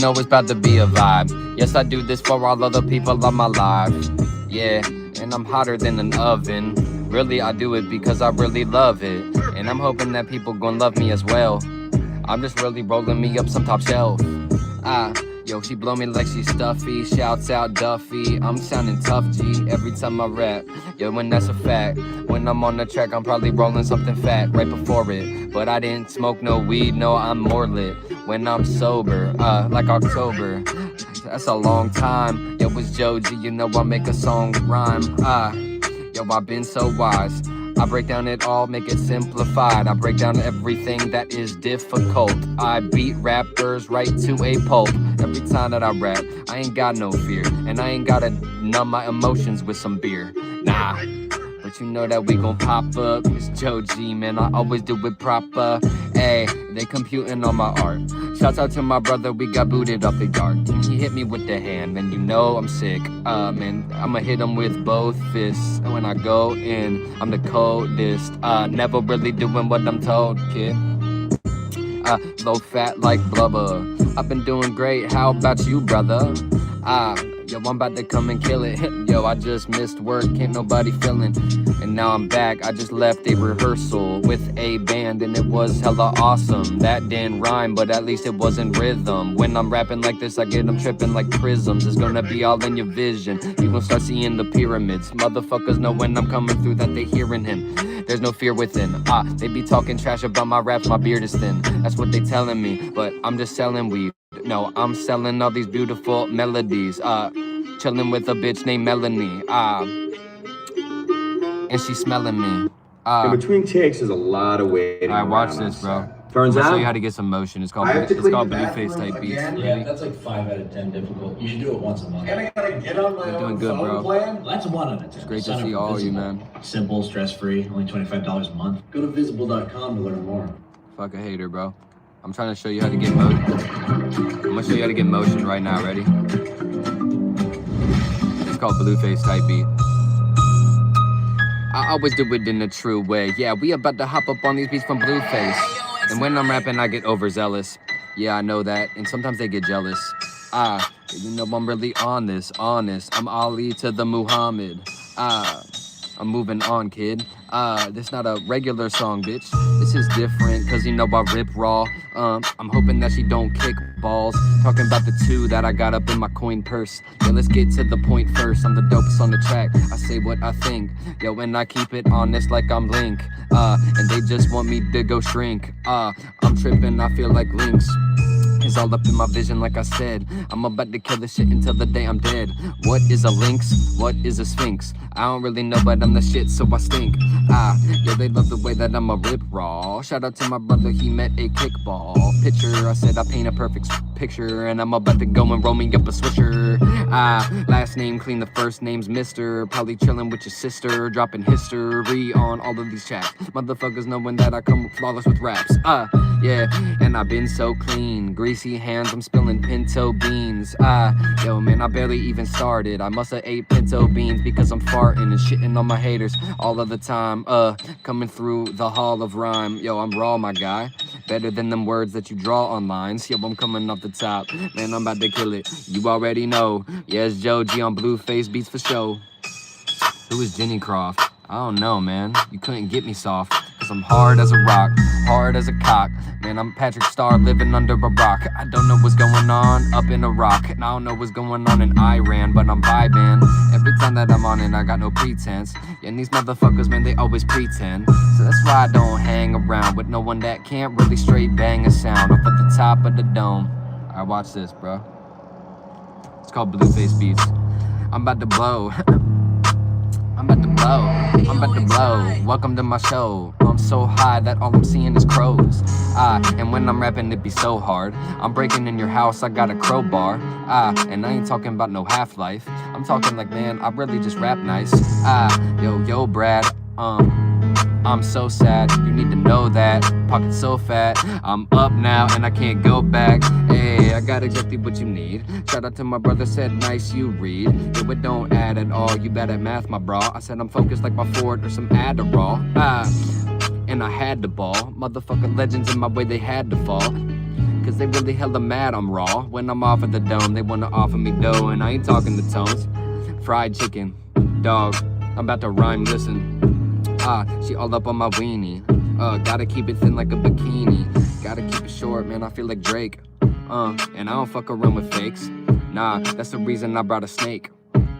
know it's about to be a vibe. Yes, I do this for all of the people on my life. Yeah, and I'm hotter than an oven. Really, I do it because I really love it. And I'm hoping that people gon' love me as well. I'm just really rolling me up some top shelf. Yo, she blow me like she's stuffy. Shouts out Duffy. I'm sounding tough, G, every time I rap. Yo, when that's a fact. When I'm on the track, I'm probably rolling something fat right before it. But I didn't smoke no weed, no, I'm more lit when I'm sober, like October. That's a long time. Yo, it's joeGee, you know I make a song rhyme. Yo, I've been so wise. I break down it all, make it simplified. I break down everything that is difficult. I beat rappers right to a pulp. Every time that I rap, I ain't got no fear. And I ain't gotta numb my emotions with some beer. Nah, but you know that we gon' pop up. It's joeGee, man, I always do it proper. Ayy, they computing on my art. Shouts out to my brother, we got booted off the yard. And he hit me with the hand, and you know I'm sick. Man, I'ma hit him with both fists. And when I go in, I'm the coldest. Never really doing what I'm told, kid. Low fat like blubber. I've been doing great, how about you, brother? Yo, I'm about to come and kill it. Yo, I just missed work, can't nobody feelin'. And now I'm back, I just left a rehearsal with a band and it was hella awesome. That didn't rhyme, but at least it wasn't rhythm. When I'm rapping like this, I get them tripping like prisms. It's gonna be all in your vision, you gon' start seeing the pyramids. Motherfuckers know when I'm coming through that they hearing him. There's no fear within. They be talking trash about my raps, my beard is thin. That's what they telling me, but I'm just selling weed. No, I'm selling all these beautiful melodies. Chilling with a bitch named Melanie. And she's smelling me. In between takes, there's a lot of waiting. Alright, watch this, bro. Turns I'll out, show you how to get some motion. It's called Blueface type beats. Yeah, that's like 5 out of 10 difficult. You should do it once a month. And I gotta get on my doing own good, bro. plan. That's a 1 out of 10. It's great to see all you, man. Simple, stress-free, only $25 a month. Go to visible.com to learn more. Fuck a hater, bro. I'm trying to show you how to get motion. I'm gonna show you how to get motion right now. Ready? It's called Blueface type beat. I always do it in a true way. Yeah, we about to hop up on these beats from Blueface. And when I'm rapping, I get overzealous. Yeah, I know that. And sometimes they get jealous. You know I'm really honest. I'm Ali to the Muhammad. I'm moving on, kid. This not a regular song, bitch. This is different, cause you know I rip raw. I'm hoping that she don't kick balls. Talking about the 2 that I got up in my coin purse. Yeah, let's get to the point first. I'm the dopest on the track. I say what I think. Yo, and I keep it honest like I'm Link. And they just want me to go shrink. I'm tripping, I feel like Lynx. It's all up in my vision, like I said. I'm about to kill this shit until the day I'm dead. What is a lynx? What is a sphinx? I don't really know, but I'm the shit, so I stink. Yeah, they love the way that I'm a rip raw. Shout out to my brother, he met a kickball pitcher. I said I paint a perfect picture, and I'm about to go and roll me up a swisher. Last name clean, the first name's Mr. Probably chilling with your sister, dropping history on all of these chats. Motherfuckers knowing that I come flawless with raps. Yeah, and I've been so clean. Greasy hands, I'm spilling pinto beans. Yo, man, I barely even started. I must have ate pinto beans because I'm farting and shitting on my haters all of the time. Coming through the hall of rhyme. Yo, I'm raw, my guy. Better than them words that you draw on lines. Yo, I'm coming off the top. Man, I'm about to kill it. You already know. Yes, joeGee on Blueface beats for show. Who is Jenny Croft? I don't know, man. You couldn't get me soft. Cause I'm hard as a rock, hard as a cock. Man, I'm Patrick Star living under a rock. I don't know what's going on up in Iraq. And I don't know what's going on in Iran, but I'm vibing. Every time that I'm on it, I got no pretense. Yeah, and these motherfuckers, man, they always pretend. So that's why I don't hang around with no one that can't really straight bang a sound up at the top of the dome. Alright, watch this, bro. It's called Blueface Beats. I'm about to blow. I'm about to blow, I'm about to blow. Welcome to my show. I'm so high that all I'm seeing is crows. And when I'm rapping, it be so hard. I'm breaking in your house, I got a crowbar. And I ain't talking about no Half-Life. I'm talking like, man, I really just rap nice. Yo, Brad, I'm so sad, you need to know that. Pocket so fat, I'm up now and I can't go back. Hey, I got exactly what you need. Shout out to my brother, said nice you read. Yo, it don't add at all, you bad at math, my bra. I said I'm focused like my Ford or some Adderall. And I had to ball. Motherfucking legends in my way, they had to fall. cause they really hella mad I'm raw. When I'm off at the dome, they wanna offer me dough, and I ain't talking the tones. Fried chicken, dog, I'm about to rhyme, listen. She all up on my weenie. Gotta keep it thin like a bikini. Gotta keep it short, man, I feel like Drake. And I don't fuck around with fakes. Nah, that's the reason I brought a snake.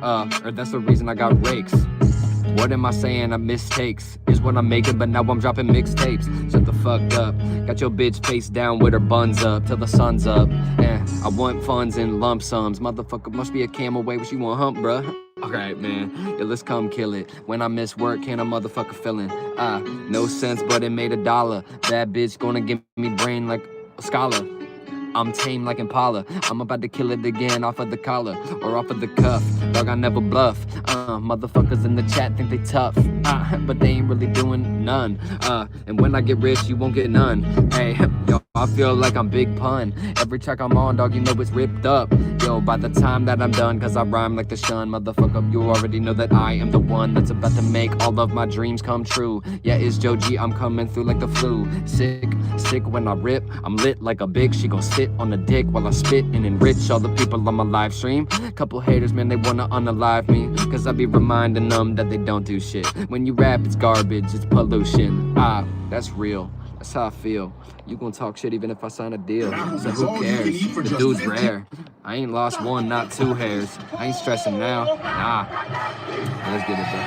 Or that's the reason I got rakes. What am I saying? I mistakes is what I'm making, but now I'm dropping mixtapes. Shut the fuck up. Got your bitch face down with her buns up till the sun's up. I want funds in lump sums. Motherfucker must be a camel way what you want hump, bruh. Alright, man. Yeah, let's come kill it. When I miss work, can a motherfucker feeling? No sense, but it made $1. Bad bitch gonna give me brain like a scholar. I'm tame like Impala. I'm about to kill it again off of the collar or off of the cuff. Dog, I never bluff. Motherfuckers in the chat think they tough, but they ain't really doing none. And when I get rich, you won't get none. Hey, yo, I feel like I'm Big Pun. Every track I'm on, dog, you know it's ripped up. Yo, by the time that I'm done, cause I rhyme like the shun. Motherfucker, you already know that I am the one that's about to make all of my dreams come true. Yeah, it's joeGee, I'm coming through like the flu. Sick when I rip, I'm lit like a big. She gon' sit on the dick while I spit and enrich all the people on my live stream. Couple haters, man, they wanna unalive me, cause I be reminding them that they don't do shit. When you rap, it's garbage, it's pollution. That's real, that's how I feel. You gon' talk shit even if I sign a deal, so who cares? The dude's rare. I ain't lost one, not 2 hairs. I ain't stressing now, nah. Let's get it, bro.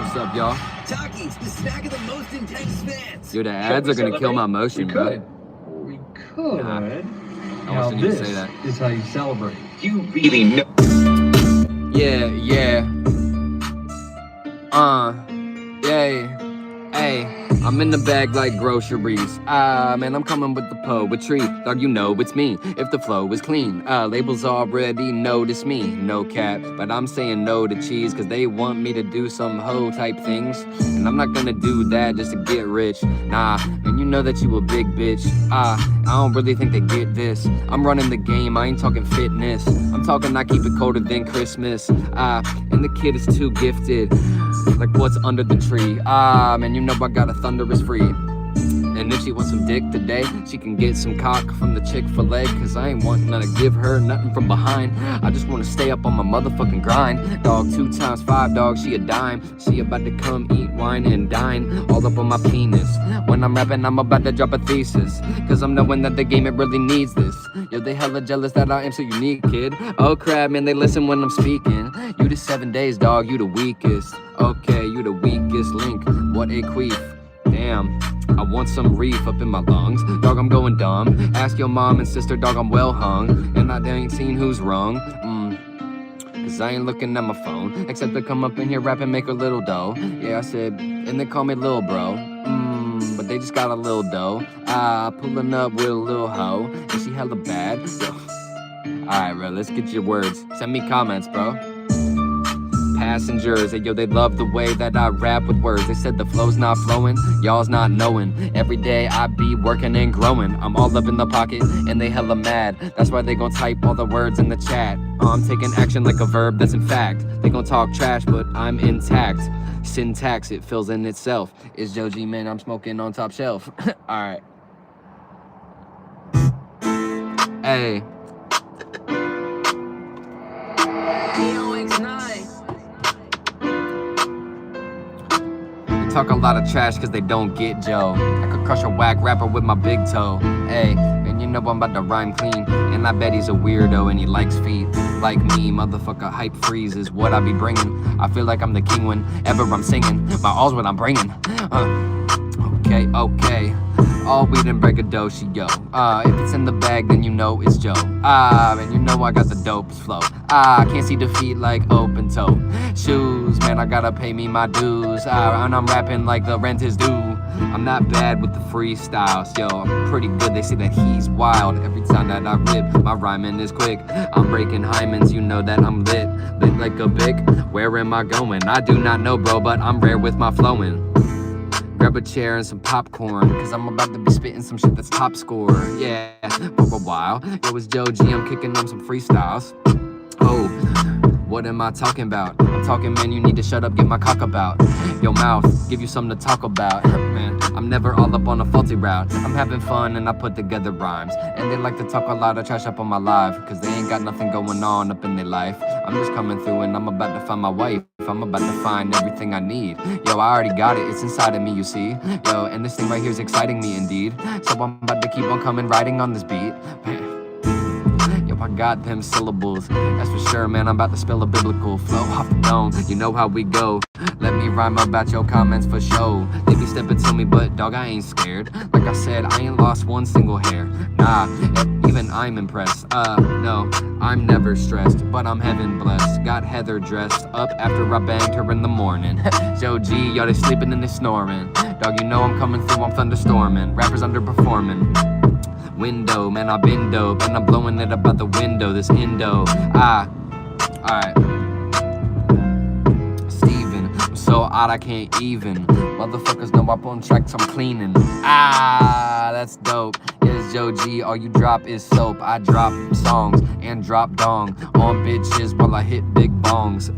What's up, y'all? Talkies, the snack of the most intense fans. Dude, the ads are gonna kill my motion, bro. We could. Nah. I Now wasn't even this say that. is how you celebrate. You really know. Yeah. Hey, I'm in the bag like groceries. Man, I'm coming with the poetry. Dog, you know it's me, if the flow is clean. Labels already notice me, no cap. But I'm saying no to cheese, cause they want me to do some hoe type things. And I'm not gonna do that just to get rich. Nah, man, you know that you a big bitch. I don't really think they get this. I'm running the game, I ain't talking fitness. I'm talking I keep it colder than Christmas. And the kid is too gifted. Like what's under the tree? Man, you know I got a thunderous free. And if she wants some dick today, she can get some cock from the Chick-fil-A. Cause I ain't wanting to give her nothing from behind. I just wanna stay up on my motherfucking grind. Dog, 2 times 5, dog, she a dime. She about to come eat wine and dine all up on my penis. When I'm rapping, I'm about to drop a thesis. Cause I'm knowing that the game, it really needs this. Yo, they hella jealous that I am so unique, kid. Oh crap, man, they listen when I'm speaking. You the 7 days, dog, you the weakest. Okay, you the weakest link. What a queef. Damn, I want some reef up in my lungs. Dog, I'm going dumb. Ask your mom and sister, dog, I'm well hung. And I ain't seen who's wrong. Cause I ain't looking at my phone. Except to come up in here, rap and make a little dough. Yeah, I said, and they call me Lil Bro. But they just got a little dough. Pulling up with a little hoe. And she hella bad. Alright, bro, let's get your words. Send me comments, bro. Passengers, yo, they love the way that I rap with words. They said the flow's not flowing, y'all's not knowing. Every day I be working and growing. I'm all up in the pocket and they hella mad. That's why they gon' type all the words in the chat. I'm taking action like a verb that's in fact. They gon' talk trash, but I'm intact. Syntax, it fills in itself. It's joeGee, man, I'm smoking on top shelf. Alright. Hey. Talk a lot of trash cause they don't get Joe. I could crush a whack rapper with my big toe. Hey, and you know I'm about to rhyme clean. And I bet he's a weirdo and he likes feet. Like me, motherfucker, hype freeze is what I be bringing. I feel like I'm the king whenever I'm singing. My all's what I'm bringing. Okay. All weed and braggadocio. If it's in the bag, then you know it's Joe. And you know I got the dopest flow. Can't see defeat like open toe shoes. Man, I gotta pay me my dues. And I'm rapping like the rent is due. I'm not bad with the freestyles, yo. I'm pretty good, they say that he's wild. Every time that I rip, my rhyming is quick. I'm breaking hymens, you know that I'm lit. Lit like a bic, where am I going? I do not know, bro, but I'm rare with my flowing. Grab a chair and some popcorn, cause I'm about to be spitting some shit that's top scorer. Yeah, for a while. Yo, it's joeGee, I'm kicking on some freestyles. Oh, What am I talking about? I'm talking, man, you need to shut up, get my cock about. Your mouth, give you something to talk about. Man, I'm never all up on a faulty route. I'm having fun and I put together rhymes. And they like to talk a lot of trash up on my live, cause they ain't got nothing going on up in their life. I'm just coming through and I'm about to find my wife. I'm about to find everything I need. Yo, I already got it, it's inside of me, you see. Yo, and this thing right here is exciting me indeed. So I'm about to keep on coming, riding on this beat. Yo, I got them syllables, that's for sure, man. I'm about to spill a biblical flow off the dome. You know how we go. Let me rhyme about your comments for show. They be stepping to me, but dog, I ain't scared. Like I said, I ain't lost one single hair. Nah, even I'm impressed. No, I'm never stressed, but I'm heaven blessed. Got Heather dressed up after I banged her in the morning. joeGee, y'all they sleeping and they snoring. Dog, you know I'm coming through, I'm thunderstorming. Rappers underperforming. Window, man, I've been dope, and I'm blowing it up out the window. This Indo, alright. Steven, I'm so odd I can't even. Motherfuckers know up on tracks I'm cleaning. That's dope. Yes, joeGee, all you drop is soap. I drop songs and drop dong on bitches while I hit big bongs.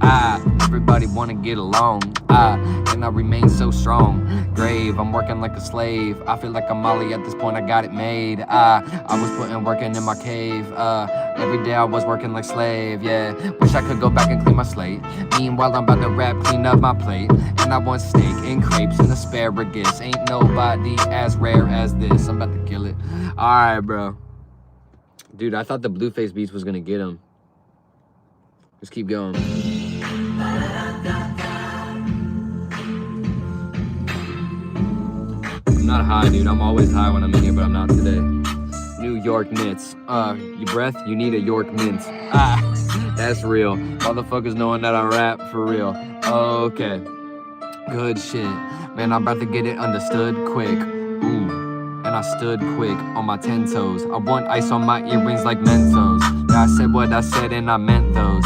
Everybody wanna get along. And I remain so strong. Grave, I'm working like a slave. I feel like I'm Molly at this point, I got it made. I was putting work in my cave. Every day I was working like slave, yeah. Wish I could go back and clean my slate. Meanwhile, I'm about to rap, clean up my plate. And I want steak and crepes and asparagus. Ain't nobody as rare as this. I'm about to kill it. Alright, bro. Dude, I thought the Blueface beats was gonna get him. Just keep going. I'm not high, dude. I'm always high when I'm in here, but I'm not today. New York Knicks. You breath? You need a York Mint. That's real. Motherfuckers knowing that I rap for real. Okay. Good shit. Man, I'm about to get it understood quick. Ooh. And I stood quick on my 10 toes. I want ice on my earrings like Mentos. Yeah, I said what I said and I meant those.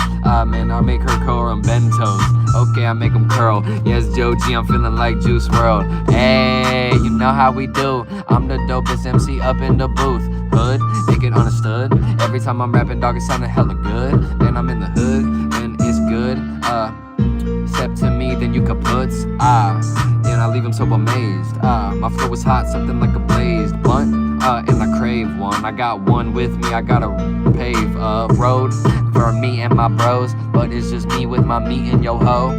Man, I make her curl on bentos. Okay, I make them curl. Yes, joeGee, I'm feeling like Juice WRLD. Hey, you know how we do. I'm the dopest MC up in the booth. Hood, make it understood. Every time I'm rapping, dog, it sounding hella good. And I'm in the hood, and it's good. Step to me, then you kaputs. And I leave them so amazed. My flow is hot, something like a blazed blunt. And I crave one. I got one with me, I gotta pave a road for me and my bros. But it's just me with my meat and yo ho.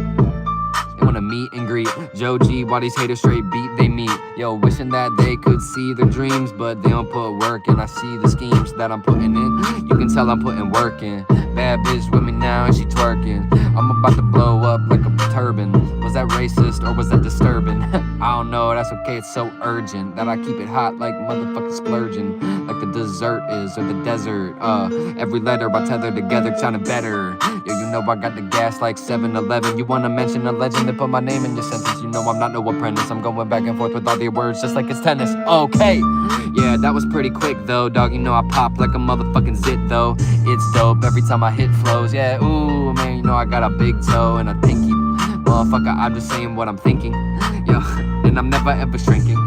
They wanna meet and greet joeGee, while these haters straight beat they meet. Yo, wishing that they could see their dreams, but they don't put work in. I see the schemes that I'm putting in. You can tell I'm putting work in. Bad bitch with me now and she twerking. I'm about to blow up like a turban. Was that racist or was that disturbing? I don't know, that's okay, it's so urgent that I keep it hot like motherfucking splurging. Like the dessert is, or the desert. Every letter I tether together, sounding better. Yo, you know I got the gas like 7-Eleven. You wanna mention a legend and put my name in your sentence. You know I'm not no apprentice. I'm going back and forth with all the words just like it's tennis. Okay, yeah, that was pretty quick though, dog. You know I pop like a motherfucking zit though. It's dope every time I hit flows. Yeah, ooh, man, you know I got a big toe and a pinky. Motherfucker, I'm just saying what I'm thinking. Yo, and I'm never ever shrinking.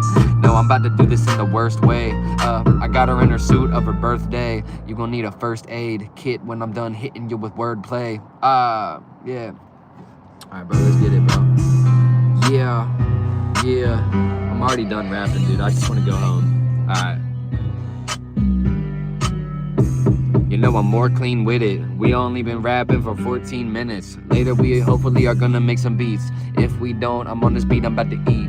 No, I'm about to do this in the worst way. I got her in her suit of her birthday. You gon' need a first aid kit when I'm done hitting you with wordplay. Yeah. Alright, bro, let's get it, bro. Yeah. I'm already done rapping, dude. I just wanna go home. Alright. You know I'm more clean with it. We only been rapping for 14 minutes. Later we hopefully are gonna make some beats. If we don't, I'm on this beat, I'm about to eat.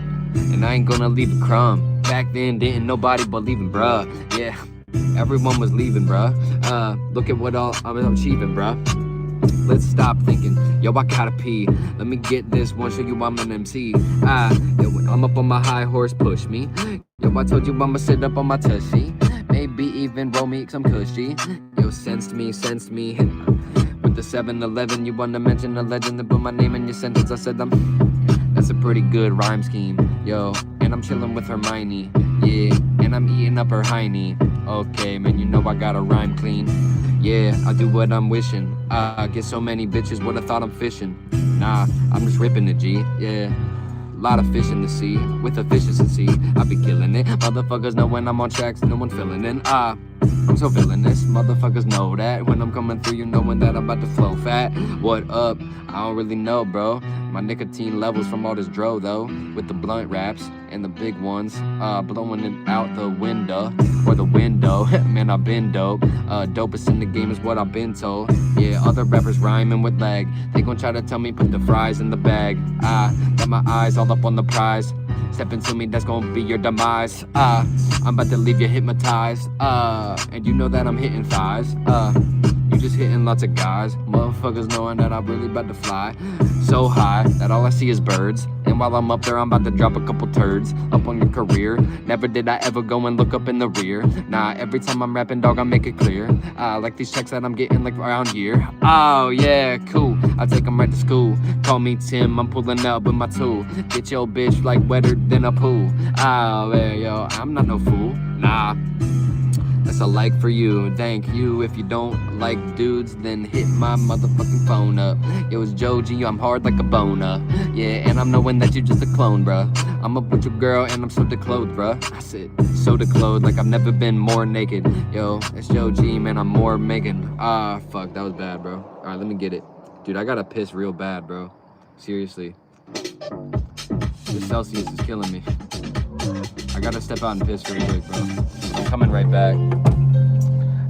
And I ain't gonna leave a crumb. Back then, didn't nobody believe in bruh. Yeah, everyone was leaving, bruh. Look at what all I'm achieving, bruh. Let's stop thinking, yo, I gotta pee. Let me get this one, show you I'm an MC. Yo, when I'm up on my high horse, push me. Yo, I told you I'ma sit up on my tushy. Maybe even roll me some cushy. Yo, sensed me. With the 7-Eleven, you wanna mention a legend and put my name in your sentence. I said that's a pretty good rhyme scheme. Yo, and I'm chilling with Hermione. Yeah, and I'm eating up her hiney. Okay, man, you know I gotta rhyme clean. Yeah, I do what I'm wishing. I get so many bitches, would have thought I'm fishing. Nah, I'm just ripping the G, yeah. Lot of fish in the sea, with efficiency, I be killing it. Motherfuckers know when I'm on tracks, no one feeling it. I'm so villainous, motherfuckers know that. When I'm coming through, you knowing that I'm about to flow fat. What up? I don't really know, bro. My nicotine levels from all this dro, though. With the blunt raps and the big ones, blowing it out the window. Or the window, man, I've been dope. Dopest in the game is what I've been told. Yeah, other rappers rhyming with lag. They gon' try to tell me put the fries in the bag. Got my eyes all up on the prize. Step into me, that's gonna be your demise. I'm about to leave you hypnotized. And you know that I'm hitting thighs. You just hitting lots of guys. Motherfuckers knowing that I'm really about to fly so high that all I see is birds. And while I'm up there, I'm about to drop a couple turds up on your career. Never did I ever go and look up in the rear. Nah, every time I'm rapping, dog, I make it clear. Like these checks that I'm getting like around here. Oh, yeah, cool. I take them right to school. Call me Tim, I'm pulling up with my tool. Get your bitch like wetter than a pool. Oh, yeah, yo, I'm not no fool. Nah. That's a like for you, thank you. If you don't like dudes, then hit my motherfucking phone up. Yo, it's joeGee, I'm hard like a boner. Yeah, and I'm knowing that you're just a clone, bruh. I'm up with your girl and I'm so declothed, bruh. I said, so declothed, like I've never been more naked. Yo, it's joeGee, man, I'm more Megan. Fuck, that was bad, bro. Alright, let me get it. Dude, I gotta piss real bad, bro. Seriously. The Celsius is killing me. I gotta step out and piss real quick, bro. I'm coming right back.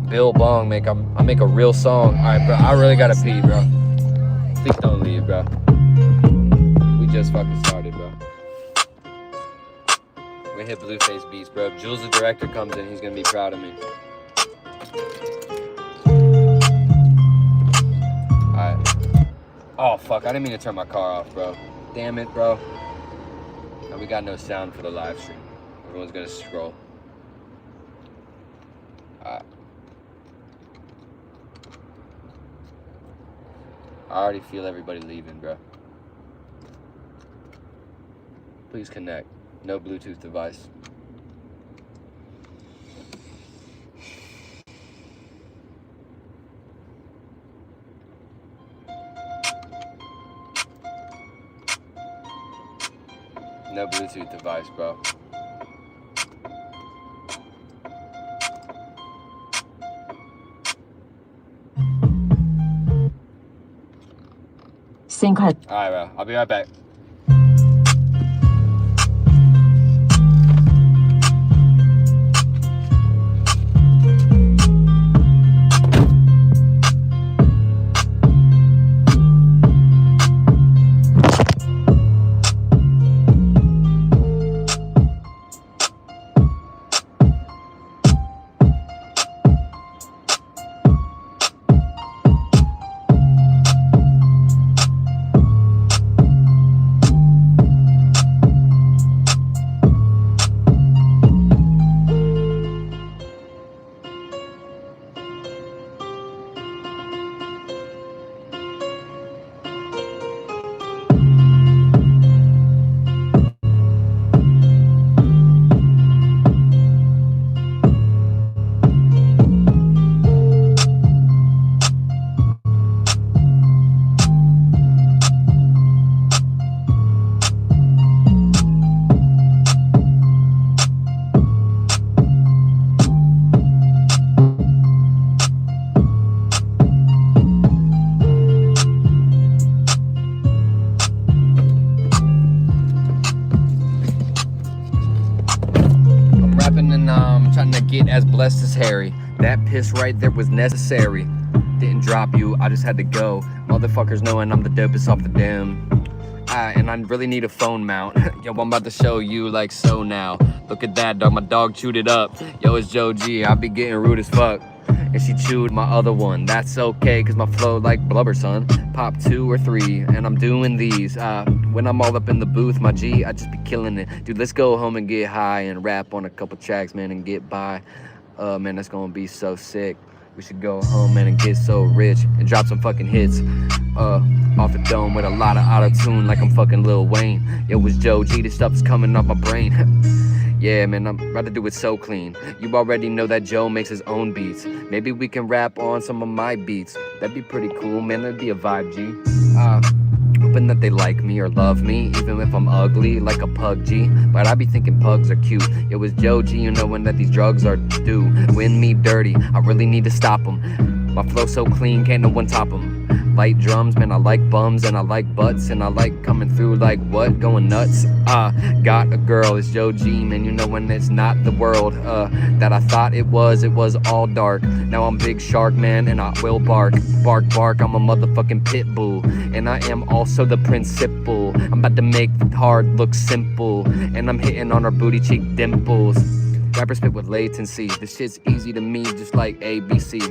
Bill Bong, I make a real song. Alright, bro, I really gotta pee, bro. Please don't leave, bro. We just fucking started, bro. We hit Blueface beats, bro. If Jules, the director, comes in, he's gonna be proud of me. Alright. Oh, fuck, I didn't mean to turn my car off, bro. Damn it, bro. Now we got no sound for the live stream. Everyone's gonna scroll. I already feel everybody leaving, bro. Please connect. No Bluetooth device. No Bluetooth device, bro. Sync her. Alright, bro. I'll be right back. Trying to get as blessed as Harry. That piss right there was necessary. Didn't drop you, I just had to go. Motherfuckers knowing I'm the dopest off the dome. And I really need a phone mount. Yo, I'm about to show you like so now. Look at that, dog, my dog chewed it up. Yo, it's joeGee, I be getting rude as fuck. And she chewed my other one. That's okay, cause my flow like blubber, son. Pop 2 or 3, and I'm doing these. When I'm all up in the booth, my G, I just be killing it. Dude, let's go home and get high and rap on a couple tracks, man, and get by. Man, that's gonna be so sick. We should go home, man, and get so rich and drop some fucking hits. Off the dome with a lot of auto-tune like I'm fucking Lil Wayne. Yo, it's joeGee, this stuff's coming off my brain. Yeah, man, I'm about to do it so clean. You already know that Joe makes his own beats. Maybe we can rap on some of my beats. That'd be pretty cool, man, that'd be a vibe, G. hoping that they like me or love me, even if I'm ugly like a pug G. But I be thinking pugs are cute. It was joeGee, you knowing that these drugs are due. Win me dirty, I really need to stop them. My flow so clean, can't no one top them. Light drums, man, I like bums and I like butts and I like coming through like what? Going nuts. Got a girl, it's joeGee, man, you know when it's not the world that I thought it was all dark. Now I'm big shark, man, and I will bark. Bark, bark, I'm a motherfucking pit bull. And I am also the principal. I'm about to make hard look simple. And I'm hitting on her booty cheek dimples. Rapper spit with latency. This shit's easy to me, just like ABC.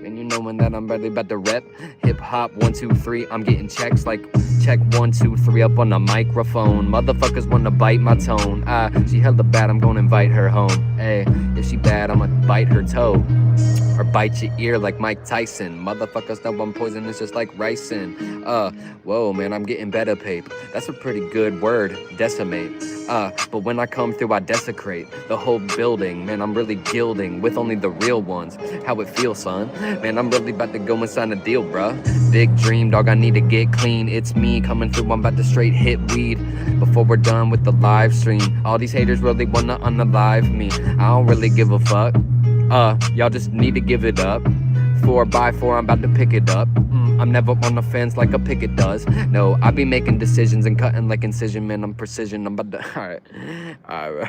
And you knowing that I'm really about to rep. Hip hop 1, 2, 3. I'm getting checks like check 1, 2, 3 up on the microphone. Motherfuckers wanna bite my tone. She hella bad, I'm gonna invite her home. Hey, if she bad, I'ma bite her toe. Or bite your ear like Mike Tyson. Motherfuckers know I'm poisonous just like ricin. Whoa, man, I'm getting better pape. That's a pretty good word, decimate. But when I come through, I desecrate the whole building. Man, I'm really gilding with only the real ones. How it feels, son? Man, I'm really about to go and sign a deal, bruh. Big dream, dog, I need to get clean. It's me coming through, I'm about to straight hit weed. Before we're done with the live stream. All these haters really wanna unalive me. I don't really give a fuck. Y'all just need to give it up. 4x4, I'm about to pick it up. I'm never on the fence like a picket does. No, I be making decisions and cutting like incision, man. I'm precision. I'm about to. Alright, bro.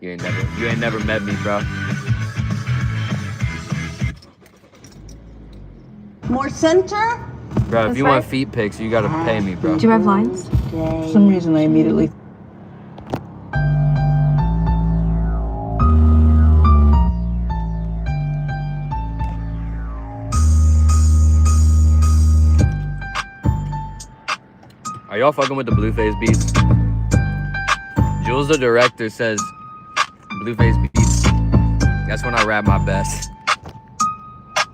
You ain't never met me, bro. More center? Bro, if you want feet pics, you gotta pay me, bro. Do you have lines? For some reason, I immediately. Are y'all fucking with the Blueface beats? Jules, the director, says Blueface beats. That's when I rap my best.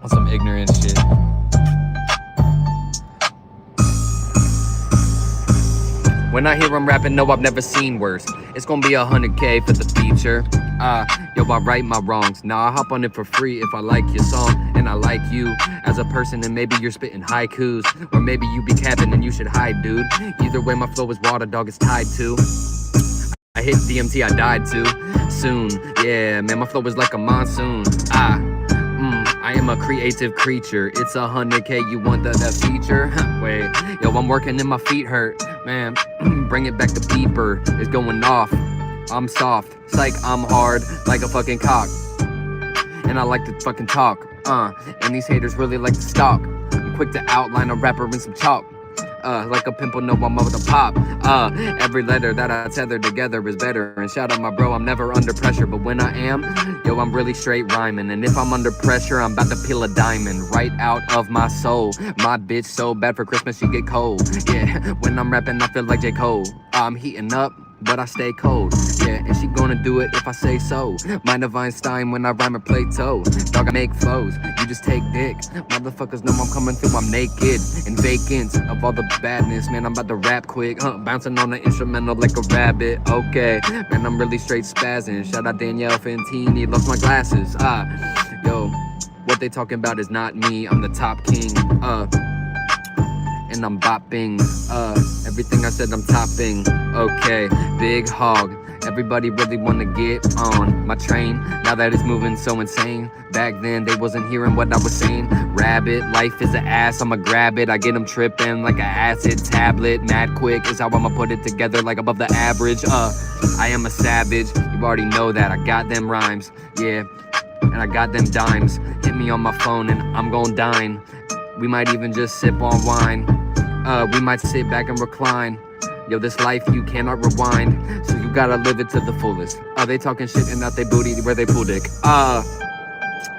On some ignorant shit. When I hear him rapping, no, I've never seen worse. It's gonna be 100K for the feature. Yo, I right my wrongs. Now I hop on it for free if I like your song and I like you as a person, and maybe you're spitting haikus, or maybe you be capping and you should hide, dude. Either way, my flow is water, dog, it's tied to. I hit DMT, I died too soon. Yeah, man, my flow is like a monsoon. I am a creative creature. It's 100K, you want that feature? Wait, yo, I'm working and my feet hurt. Man, bring it back to beeper. It's going off. I'm soft. Psych, I'm hard like a fucking cock. And I like to fucking talk. And these haters really like to stalk. I'm quick to outline a rapper in some chalk. Like a pimple, no, I'm about to pop. Every letter that I tether together is better. And shout out my bro, I'm never under pressure. But when I am, yo, I'm really straight rhyming. And if I'm under pressure, I'm about to peel a diamond right out of my soul. My bitch so bad for Christmas, she get cold. Yeah, when I'm rapping, I feel like J. Cole. I'm heating up, but I stay cold. Yeah, and she gonna do it if I say so. Mind of Einstein when I rhyme or play toe. Dog, I make flows, you just take dick. Motherfuckers know I'm coming through, I'm naked and vacant of all the badness. Man, I'm about to rap quick, bouncing on the instrumental like a rabbit. Okay, man, I'm really straight spazzing. Shout out Danielle Fantini, lost my glasses. Yo, what they talking about is not me, I'm the top king. And I'm bopping, everything I said I'm topping. Okay, big hog, everybody really wanna get on my train. Now that it's moving so insane. Back then they wasn't hearing what I was saying. Rabbit, life is an ass, I'ma grab it. I get them tripping like a acid tablet. Mad quick is how I'ma put it together like above the average. I am a savage, you already know that. I got them rhymes, yeah, and I got them dimes. Hit me on my phone and I'm gon' dine. We might even just sip on wine. We might sit back and recline. Yo, this life you cannot rewind, so you gotta live it to the fullest. They talking shit and out they booty where they pull dick.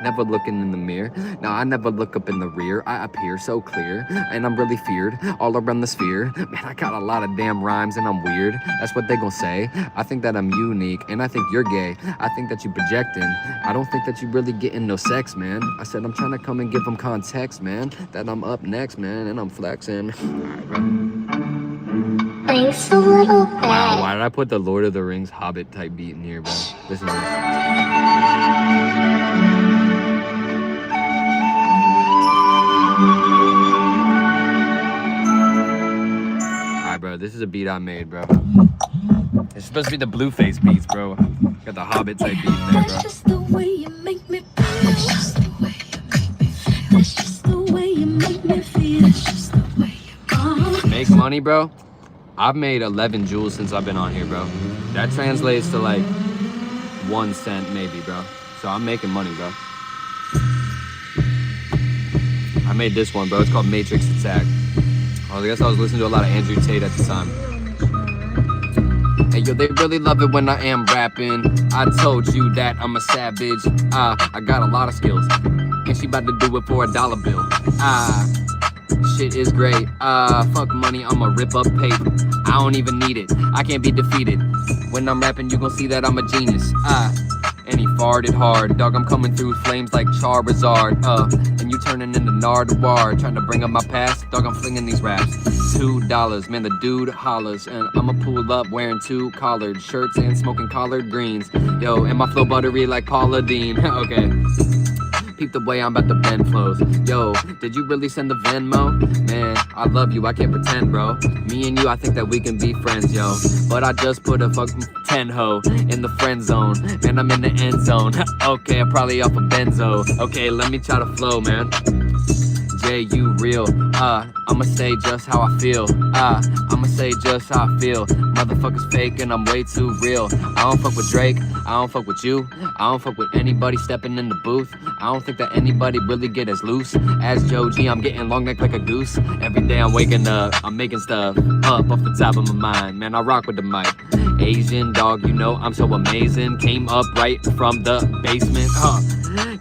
Never looking in the mirror. Now I never look up in the rear. I appear so clear, and I'm really feared all around the sphere. Man, I got a lot of damn rhymes and I'm weird. That's what they gon' say. I think that I'm unique, and I think you're gay. I think that you projecting. I don't think that you really getting no sex, man. I said I'm trying to come and give them context, man. That I'm up next, man, and I'm flexing. Thanks a little bit. Wow, why did I put the Lord of the Rings Hobbit type beat in here, bro? Listen to this. this is a beat I made, bro. It's supposed to be the Blueface beats, bro. Got the Hobbit type beat in there, bro. That's just the way you make me feel. That's just the way you make me feel. That's just the way you make me feel. That's just the way you Make money, bro. I've made 11 jewels since I've been on here, bro. That translates to like 1 cent maybe, bro. So I'm making money, bro. I made this one, bro. It's called Matrix Attack. I guess I was listening to a lot of Andrew Tate at the time. Hey, yo, they really love it when I am rapping. I told you that I'm a savage. I got a lot of skills. And she about to do it for $1 bill. Shit is great. Fuck money, I'ma rip up paper. I don't even need it. I can't be defeated. When I'm rapping, you gon' see that I'm a genius. And he farted hard. Dog, I'm coming through flames like Charizard. And you turning into Nardwar. Trying to bring up my past. Dog, I'm flinging these raps. $2, man, the dude hollers. And I'ma pull up wearing 2 collared shirts and smoking collard greens. Yo, and my flow buttery like Paula Deen. Okay. Peep the way I'm about to bend flows. Yo, did you really send the Venmo? Man, I love you, I can't pretend, bro. Me and you, I think that we can be friends, yo. But I just put a fucking 10 ho in the friend zone. Man, I'm in the end zone. Okay, I'm probably off a benzo. Okay, let me try to flow, man. Jay, you real. I'ma say just how I feel. I'ma say just how I feel. Motherfuckers fake and I'm way too real. I don't fuck with Drake. I don't fuck with you. I don't fuck with anybody stepping in the booth. I don't think that anybody really get as loose as joeGee. I'm getting long neck like a goose. Every day I'm waking up, I'm making stuff up off the top of my mind. Man, I rock with the mic. Asian dog, you know I'm so amazing. Came up right from the basement.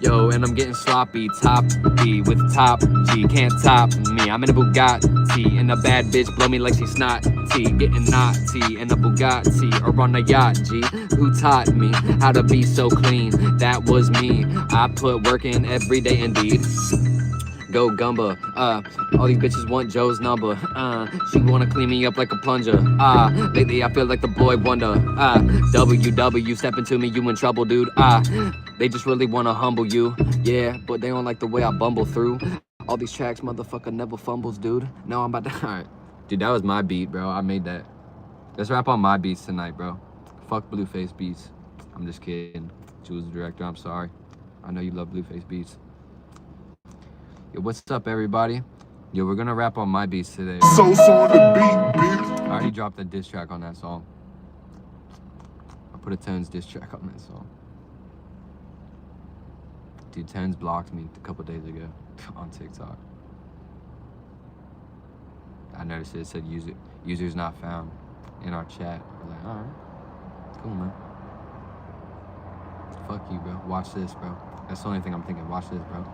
Yo, and I'm getting sloppy, top B with top G, can't top me. I'm in a Bugatti, and a bad bitch blow me like she's snotty, getting naughty in a Bugatti or on a yacht. G, who taught me how to be so clean? That was me. I put work in every day, indeed. Go Gumba, all these bitches want Joe's number. She wanna clean me up like a plunger. Lately I feel like the boy wonder. WW, step into me, you in trouble, dude. They just really wanna humble you. Yeah, but they don't like the way I bumble through all these tracks, motherfucker never fumbles, dude. No, I'm about to, alright. Dude, that was my beat, bro. I made that. Let's rap on my beats tonight, bro. Fuck Blueface beats. I'm just kidding. Jules the director, I'm sorry. I know you love Blueface beats. Yo, what's up, everybody? Yo, we're gonna rap on my beats today. So on the beat, bitch. I already dropped a diss track on that song. I put a Tones diss track on that song. Dude, Tones blocked me a couple days ago on TikTok. I noticed it said users not found in our chat. I was like, alright, cool, man. Fuck you, bro. Watch this, bro. That's the only thing I'm thinking. Watch this, bro.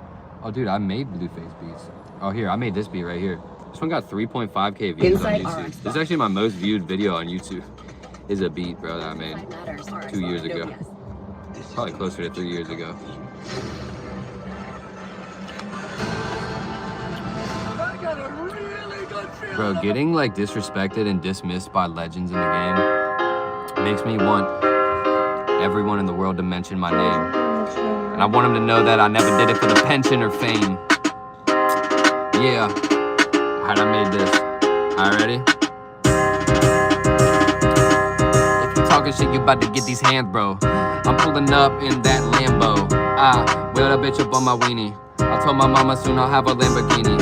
Oh, dude, I made Blueface beats. Oh, here, I made this beat right here. This one got 3.5K views on YouTube. This is actually my most viewed video on YouTube. Is a beat, bro, that I made 2 years ago. Probably closer to 3 years ago. Bro, getting like disrespected and dismissed by legends in the game makes me want everyone in the world to mention my name. And I want them to know that I never did it for the pension or fame. Yeah. Alright, I made this. Alright, ready? If you talking shit, you about to get these hands, bro. I'm pulling up in that Lambo. Wheel that bitch up on my weenie. I told my mama soon I'll have a Lamborghini.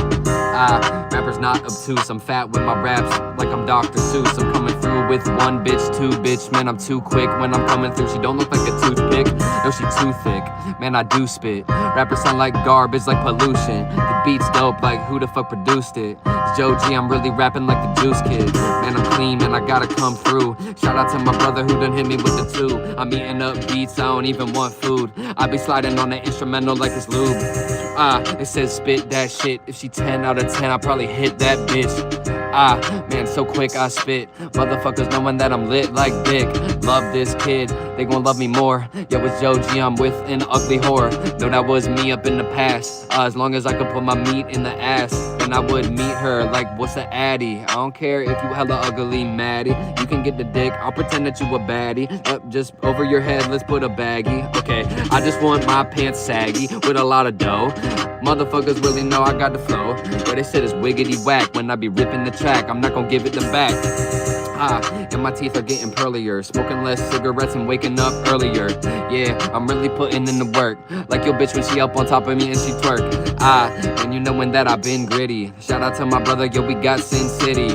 Rappers not obtuse. I'm fat with my raps like I'm Dr. Seuss. I'm coming through with one bitch, two bitch. Man, I'm too quick when I'm coming through. She don't look like a toothpick. No, she too thick. Man, I do spit. Rappers sound like garbage, like pollution. The beat's dope, like who the fuck produced it? It's joeGee, I'm really rapping like the Juice Kid. Man, I'm clean and I gotta come through. Shout out to my brother who done hit me with the 2. I'm eating up beats, I don't even want food. I be sliding on the instrumental like it's lube. It says spit that shit. If she 10 out of 10, I probably hit that bitch. Man, so quick I spit. Motherfuckers knowing that I'm lit like dick. Love this kid, they gon' love me more. Yo, it's joeGee, I'm with an ugly whore. No, that was me up in the past. As long as I could put my meat in the ass. and I would meet her like, what's a addy? I don't care if you hella ugly, Maddie. You can get the dick, I'll pretend that you a baddie. Just over your head, let's put a baggie. Okay, I just want my pants saggy with a lot of dough. Motherfuckers really know I got the flow. But they said it's wiggity whack when I be ripping the track. I'm not gonna give it them back. And my teeth are getting pearlier. Smoking less cigarettes and waking up earlier. Yeah, I'm really putting in the work. Like your bitch when she up on top of me and she twerk. And you knowin' that I've been gritty. Shout out to my brother, yo, we got Sin City.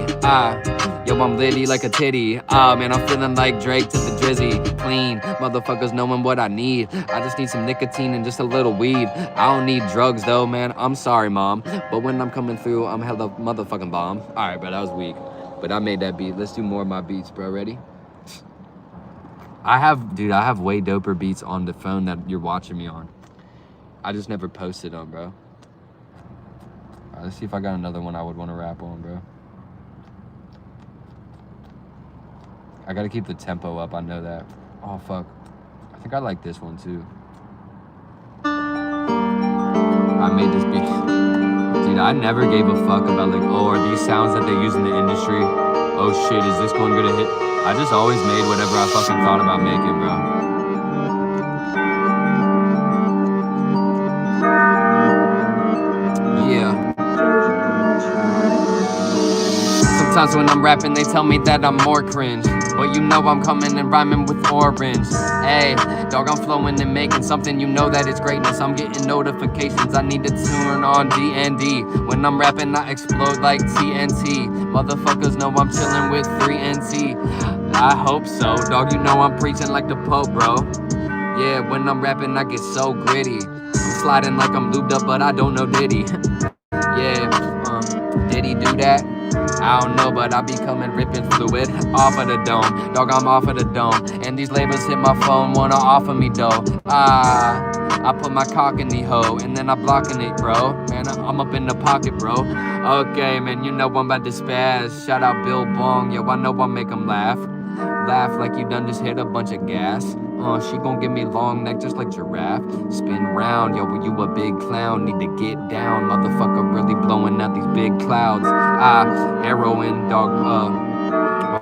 Yo, I'm litty like a titty. Man, I'm feeling like Drake to the Drizzy. Clean, motherfuckers knowing what I need. I just need some nicotine and just a little weed. I don't need drugs though, man. I'm sorry, mom. But when I'm coming through, I'm hella motherfucking bomb. Alright, bro, that was weak. But I made that beat. Let's do more of my beats, bro. Ready? I have way doper beats on the phone that you're watching me on. I just never posted them, bro. Alright, let's see if I got another one I would want to rap on, bro. I gotta keep the tempo up, I know that. Oh, fuck. I think I like this one, too. I made this beat. Dude, I never gave a fuck about like, oh, are these sounds that they use in the industry? Oh shit, is this one gonna hit? I just always made whatever I fucking thought about making, bro. Yeah. Sometimes when I'm rapping, they tell me that I'm more cringe. But you know I'm coming and rhyming with orange. Hey, dog, I'm flowing and making something. You know that it's greatness. I'm getting notifications. I need to turn on D&D. When I'm rapping, I explode like TNT. Motherfuckers know I'm chilling with 3NT. I hope so, dog. You know I'm preaching like the Pope, bro. Yeah, when I'm rapping, I get so gritty. I'm sliding like I'm lubed up, but I don't know Diddy. Yeah, did he do that? I don't know, but I be coming ripping fluid off of the dome. Dog, I'm off of the dome. And these labels hit my phone, wanna offer me dough. I put my cock in the hoe, and then I blocking it, bro. Man, I'm up in the pocket, bro. Okay, man, you know I'm about to spaz. Shout out Bill Bong, yo, I know I make him laugh. Laugh like you done just hit a bunch of gas. She gon' give me long neck just like giraffe. Spin round, yo, you a big clown. Need to get down, motherfucker, really blowing out these big clouds. Heroin, dog,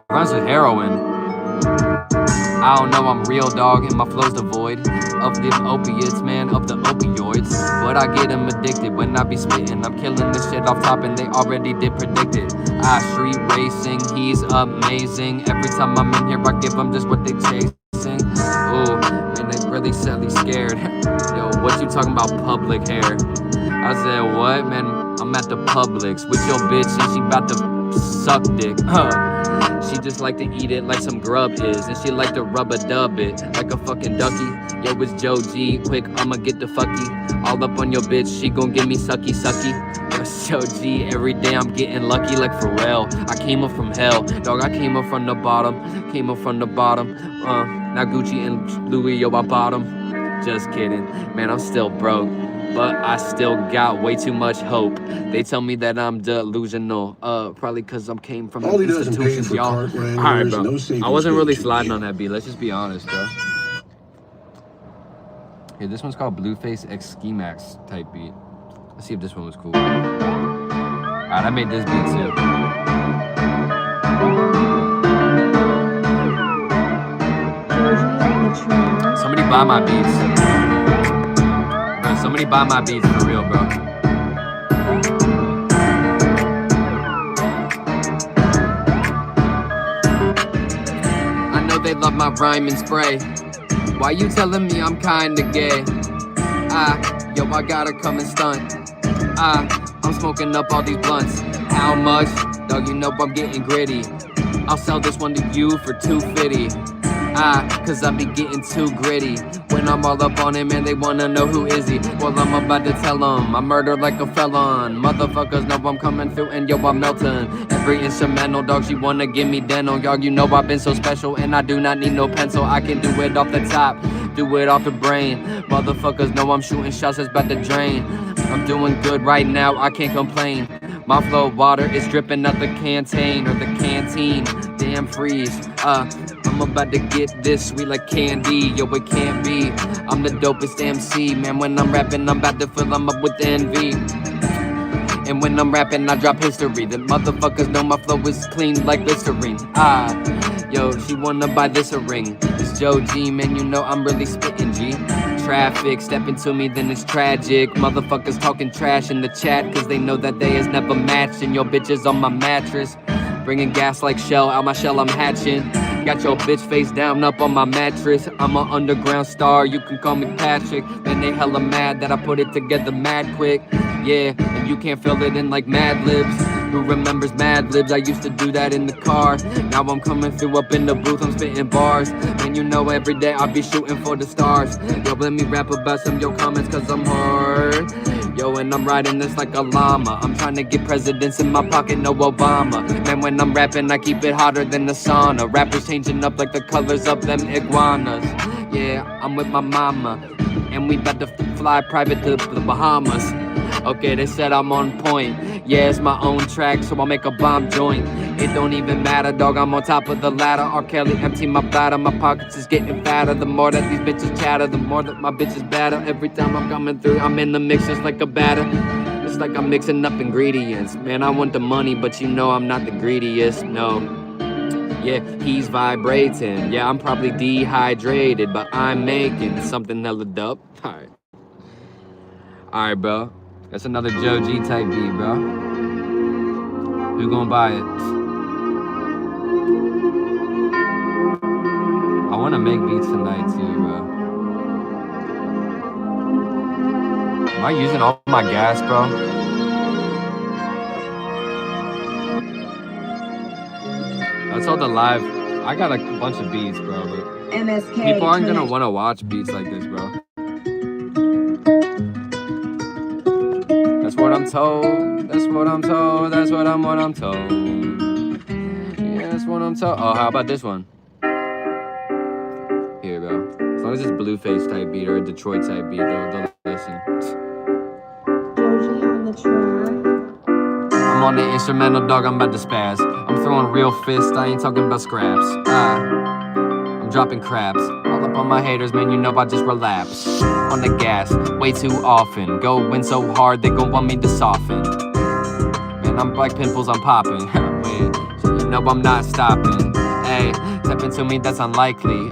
runs with heroin. I don't know, I'm real, dog, and my flow's devoid of the opiates, man, of the opioids. But I get them addicted when I be spitting. I'm killing this shit off top and they already did predict it. Street racing, he's amazing. Every time I'm in here, I give them just what they chasing. Ooh, man, they really silly scared. Yo, what you talking about public hair? I said, what, man? I'm at the Publix with your bitch and she about to suck dick. She just like to eat it like some grub is, and she like to rub-a-dub it like a fucking ducky. Yo, it's joeGee, quick, I'ma get the fucky. All up on your bitch, she gon' give me sucky. Yo, it's joeGee, every day I'm getting lucky like Pharrell. I came up from hell, dog, I came up from the bottom. Now Gucci and Louis, yo, I bought 'em. Just kidding, man, I'm still broke. But I still got way too much hope. They tell me that I'm delusional. Probably because I came from All he does is pay institutions, for y'all. cart wranglers, Alright, bro. no savings I wasn't really goes to sliding you. on that beat. Let's just be honest, bro. Here, this one's called Blueface X Ski Max type beat. Let's see if this one was cool. Alright, I made this beat too. Somebody buy my beats. Bro, somebody buy my beats for real, bro. I know they love my rhyme and spray. Why you telling me I'm kinda gay? Yo, I gotta come and stunt. I'm smoking up all these blunts. How much? Dog, you know I'm getting gritty. I'll sell this one to you for $250. Cause I be getting too gritty. When I'm all up on him and they wanna know who is he. Well, I'm about to tell them I murder like a felon. Motherfuckers know I'm coming through and yo, I'm melting. Every instrumental, dog, she wanna give me dental. Y'all, you know I've been so special and I do not need no pencil. I can do it off the top, do it off the brain. Motherfuckers know I'm shooting shots that's about to drain. I'm doing good right now, I can't complain. My flow water is dripping out the canteen or the canteen. Damn freeze, I'm about to get this sweet like candy. Yo, it can't be. I'm the dopest MC, man. When I'm rapping, I'm about to fill them up with envy. And when I'm rapping, I drop history. The motherfuckers know my flow is clean like Listerine. Yo, she wanna buy this a ring. It's joeGee, man, you know I'm really spitting G. Traffic, stepping to me, then it's tragic. Motherfuckers talking trash in the chat, cause they know that they is never matched. And your bitch is on my mattress. Bringing gas like shell, out my shell I'm hatching. Got your bitch face down up on my mattress. I'm an underground star, you can call me Patrick. Man, they hella mad that I put it together mad quick. Yeah, and you can't fill it in like Mad Libs. Who remembers Mad Libs? I used to do that in the car. Now I'm coming through up in the booth, I'm spitting bars. And you know every day I'll be shooting for the stars. Yo, let me rap about some of your comments cause I'm hard. Yo, and I'm riding this like a llama. I'm trying to get presidents in my pocket, no Obama. Man, when I'm rapping, I keep it hotter than the sauna. Rappers changing up like the colors of them iguanas. Yeah, I'm with my mama. And we about to fly private to the Bahamas. Okay, they said I'm on point. Yeah, it's my own track, so I'll make a bomb joint. It don't even matter, dog, I'm on top of the ladder. R. Kelly, empty my bladder, my pockets is getting fatter. The more that these bitches chatter, the more that my bitches batter. Every time I'm coming through, I'm in the mix just like a batter. It's like I'm mixing up ingredients. Man, I want the money, but you know I'm not the greediest, no. Yeah, he's vibrating. Yeah, I'm probably dehydrated, but I'm making something hella dope. Alright. Alright, bro. That's another joeGee type beat, bro. Who gonna buy it? I wanna make beats tonight too, bro. Am I using all my gas, bro? That's all the live. I got a bunch of beats, bro, but MSK. people aren't gonna wanna watch beats like this, bro. That's what I'm told. That's what I'm told. That's what I'm told. Yeah, that's what I'm told. Oh, how about this one? Here, bro. As long as it's Blueface type beat or a Detroit type beat, they'll listen. joeGee on the track. I'm on the instrumental, dog. I'm about to spaz. I'm throwing real fists. I ain't talking about scraps. I'm dropping craps. All up on my haters, man, you know I just relapse. On the gas, way too often. Going so hard, they gon' want me to soften. Man, I'm like pimples, I'm popping. Wait, so you know I'm not stopping. Hey, step into me, that's unlikely.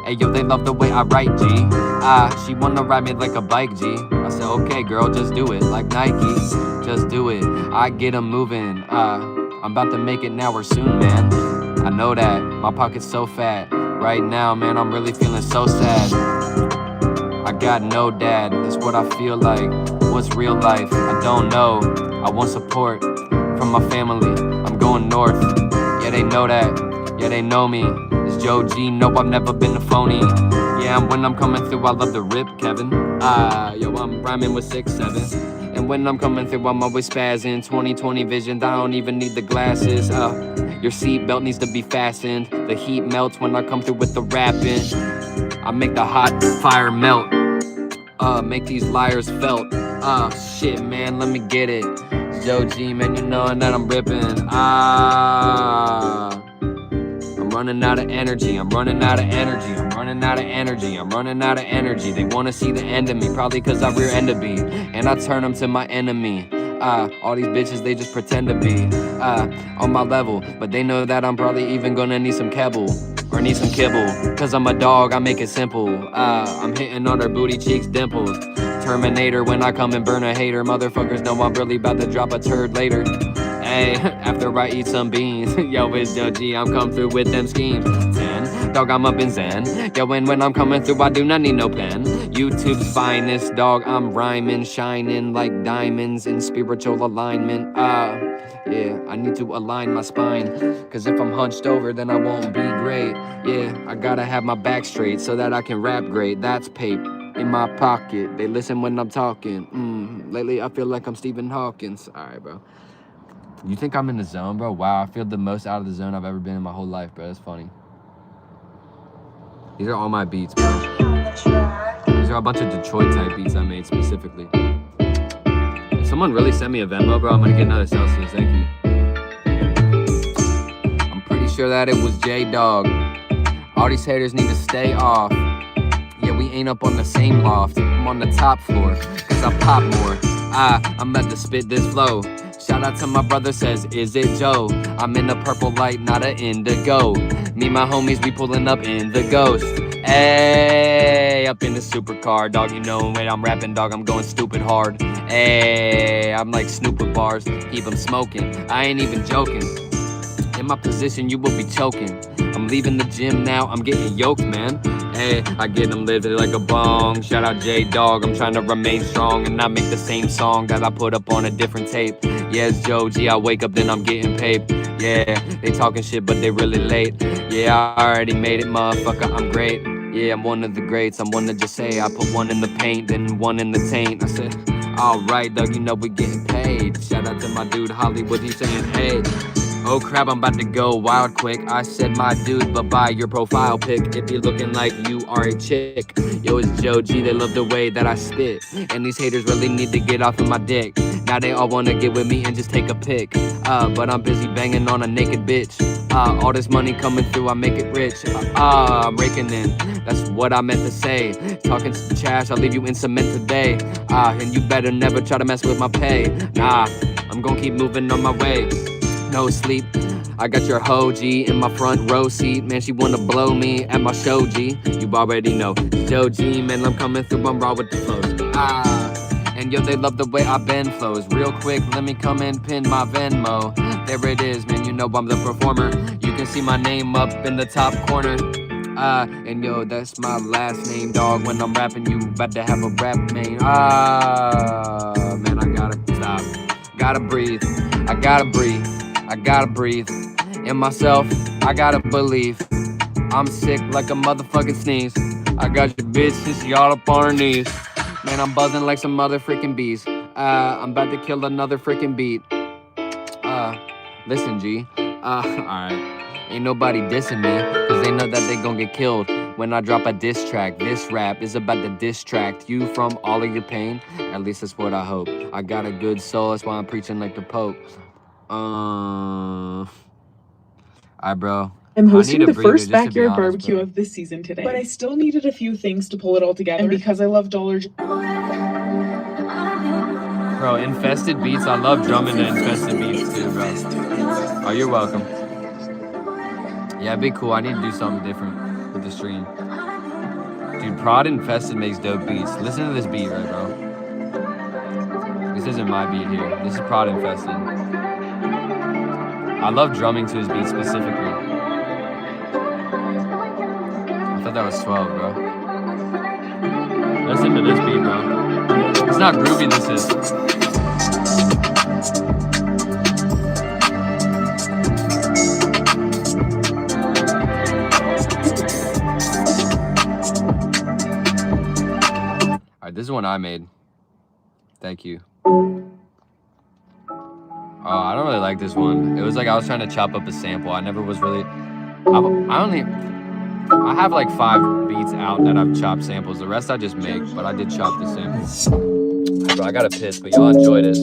Hey, yo, they love the way I write, G. She wanna ride me like a bike, G. I said, okay, girl, just do it. Like Nike, just do it. I get 'em moving. I'm about to make it now or soon, man. I know that, my pocket's so fat. Right now, man, I'm really feeling so sad. I got no dad, that's what I feel like. What's real life? I don't know. I want support from my family. I'm going north. Yeah, they know that. Yeah, they know me. It's joeGee. Nope, I've never been a phony. Yeah, when I'm coming through, I love the rip, Kevin. Yo, I'm rhyming with 6'7". And when I'm coming through, I'm always spazzing. 20/20 vision, I don't even need the glasses. Your seatbelt needs to be fastened. The heat melts when I come through with the rapping. I make the hot fire melt. Make these liars felt. Shit, man, let me get it. joeGee, man, you knowin' that I'm ripping. I'm running out of energy. I'm running out of energy. I'm running out of energy. I'm running out of energy. They wanna see the end of me, probably cause I rear end a beat. And I turn them to my enemy. All these bitches, they just pretend to be on my level, but they know that I'm probably even gonna need some kibble. Or need some kibble, cause I'm a dog, I make it simple. I'm hitting on her booty cheeks, dimples. Terminator when I come and burn a hater. Motherfuckers know I'm really about to drop a turd later. Hey, after I eat some beans. Yo, it's joeGee, I'm come through with them schemes. 10, dog, I'm up in Zen. Yo, and when I'm coming through, I do not need no pen. YouTube's finest, dog, I'm rhyming, shining like diamonds in spiritual alignment. Yeah, I need to align my spine, cause if I'm hunched over, then I won't be great. Yeah, I gotta have my back straight so that I can rap great. That's paper in my pocket. They listen when I'm talking. Lately, I feel like I'm Stephen Hawkins. Alright, bro. You think I'm in the zone, bro? Wow, I feel the most out of the zone I've ever been in my whole life, bro. That's funny. These are all my beats, bro. These are a bunch of Detroit type beats I made specifically. If someone really sent me a Venmo, bro, I'm gonna get another Celsius. Thank you. I'm pretty sure that it was J-Dog. All these haters need to stay off. Yeah, we ain't up on the same loft. I'm on the top floor, cause I pop more. I'm about to spit this flow. Shout out to my brother, says, is it Joe? I'm in a purple light, not an indigo. Me, my homies, we pulling up in the ghost. Ayy, up in the supercar, dog. You know when I'm rapping, dog, I'm going stupid hard. Ayy, I'm like Snoop with bars, keep them smoking. I ain't even joking. In my position, you will be choking. I'm leaving the gym now, I'm getting yoked, man. Hey, I get them lifted like a bong. Shout out J-Dog, I'm trying to remain strong and not make the same song that I put up on a different tape. Yeah, it's joeGee, I wake up, then I'm getting paid. Yeah, they talking shit, but they really late. Yeah, I already made it, motherfucker, I'm great. Yeah, I'm one of the greats, I'm one to just say I put one in the paint, then one in the taint. I said, alright, Doug, you know we getting paid. Shout out to my dude Hollywood, he's saying, hey. Oh crap, I'm about to go wild quick. I said my dude, but buy your profile pic if you're looking like you are a chick. Yo, it's joeGee, they love the way that I spit. And these haters really need to get off of my dick. Now they all wanna get with me and just take a pic. But I'm busy banging on a naked bitch. All this money coming through, I make it rich. I'm raking in, that's what I meant to say. Talking trash, I'll leave you in cement today. And you better never try to mess with my pay. Nah, I'm gonna keep moving on my way. No sleep, I got your joeGee in my front row seat. Man, she wanna blow me at my show, G. You already know, joeGee, man, I'm coming through, I'm raw with the flows. And yo, they love the way I bend flows. Real quick, let me come and pin my Venmo. There it is, man, you know I'm the performer. You can see my name up in the top corner. And yo, that's my last name, dog. When I'm rapping, you about to have a rap name. Man, I gotta stop. Gotta breathe, I gotta breathe. I gotta breathe in myself, I gotta believe. I'm sick like a motherfucking sneeze. I got your bitch and she all up on her knees. Man, I'm buzzing like some mother freaking bees. I'm about to kill another freaking beat. Listen, G. Alright. Ain't nobody dissing me, cause they know that they gon' get killed when I drop a diss track. This rap is about to distract you from all of your pain. At least that's what I hope. I got a good soul, that's why I'm preaching like the Pope. Alright, bro. I'm hosting the first backyard barbecue of this season today, but I still needed a few things to pull it all together. And because I love Dollar Bro, infested beats. I love drumming to infested beats too, bro. Oh, you're welcome. Yeah, it'd be cool. I need to do something different with the stream. Dude, Prod Infested makes dope beats. Listen to this beat right, bro. This isn't my beat here. This is Prod Infested. I love drumming to his beat specifically. I thought that was 12, bro. Listen to this beat, bro. It's not groovy, this is. Alright, this is one I made. Thank you. Oh, I don't really like this one. It was like I was trying to chop up a sample. I never was really... I have like 5 beats out that I've chopped samples. The rest I just make, but I did chop the samples. Right, bro, I gotta piss, but y'all enjoy this.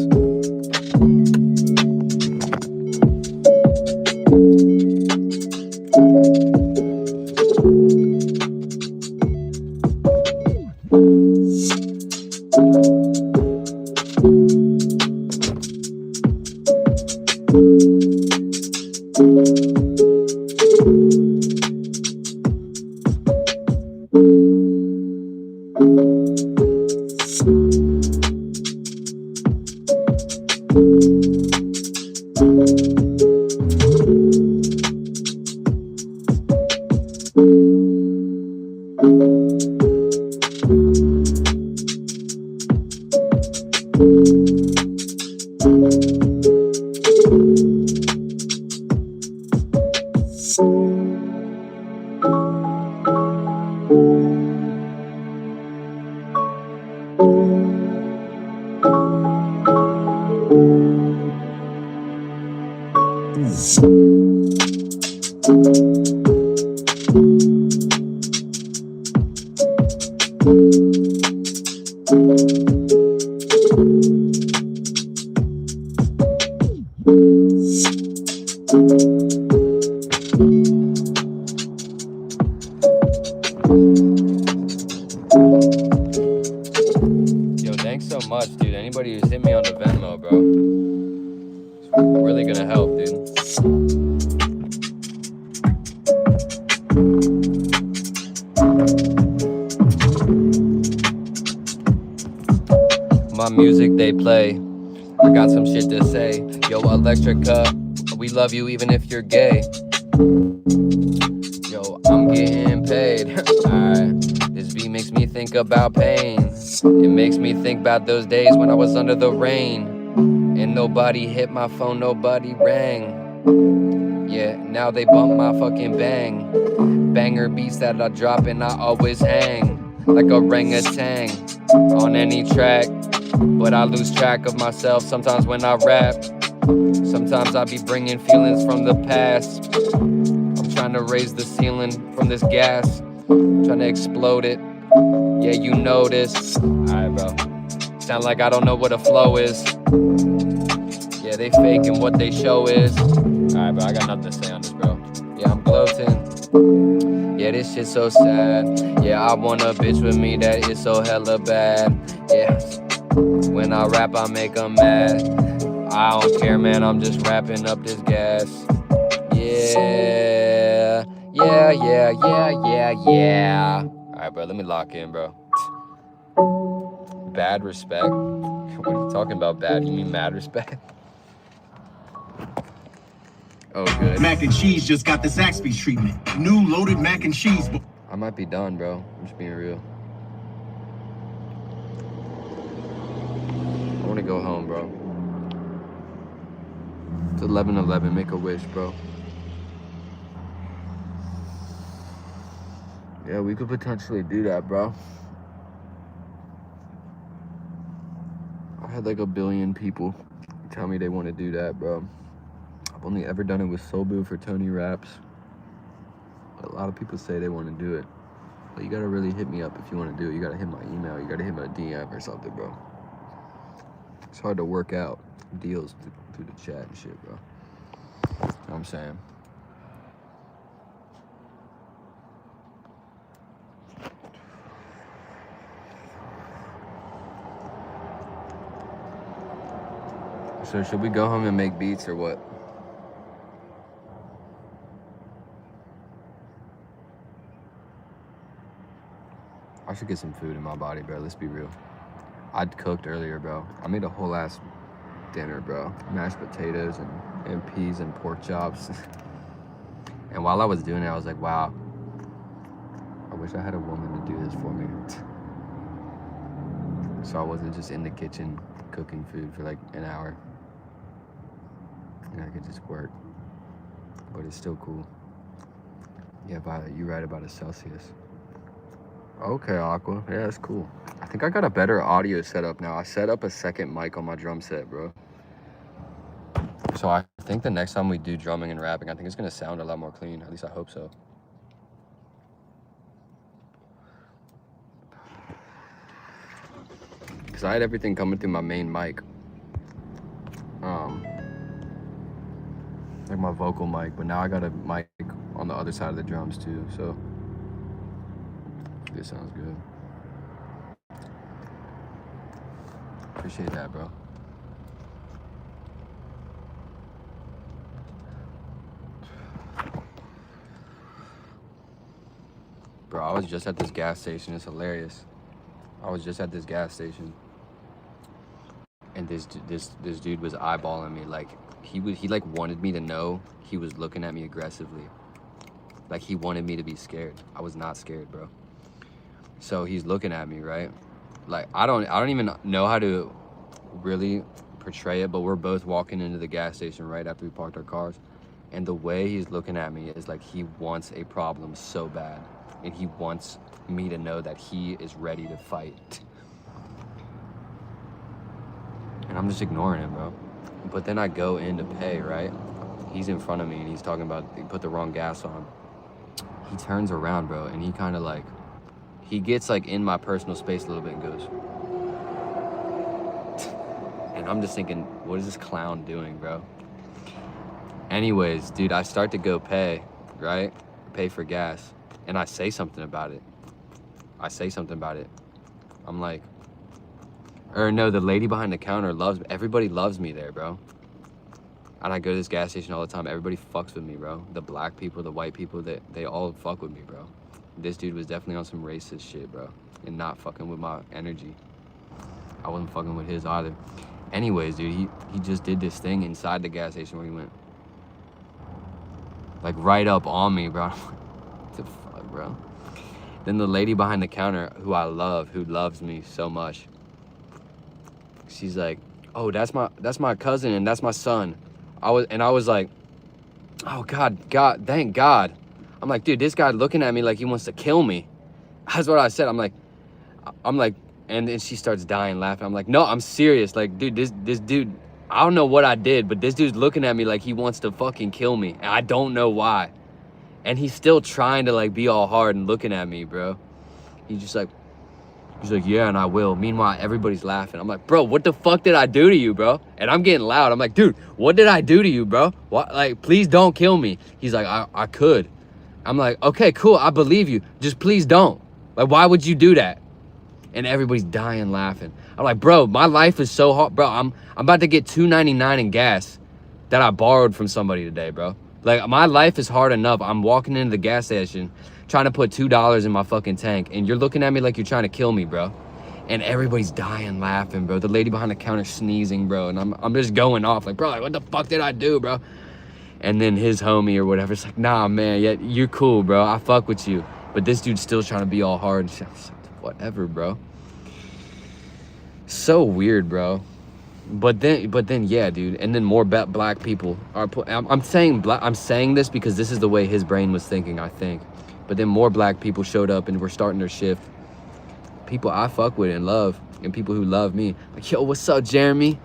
Yo, thanks so much, dude. Anybody who's hit me on the Venmo, bro. It's really gonna help, dude. My music they play. I got some shit to say. Yo, Electrica, we love you even if you're gay. Yo, I'm getting paid. Alright. This beat makes me think about pain. It makes me think about those days when I was under the rain. And nobody hit my phone, nobody rang. Yeah, now they bump my fucking bang. Banger beats that I drop and I always hang. Like a orangutan on any track. But I lose track of myself sometimes when I rap. Sometimes I be bringing feelings from the past. I'm trying to raise the ceiling from this gas. Trying to explode it. Yeah, you know this. Alright, bro. Sound like I don't know what a flow is. Yeah, they faking what they show is. Alright, bro, I got nothing to say on this, bro. Yeah, I'm gloating. Yeah, this shit's so sad. Yeah, I want a bitch with me that is so hella bad. Yeah, when I rap, I make them mad. I don't care, man, I'm just wrapping up this gas. Yeah, yeah, yeah, yeah, yeah, yeah. Alright, bro, let me lock in, bro. Bad respect? What are you talking about, bad? You mean mad respect? Oh, good. Mac and cheese just got the Zaxby's treatment. New loaded mac and cheese. I might be done, bro. I'm just being real. I want to go home, bro. It's 11:11. Make a wish, bro. Yeah, we could potentially do that, bro. I had like 1 billion people tell me they want to do that, bro. I've only ever done it with Sobu for Tony Raps. A lot of people say they want to do it. But you gotta really hit me up if you want to do it. You gotta hit my email. You gotta hit my DM or something, bro. It's hard to work out deals through the chat and shit, bro. You know what I'm saying? So should we go home and make beats or what? I should get some food in my body, bro. Let's be real. I'd cooked earlier, bro. I made a whole ass dinner, bro. Mashed potatoes and peas and pork chops. And while I was doing it, I was like, wow. I wish I had a woman to do this for me. So I wasn't just in the kitchen cooking food for like an hour. And I could just work. But it's still cool. Yeah, Violet, you're right about a Celsius. Okay, Aqua. Yeah, that's cool. I think I got a better audio setup now. I set up a second mic on my drum set, bro. So I think the next time we do drumming and rapping, I think it's gonna sound a lot more clean. At least I hope so. Cause I had everything coming through my main mic. Like my vocal mic, but now I got a mic on the other side of the drums too, so this sounds good. Appreciate that, bro. Bro, I was just at this gas station. It's hilarious. I was just at this gas station, and this dude was eyeballing me. Like he like wanted me to know he was looking at me aggressively. Like he wanted me to be scared. I was not scared, bro. So he's looking at me, right? Like I don't even know how to really portray it, but we're both walking into the gas station right after we parked our cars, and the way he's looking at me is like he wants a problem so bad, and he wants me to know that he is ready to fight. And I'm just ignoring him, bro. But then I go in to pay, right? He's in front of me and he's talking about he put the wrong gas on. He turns around, bro, and he kind of like, he gets like in my personal space a little bit and goes. And I'm just thinking, what is this clown doing, bro? Anyways, dude, I start to go pay, right? Pay for gas. And I say something about it. I'm like, Or no, the lady behind the counter loves me. Everybody loves me there, bro. And I go to this gas station all the time. Everybody fucks with me, bro. The black people, the white people, they all fuck with me, bro. This dude was definitely on some racist shit, bro. And not fucking with my energy. I wasn't fucking with his either. Anyways, dude, he just did this thing inside the gas station where he went. Like right up on me, bro. What the fuck, bro? Then the lady behind the counter, who I love, who loves me so much. She's like, oh, that's my cousin and that's my son. I was like, oh God, thank God. I'm like, dude, this guy looking at me like he wants to kill me. That's what I said. I'm like, and then she starts dying laughing. I'm like, no, I'm serious. Like, dude, this dude, I don't know what I did, but this dude's looking at me like he wants to fucking kill me. And I don't know why. And he's still trying to like be all hard and looking at me, bro. He's like, yeah, and I will. Meanwhile, everybody's laughing. I'm like, bro, what the fuck did I do to you, bro? And I'm getting loud. I'm like, dude, what did I do to you, bro? What? Like, please don't kill me. He's like, I could. I'm like, okay, cool. I believe you. Just please don't. Like, why would you do that? And everybody's dying laughing. I'm like, bro, my life is so hard. Bro, I'm about to get $2.99 in gas that I borrowed from somebody today, bro. Like, my life is hard enough. I'm walking into the gas station trying to put $2 in my fucking tank, and you're looking at me like you're trying to kill me, bro. And everybody's dying laughing, bro. The lady behind the counter sneezing, bro. And I'm just going off like, bro, like, what the fuck did I do, bro? And then his homie or whatever, it's like, nah, man, yeah, you're cool, bro. I fuck with you. But this dude's still trying to be all hard. Whatever, bro. So weird, bro. But then, yeah, dude. And then more black people are. I'm saying this because this is the way his brain was thinking, I think. But then more black people showed up and were starting their shift. People I fuck with and love, and people who love me. Like, yo, what's up, Jeremy?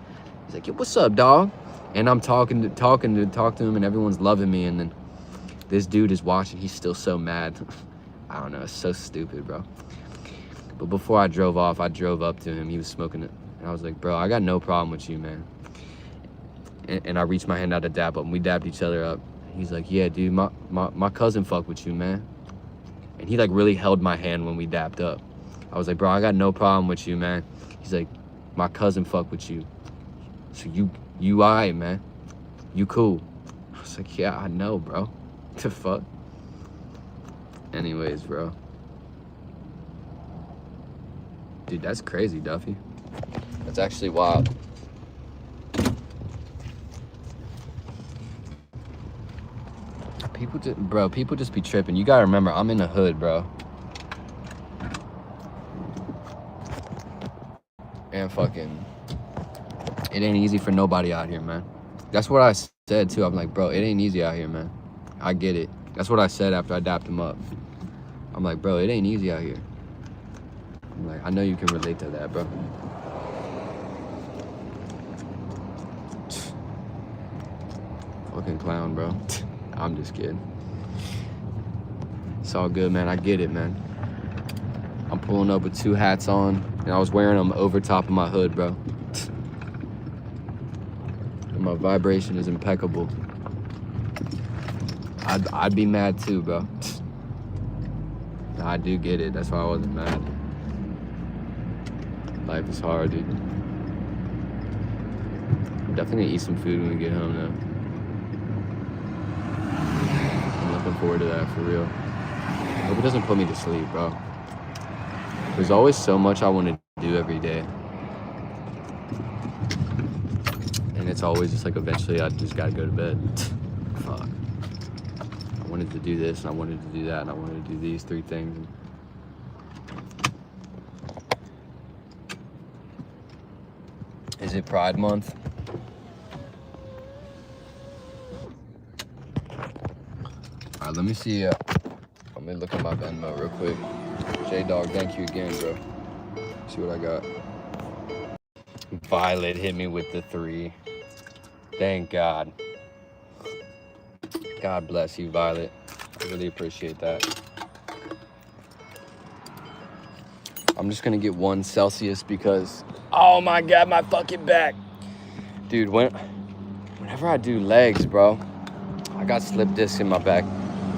He's like, yo, what's up, dog? And I'm talking to him, and everyone's loving me. And then this dude is watching. He's still so mad. I don't know. It's so stupid, bro. But before I drove off, I drove up to him. He was smoking it. And I was like, bro, I got no problem with you, man. And I reached my hand out to dap up, and we dapped each other up. He's like, yeah, dude, my cousin fuck with you, man. And he like really held my hand when we dapped up. I was like, bro, I got no problem with you, man. He's like, my cousin fuck with you. So you all right, man. You cool. I was like, yeah, I know, bro. What the fuck? Anyways, bro. Dude, that's crazy, Duffy. That's actually wild. People just be tripping. You gotta remember, I'm in the hood, bro. And fucking, it ain't easy for nobody out here, man. That's what I said too. I'm like, bro, it ain't easy out here, man. I get it. That's what I said after I dapped him up. I'm like, bro, it ain't easy out here. I'm like, I know you can relate to that, bro. Fucking clown, bro. I'm just kidding. It's all good, man. I get it, man. I'm pulling up with 2 hats on, and I was wearing them over top of my hood, bro. And my vibration is impeccable. I'd be mad too, bro. I do get it. That's why I wasn't mad. Life is hard, dude. I'm definitely gonna eat some food when we get home, though. I'm looking forward to that, for real. I hope it doesn't put me to sleep, bro. There's always so much I want to do every day. And it's always just like, eventually I just gotta go to bed. Fuck. I wanted to do this, and I wanted to do that, and I wanted to do these 3 things. Is it Pride Month? All right, let me see. Let me look at my Venmo real quick. J-Dog, thank you again, bro. See what I got. Violet hit me with the 3. Thank God. God bless you, Violet. I really appreciate that. I'm just gonna get 1 Celsius because, oh my God, my fucking back. Dude, whenever I do legs, bro, I got slip discs in my back.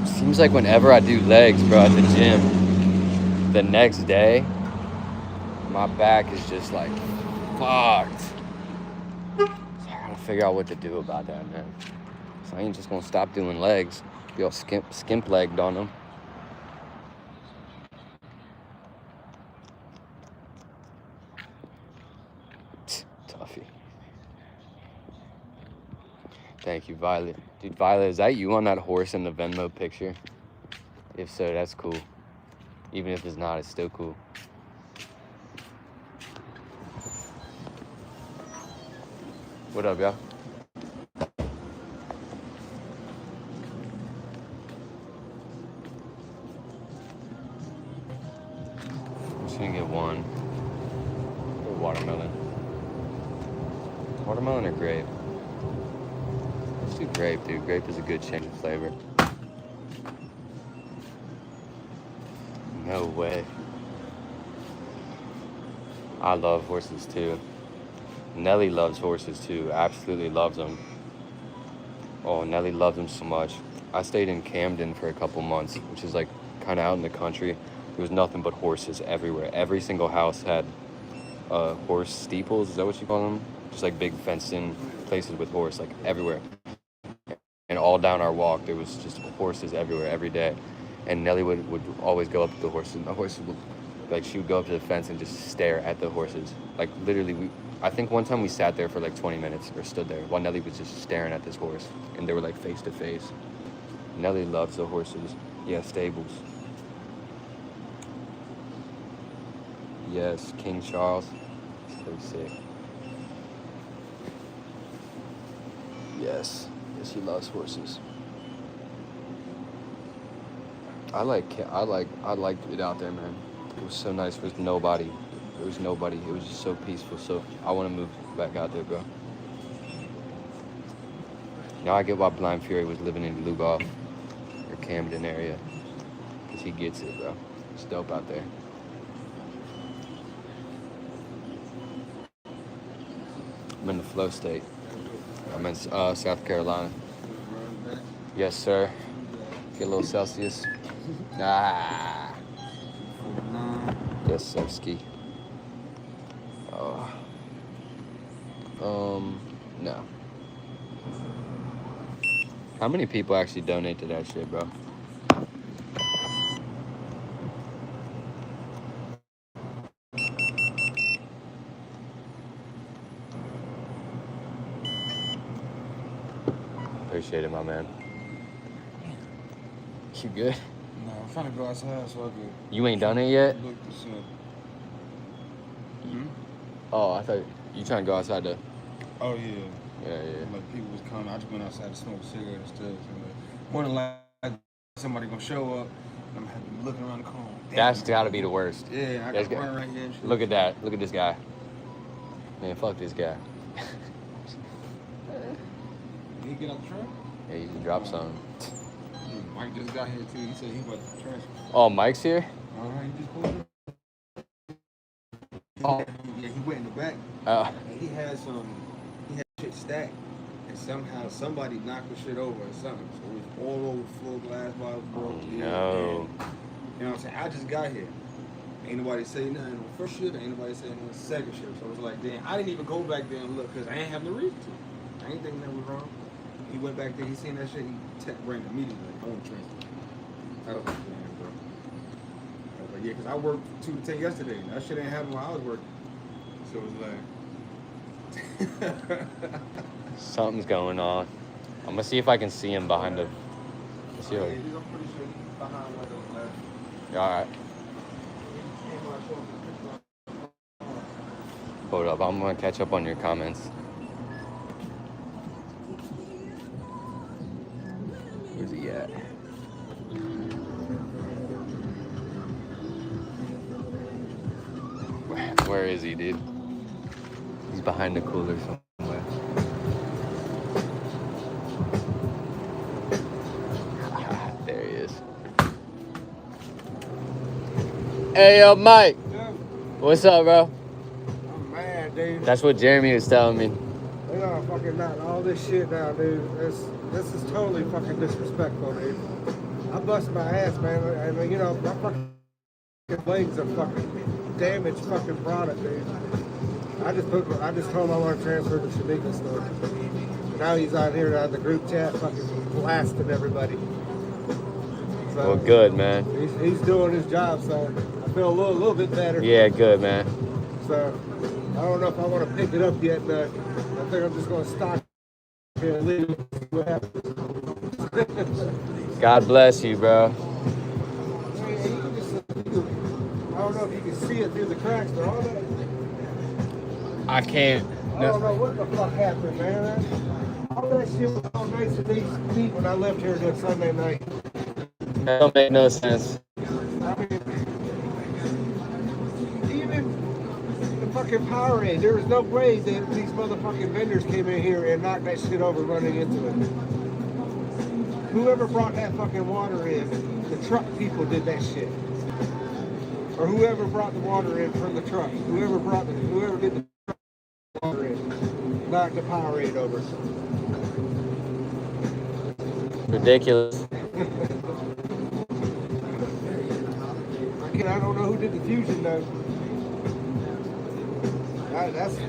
Seems like whenever I do legs, bro, at the gym, the next day, my back is just like fucked. So I gotta figure out what to do about that, man. So I ain't just gonna stop doing legs. Be all skimp legged on them. Toughy. Thank you, Violet. Dude, Violet, is that you on that horse in the Venmo picture? If so, that's cool. Even if it's not, it's still cool. What up, y'all? I'm just gonna get one. Watermelon. Watermelon or grape? Let's do grape, dude. Grape is a good change of flavor. No way. I love horses too. Nelly loves horses too. Absolutely loves them. Oh, Nelly loves them so much. I stayed in Camden for a couple months, which is like kind of out in the country. There was nothing but horses everywhere. Every single house had horse steeples. Is that what you call them? Just like big fenced-in places with horse, like everywhere. And all down our walk, there was just horses everywhere every day. And Nelly would always go up to the horses. And the horses would, like, she would go up to the fence and just stare at the horses. Like, literally, I think one time we sat there for like 20 minutes or stood there while Nelly was just staring at this horse. And they were like face to face. Nelly loves the horses. Yeah, stables. Yes, King Charles. It's pretty sick. Yes, he loves horses. I liked it out there, man. It was so nice. There was nobody. It was just so peaceful. So I want to move back out there, bro. Now I get why Blind Fury was living in Lugoff or Camden area, because he gets it, bro. It's dope out there. I'm in the flow state. I'm in South Carolina. Yes, sir. Get a little Celsius. Ah. Yes, sir, ski. Oh. No. How many people actually donate to that shit, bro? Appreciate it, my man. You good? No, I'm trying to go outside so I can. You ain't done it yet? Look this up. Oh, I thought you trying to go outside to. Oh yeah. Yeah. Like people was coming. I just went outside to smoke a cigarette and stuff. So like, more than likely, somebody gonna show up. I'm gonna have to be looking around the corner. That's gotta be the worst. Yeah, I got run right here and shit. Look at that. Look at this guy. Man, fuck this guy. Did he get out the truck? Yeah, you can drop some. Mike just got here too. He said he was the trash. Oh, Mike's here? He just pulled up. Oh. Yeah, he went in the back. And he had shit stacked. And somehow somebody knocked the shit over or something. So it was all over the floor, glass bottles broke. No. And, you know what I'm saying? I just got here. Ain't nobody say nothing on the first shift, ain't nobody say nothing on the second shift. So it was like, damn, I didn't even go back there and look because I ain't have no reason to. I ain't thinking that was wrong. He went back there, he seen that shit, he ran immediately. I want to transfer. I was like, damn, bro. I was like, yeah, because I worked 2 to 10 yesterday. That shit ain't happening while I was working. So it was like... Something's going on. I'm gonna see if I can see him behind the... Let's see I'm pretty sure he's behind one of those left. Alright. Hold up, I'm gonna catch up on your comments. Where's he at? Where is he, dude? He's behind the cooler somewhere. There he is. Hey, yo, Mike. What's up, bro? I'm mad, dude. That's what Jeremy was telling me. They are fucking not all this shit now, dude. This is totally fucking disrespectful, dude. I bust my ass, man. I mean, you know, my fucking legs are fucking damaged fucking product, dude. I just told him I want to transfer to Shamika store. Now he's out here on the group chat fucking blasting everybody. So, Well, good, man. He's doing his job, so I feel a little bit better. Yeah, good, man. So I don't know if I want to pick it up yet, but I think I'm just going to stop here and leave it. See what happens. God bless you, bro. I don't know if you can see it through the cracks, but all that. I can't. I don't know what the fuck happened, man. All that shit was all nice and neat when I left here that Sunday night. That don't make no sense. I mean, even the fucking Powerade, there was no way that these motherfucking vendors came in here and knocked that shit over running into it. Whoever brought that fucking water in, the truck people did that shit. Or whoever brought the water in from the truck. Whoever did the water in, knocked the Powerade over. Ridiculous. I don't know who did the fusion though. That's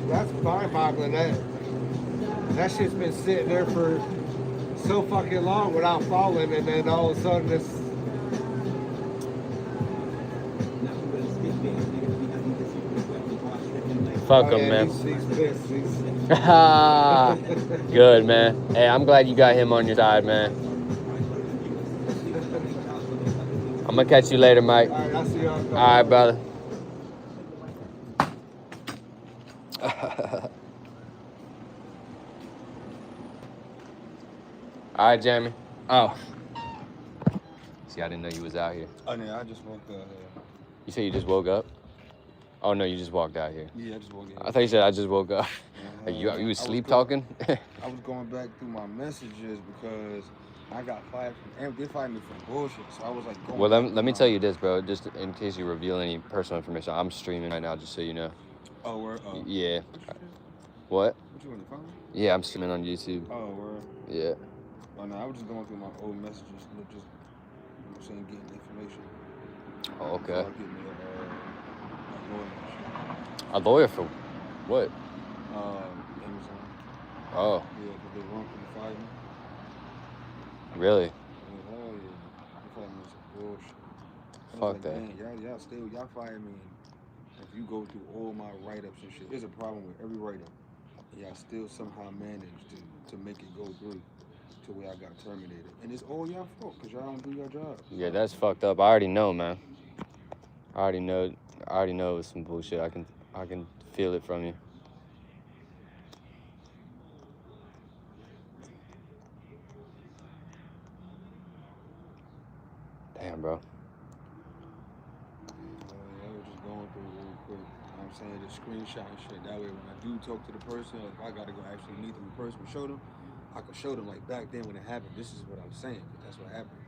mind-boggling. That shit's been sitting there for so fucking long without falling, and then all of a sudden it's. Fuck him, man. He's pissed. Good, man. Hey, I'm glad you got him on your side, man. I'm gonna catch you later, Mike. All right, I'll see y'all. All right, brother. All right, Jamie. Oh. See, I didn't know you was out here. Oh, yeah, I just woke up. You said you just woke up? Oh, no, you just walked out here. Yeah, I just woke up. I thought you said I just woke up. You was sleep talking? I was going back through my messages because I got fired from, they fired me from bullshit. So I was like, going Well, let me tell you this, bro. Just in case you reveal any personal information, I'm streaming right now, just so you know. Oh, word? Oh. Yeah. What? What you on your phone? Yeah, I'm streaming on YouTube. Oh, word? Yeah. Oh, no, I was just going through my old messages, just, you know what I'm saying, getting information. Oh, okay. So I'll get me a lawyer. A lawyer for what? Amazon. Oh. Yeah, because they wrongfully fired me. Really? Yeah, hell yeah. They fired me some bullshit. I was Fuck like, that. Man, y'all fired me. And if you go through all my write-ups and shit, there's a problem with every write-up. Y'all still somehow managed to make it go through to where I got terminated. And it's all y'all fault because y'all don't do your job. Yeah, that's fucked up. I already know, man. I already know it was some bullshit. I can feel it from you. Damn, bro. I was just going through it real quick. You know what I'm saying? The screenshot and shit. That way when I do talk to the person, or if I gotta go actually meet them in person and show them, I can show them like back then when it happened, this is what I'm saying. That's what happened.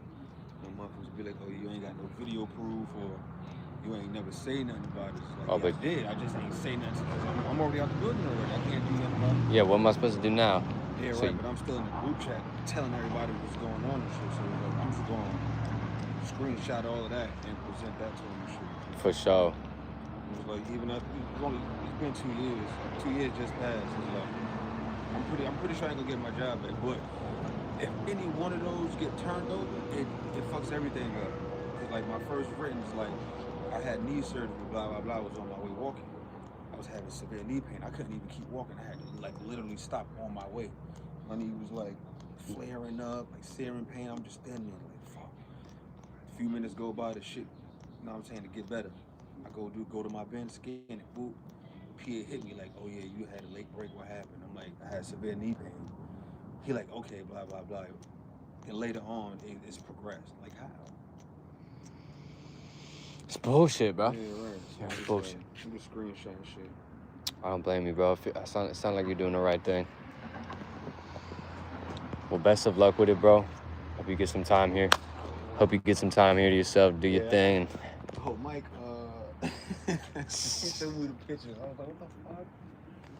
My motherfuckers be like, oh, you ain't got no video proof, or you ain't never say nothing about it. It's like, Oh, yeah, but I did. I just ain't say nothing because I'm already out the building already. I can't do nothing about it. Yeah, what am I supposed to do now? Yeah, So right, but I'm still in the group chat telling everybody what's going on and shit. So like, I'm just going to screenshot all of that and present that to them and shit. For sure. It was like, even after, it's been 2 years. 2 years just passed. It's like, I'm pretty sure I ain't gonna get my job back. But if any one of those get turned over, it fucks everything up. Cause like my first written is like, I had knee surgery, blah, blah, blah. I was on my way walking. I was having severe knee pain. I couldn't even keep walking. I had to like literally stop on my way. My knee was like flaring up, like searing pain. I'm just standing there like, fuck. A few minutes go by, the shit, you know what I'm saying, to get better. I go to my bench, scan it, boop. PA hit me like, oh yeah, you had a late break, what happened? I'm like, I had severe knee pain. He like, okay, blah, blah, blah. And later on, it's progressed. Like, how? It's bullshit, bro. Yeah, right. Yeah, it's bullshit. I'm just screenshotting shit. I don't blame you, bro. It sound like you're doing the right thing. Well, best of luck with it, bro. Hope you get some time here. Hope you get some time here to yourself, do your thing. Oh, Mike, he showed me the picture. I was like, what the fuck?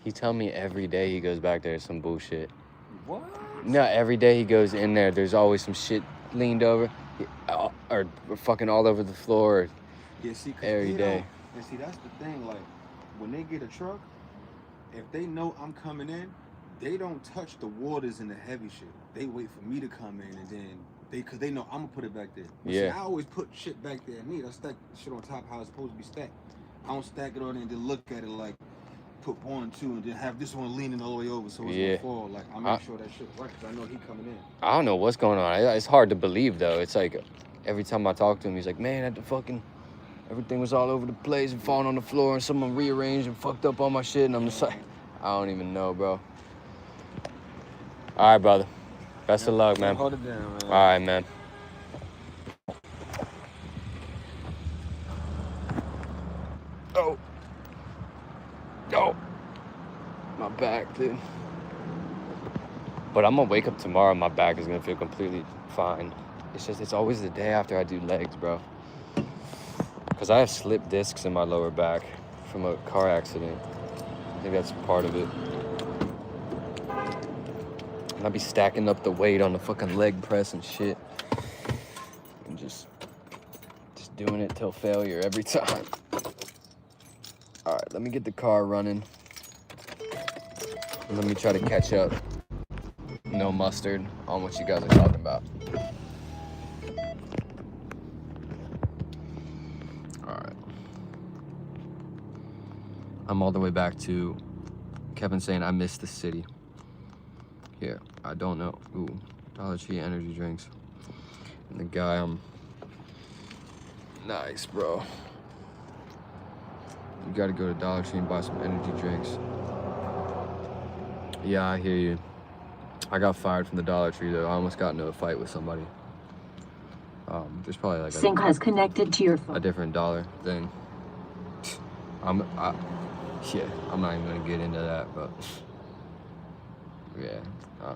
He tell me every day he goes back there, some bullshit. What? No, every day he goes in there, there's always some shit leaned over, or fucking all over the floor. Yeah, see, every day. And see, that's the thing. Like, when they get a truck, if they know I'm coming in, they don't touch the waters and the heavy shit. They wait for me to come in, and then cause they know I'm gonna put it back there. But see, I always put shit back there neat. I stack shit on top how it's supposed to be stacked. I don't stack it on there and then look at it like put one, two, and then have this one leaning all the way over so it's gonna fall. Like I make sure that shit's right, cause I know he coming in. I don't know what's going on. It's hard to believe though. It's like every time I talk to him, he's like, man, at the fucking, everything was all over the place and falling on the floor, and someone rearranged and fucked up all my shit, and I'm just like, I don't even know, bro. All right, brother. Best of luck, man. Hold it down, man. All right, man. Oh. Oh. My back, dude. But I'm gonna wake up tomorrow, my back is gonna feel completely fine. It's just, it's always the day after I do legs, bro. Because I have slipped discs in my lower back from a car accident. I think that's part of it. And I'll be stacking up the weight on the fucking leg press and shit. And just doing it till failure every time. All right, let me get the car running. And let me try to catch up. No mustard on what you guys are talking about. All right. I'm all the way back to Kevin saying I miss the city. Yeah, I don't know. Ooh, Dollar Tree energy drinks. And the guy, nice, bro. You gotta go to Dollar Tree and buy some energy drinks. Yeah, I hear you. I got fired from the Dollar Tree though. I almost got into a fight with somebody. There's probably like Sync has connected to your phone. A different dollar thing. I'm not even gonna get into that, but yeah. Yeah,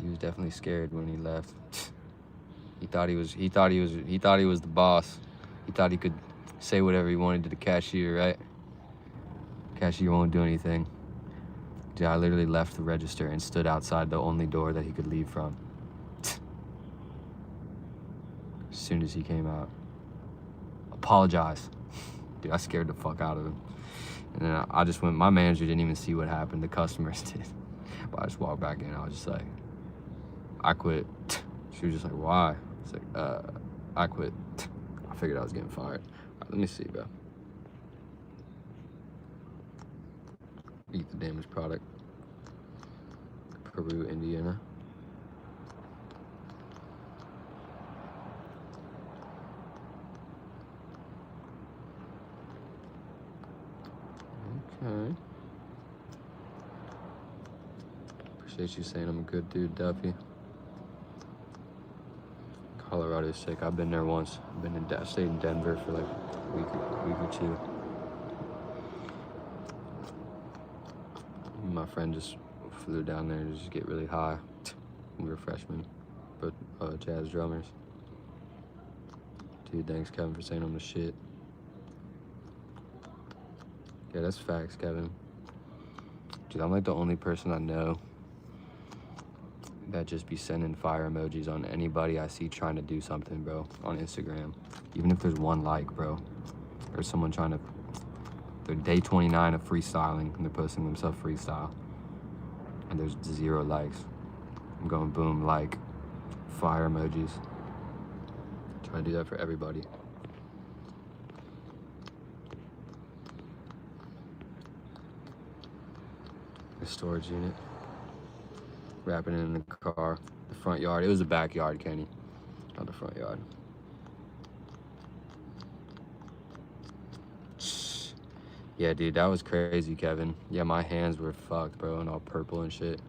he was definitely scared when he left. He thought he was the boss. He thought he could say whatever he wanted to the cashier, right? Cashier won't do anything. Dude, I literally left the register and stood outside the only door that he could leave from. As soon as he came out. Apologize. Dude, I scared the fuck out of him. And then I just went, my manager didn't even see what happened, the customers did. But I just walked back in, I was just like, I quit. She was just like, why? It's like, I quit. I figured I was getting fired. All right, let me see, bro. Eat the damaged product. Peru, Indiana. Okay. Appreciate you saying I'm a good dude, Duffy. Colorado's sick. I've been there once. I've been in stayed in Denver for like a week or two. My friend just flew down there to just get really high. We were freshmen, but jazz drummers. Dude, thanks Kevin for saying I'm the shit. Yeah, that's facts, Kevin. Dude, I'm like the only person I know that just be sending fire emojis on anybody I see trying to do something, bro, on Instagram. Even if there's one like, bro. Or someone trying to, they're day 29 of freestyling and they're posting themselves freestyle. And there's 0 likes. I'm going boom, like, fire emojis. Try to do that for everybody. The storage unit. Wrapping it in the car. The front yard. It was the backyard, Kenny. Not the front yard. Yeah, dude, that was crazy, Kevin. Yeah, my hands were fucked, bro, and all purple and shit.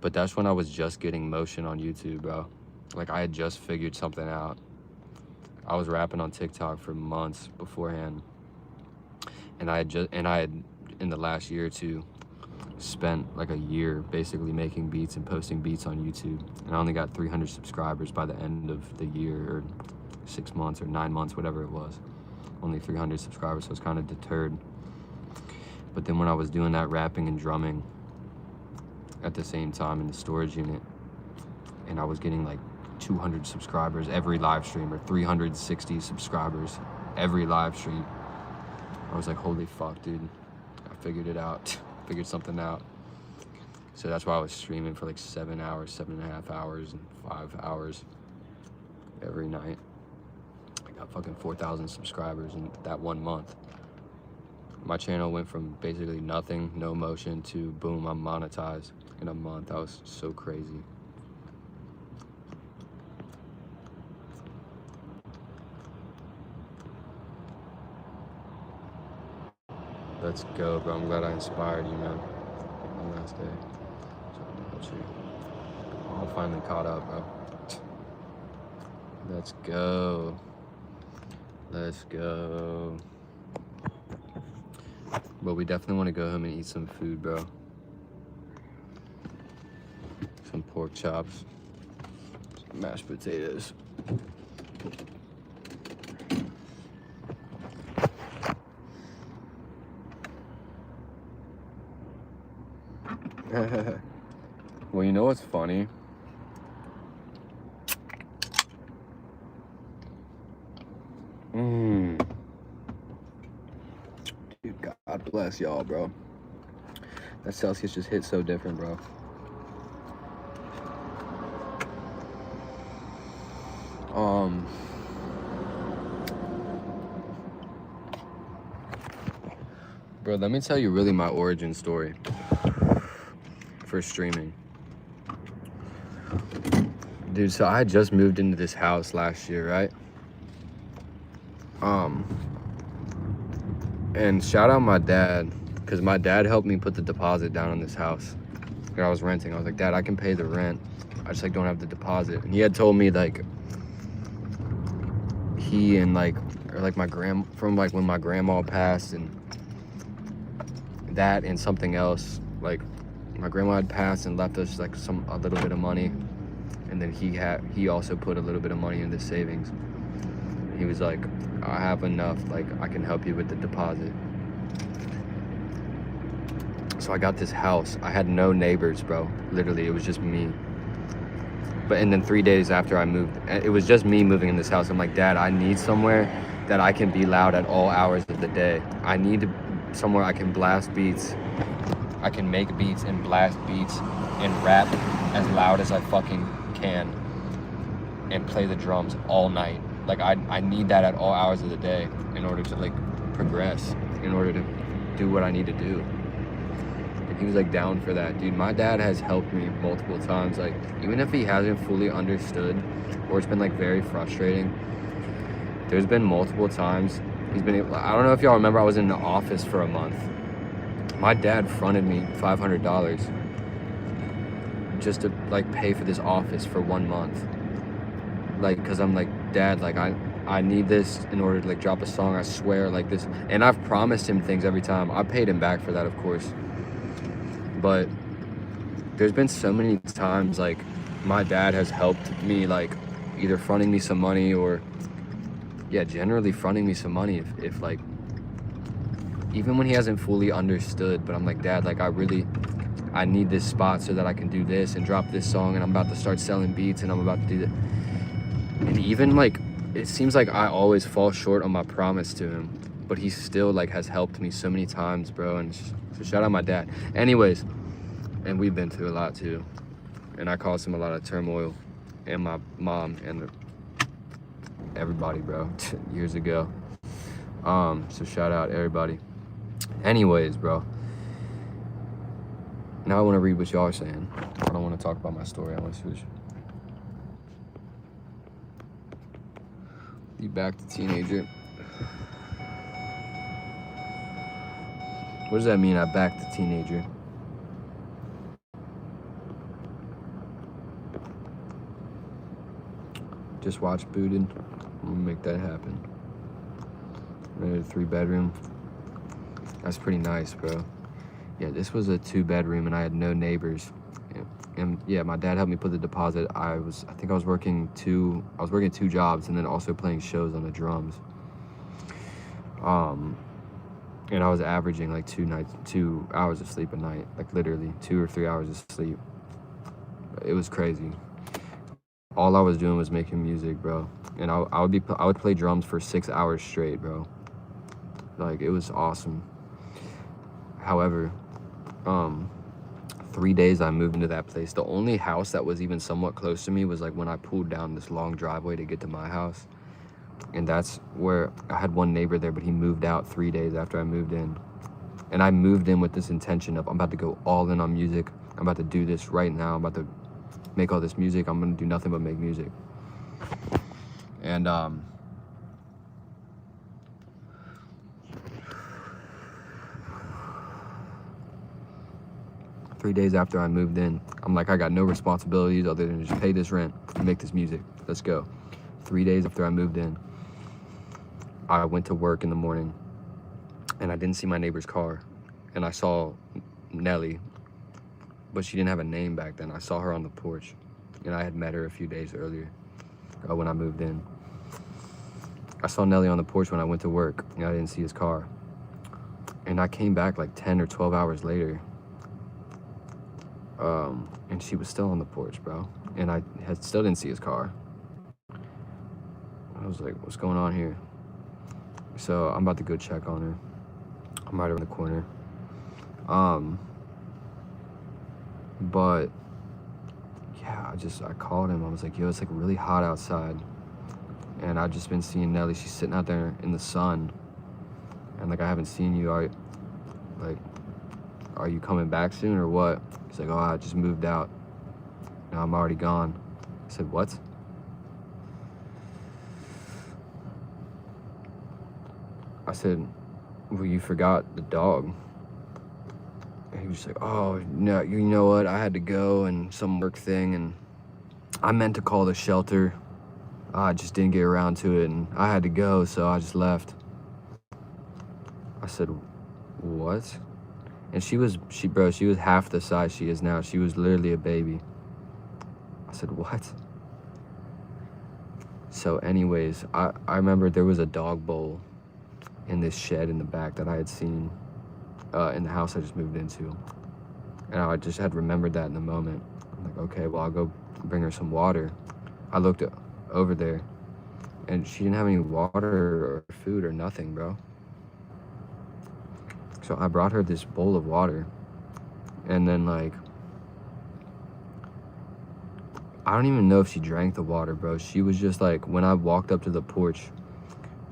But that's when I was just getting motion on YouTube, bro. Like, I had just figured something out. I was rapping on TikTok for months beforehand. And I had, in the last year or two, spent like a year basically making beats and posting beats on YouTube. And I only got 300 subscribers by the end of the year, or 6 months or 9 months, whatever it was. Only 300 subscribers, so I was kind of deterred. But then when I was doing that rapping and drumming at the same time in the storage unit, and I was getting like 200 subscribers every live stream, or 360 subscribers every live stream, I was like, holy fuck, dude. I figured it out. Figured something out. So that's why I was streaming for like 7 hours, 7.5 hours, and 5 hours every night. I got fucking 4,000 subscribers in that 1 month. My channel went from basically nothing, no motion, to boom, I'm monetized in a month. That was so crazy. Let's go, bro. I'm glad I inspired you, man. One last day. I'm finally caught up, bro. Let's go. Let's go. But we definitely want to go home and eat some food, bro. Some pork chops. Some mashed potatoes. Well, you know what's funny? Dude, God bless y'all, bro. That Celsius just hit so different, bro. Bro, let me tell you really my origin story for streaming. Dude, so I just moved into this house last year, right? And shout out my dad, because my dad helped me put the deposit down on this house that I was renting. I was like, Dad, I can pay the rent. I just like don't have the deposit. And he had told me like he and like, or like my from like when my grandma passed, and that and something else, like my grandma had passed and left us like a little bit of money, and then he also put a little bit of money into savings. He was like, I have enough, like I can help you with the deposit. So I got this house. I had no neighbors, bro. Literally, it was just me. And then 3 days after I moved, it was just me moving in this house. I'm like, Dad, I need somewhere that I can be loud at all hours of the day. I need somewhere I can blast beats. I can make beats and blast beats and rap as loud as I fucking can and play the drums all night. Like I need that at all hours of the day in order to like progress, in order to do what I need to do. And he was like down for that. Dude, my dad has helped me multiple times. Like even if he hasn't fully understood or it's been like very frustrating, there's been multiple times he's been able, I don't know if y'all remember, I was in the office for a month. My dad fronted me $500 just to like pay for this office for 1 month. Like, cause I'm like, Dad, like I need this in order to like drop a song, I swear, like this. And I've promised him things every time. I paid him back for that, of course. But there's been so many times like my dad has helped me, like either fronting me some money or yeah, generally fronting me some money if like, even when he hasn't fully understood, but I'm like, Dad, like I need this spot so that I can do this and drop this song, and I'm about to start selling beats and I'm about to do that. And even like, it seems like I always fall short on my promise to him, but he still like has helped me so many times, bro. And so shout out my dad. Anyways, and we've been through a lot too. And I caused him a lot of turmoil, and my mom and everybody, bro, years ago. So shout out everybody. Anyways, bro. Now I want to read what y'all are saying. I don't want to talk about my story. I want to switch. Be back to teenager. What does that mean, I back to teenager? Just watch Booted. I'm gonna make that happen. Rented a 3-bedroom. That's pretty nice, bro. Yeah, this was a 2-bedroom and I had no neighbors. And yeah, my dad helped me put the deposit. I think I was working 2 jobs and then also playing shows on the drums. And I was averaging like 2 hours of sleep a night, like literally 2 or 3 hours of sleep. It was crazy. All I was doing was making music, bro. And I would play drums for 6 hours straight, bro. Like, it was awesome. However, 3 days I moved into that place. The only house that was even somewhat close to me was like when I pulled down this long driveway to get to my house. And that's where I had one neighbor there, but he moved out 3 days after I moved in. And I moved in with this intention of, I'm about to go all in on music. I'm about to do this right now. I'm about to make all this music. I'm gonna do nothing but make music. And 3 days after I moved in, I'm like, I got no responsibilities other than just pay this rent and make this music. Let's go. 3 days after I moved in, I went to work in the morning and I didn't see my neighbor's car. And I saw Nelly, but she didn't have a name back then. I saw her on the porch and I had met her a few days earlier when I moved in. I saw Nelly on the porch when I went to work and I didn't see his car. And I came back like 10 or 12 hours later. And she was still on the porch, bro. And I still didn't see his car. I was like, what's going on here? So I'm about to go check on her. I'm right around the corner. But yeah, I called him. I was like, yo, it's like really hot outside. And I've just been seeing Nelly. She's sitting out there in the sun. And like, I haven't seen you. Are you coming back soon or what? He's like, oh, I just moved out. Now I'm already gone. I said, what? I said, well, you forgot the dog. And he was like, oh, no, you know what? I had to go and some work thing, and I meant to call the shelter. I just didn't get around to it, and I had to go, so I just left. I said, what? And she was half the size she is now. She was literally a baby. I said, what? So anyways, I remember there was a dog bowl in this shed in the back that I had seen in the house I just moved into. And I just had remembered that in the moment. I'm like, okay, well, I'll go bring her some water. I looked over there and she didn't have any water or food or nothing, bro. So I brought her this bowl of water, and then like, I don't even know if she drank the water, bro. She was just like, when I walked up to the porch,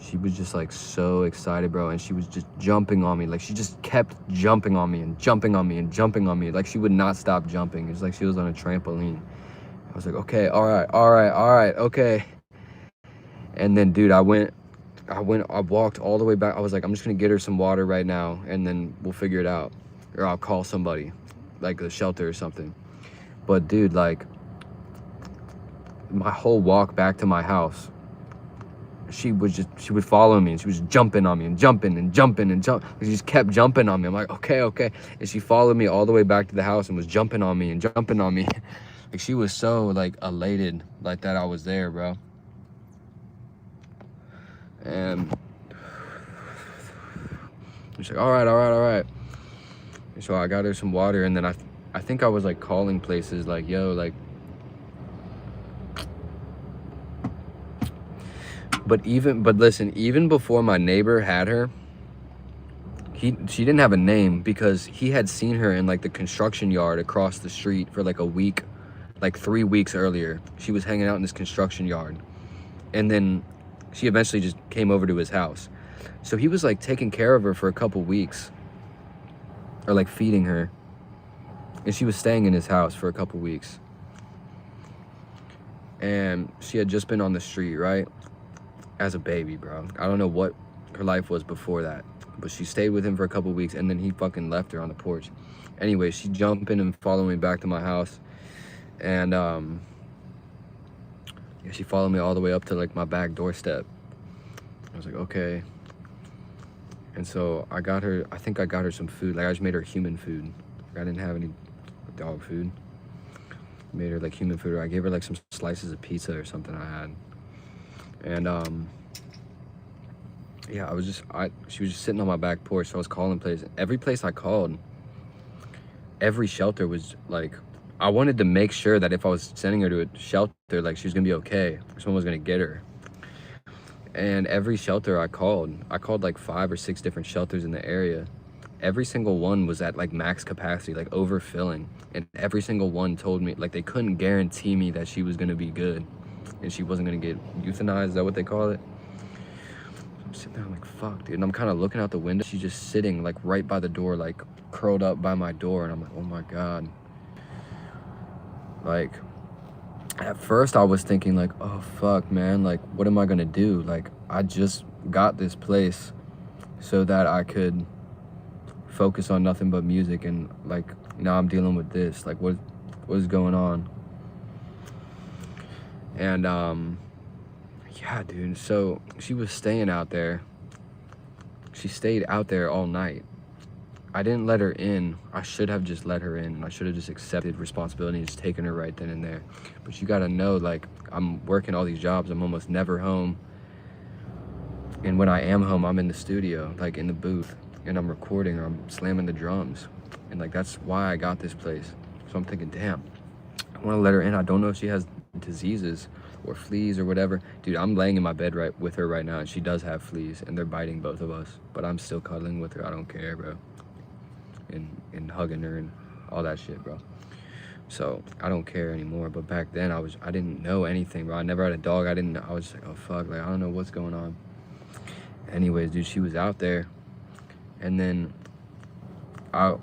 she was just like so excited, bro. And she was just jumping on me. Like, she just kept jumping on me and jumping on me and jumping on me. Like, she would not stop jumping. It was like she was on a trampoline. I was like, okay, all right, okay. And then, dude, I walked all the way back. I was like, I'm just gonna get her some water right now, and then we'll figure it out. Or I'll call somebody, like the shelter or something. But dude, like, my whole walk back to my house, she would follow me, and she was jumping on me and jumping. She just kept jumping on me. I'm like, okay. And she followed me all the way back to the house and was jumping on me. Like, she was so like elated, like, that I was there, bro. And she's like, all right. And so I got her some water, and then I think I was like calling places like, yo, like, but listen, even before my neighbor had her, she didn't have a name because he had seen her in like the construction yard across the street for like a week, like 3 weeks earlier. She was hanging out in this construction yard, and then she eventually just came over to his house. So he was like taking care of her for a couple weeks, or like feeding her, and she was staying in his house for a couple weeks. And she had just been on the street, right, as a baby, bro. I don't know what her life was before that, but she stayed with him for a couple weeks, and then he fucking left her on the porch. Anyway, she jumped in and followed me back to my house, and yeah, she followed me all the way up to like my back doorstep. I was like, okay. And so I think I got her some food. Like, I just made her human food. Like, I didn't have any dog food. I made her like human food, or I gave her like some slices of pizza or something I had. And yeah, she was just sitting on my back porch, so I was calling places. Every place I called, every shelter was like, I wanted to make sure that if I was sending her to a shelter, like, she was gonna be okay, or someone was gonna get her. And every shelter I called like 5 or 6 different shelters in the area. Every single one was at like max capacity, like overfilling. And every single one told me, like, they couldn't guarantee me that she was gonna be good and she wasn't gonna get euthanized. Is that what they call it? I'm sitting there, I'm like, fuck, dude. And I'm kind of looking out the window. She's just sitting like right by the door, like curled up by my door. And I'm like, oh my God. Like, at first I was thinking like, oh fuck, man, like, what am I gonna do? Like, I just got this place so that I could focus on nothing but music, and like, now I'm dealing with this. Like, what is going on? And yeah, dude, so she was staying out there. She stayed out there all night. I didn't let her in. I should have just let her in, and I should have just accepted responsibility and just taken her right then and there. But you gotta know, like, I'm working all these jobs. I'm almost never home. And when I am home, I'm in the studio, like in the booth, and I'm recording or I'm slamming the drums. And like, that's why I got this place. So I'm thinking, damn, I wanna let her in. I don't know if she has diseases or fleas or whatever. Dude, I'm laying in my bed right with her right now, and she does have fleas, and they're biting both of us. But I'm still cuddling with her. I don't care, bro. And hugging her and all that shit, bro. So I don't care anymore. But back then I didn't know anything, bro. I never had a dog. I was just like, oh fuck, like, I don't know what's going on. Anyways, dude, she was out there, and then I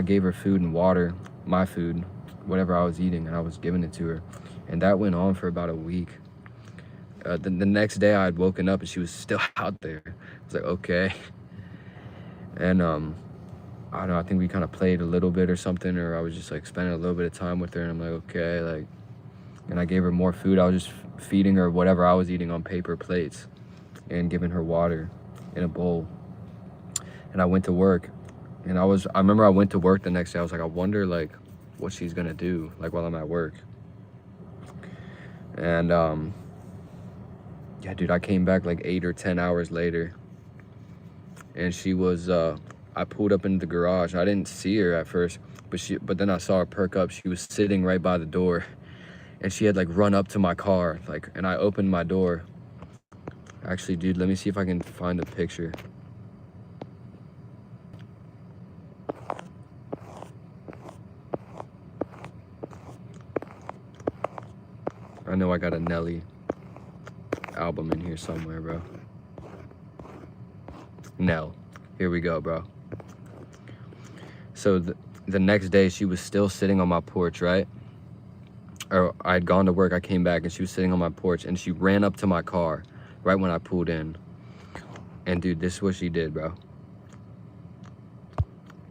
gave her food and water, my food, whatever I was eating, and I was giving it to her. And that went on for about a week. The next day I had woken up and she was still out there. I was like, okay. And I don't know, I think we kind of played a little bit or something, or I was just like spending a little bit of time with her, and I'm like, okay, like, and I gave her more food. I was just feeding her whatever I was eating on paper plates and giving her water in a bowl. And I went to work, and I remember I went to work the next day. I was like, I wonder like what she's gonna do, like, while I'm at work. And yeah, dude, I came back like 8 or 10 hours later, and she was I pulled up into the garage. I didn't see her at first, but then I saw her perk up. She was sitting right by the door, and she had like run up to my car, like, and I opened my door. Actually, dude, let me see if I can find the picture. I know I got a Nelly album in here somewhere, bro. Nell. Here we go, bro. So the next day, she was still sitting on my porch, right? Or I had gone to work, I came back, and she was sitting on my porch, and she ran up to my car right when I pulled in. And dude, this is what she did, bro.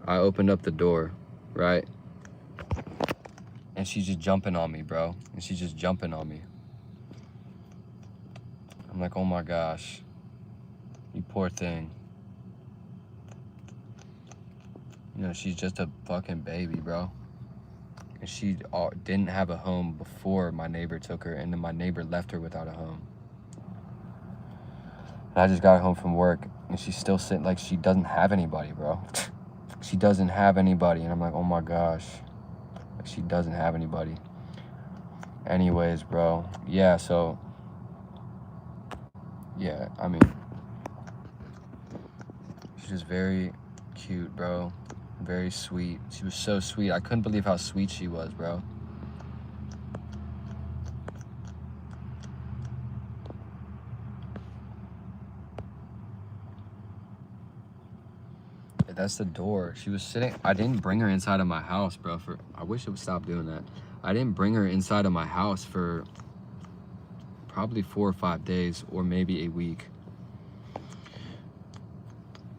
I opened up the door, right? And she's just jumping on me, bro. And she's just jumping on me. I'm like, oh my gosh, you poor thing. You know, she's just a fucking baby, bro. And she didn't have a home before my neighbor took her, and then my neighbor left her without a home. And I just got home from work, and she's still sitting, like, she doesn't have anybody, bro. She doesn't have anybody, and I'm like, oh my gosh. Like, she doesn't have anybody. Anyways, bro. Yeah, so, yeah, I mean, she's just very cute, bro. Very sweet. She was so sweet. I couldn't believe how sweet she was, bro. That's the door. She was sitting. I didn't bring her inside of my house, bro. I wish it would stop doing that. I didn't bring her inside of my house for probably 4 or 5 days, or maybe a week.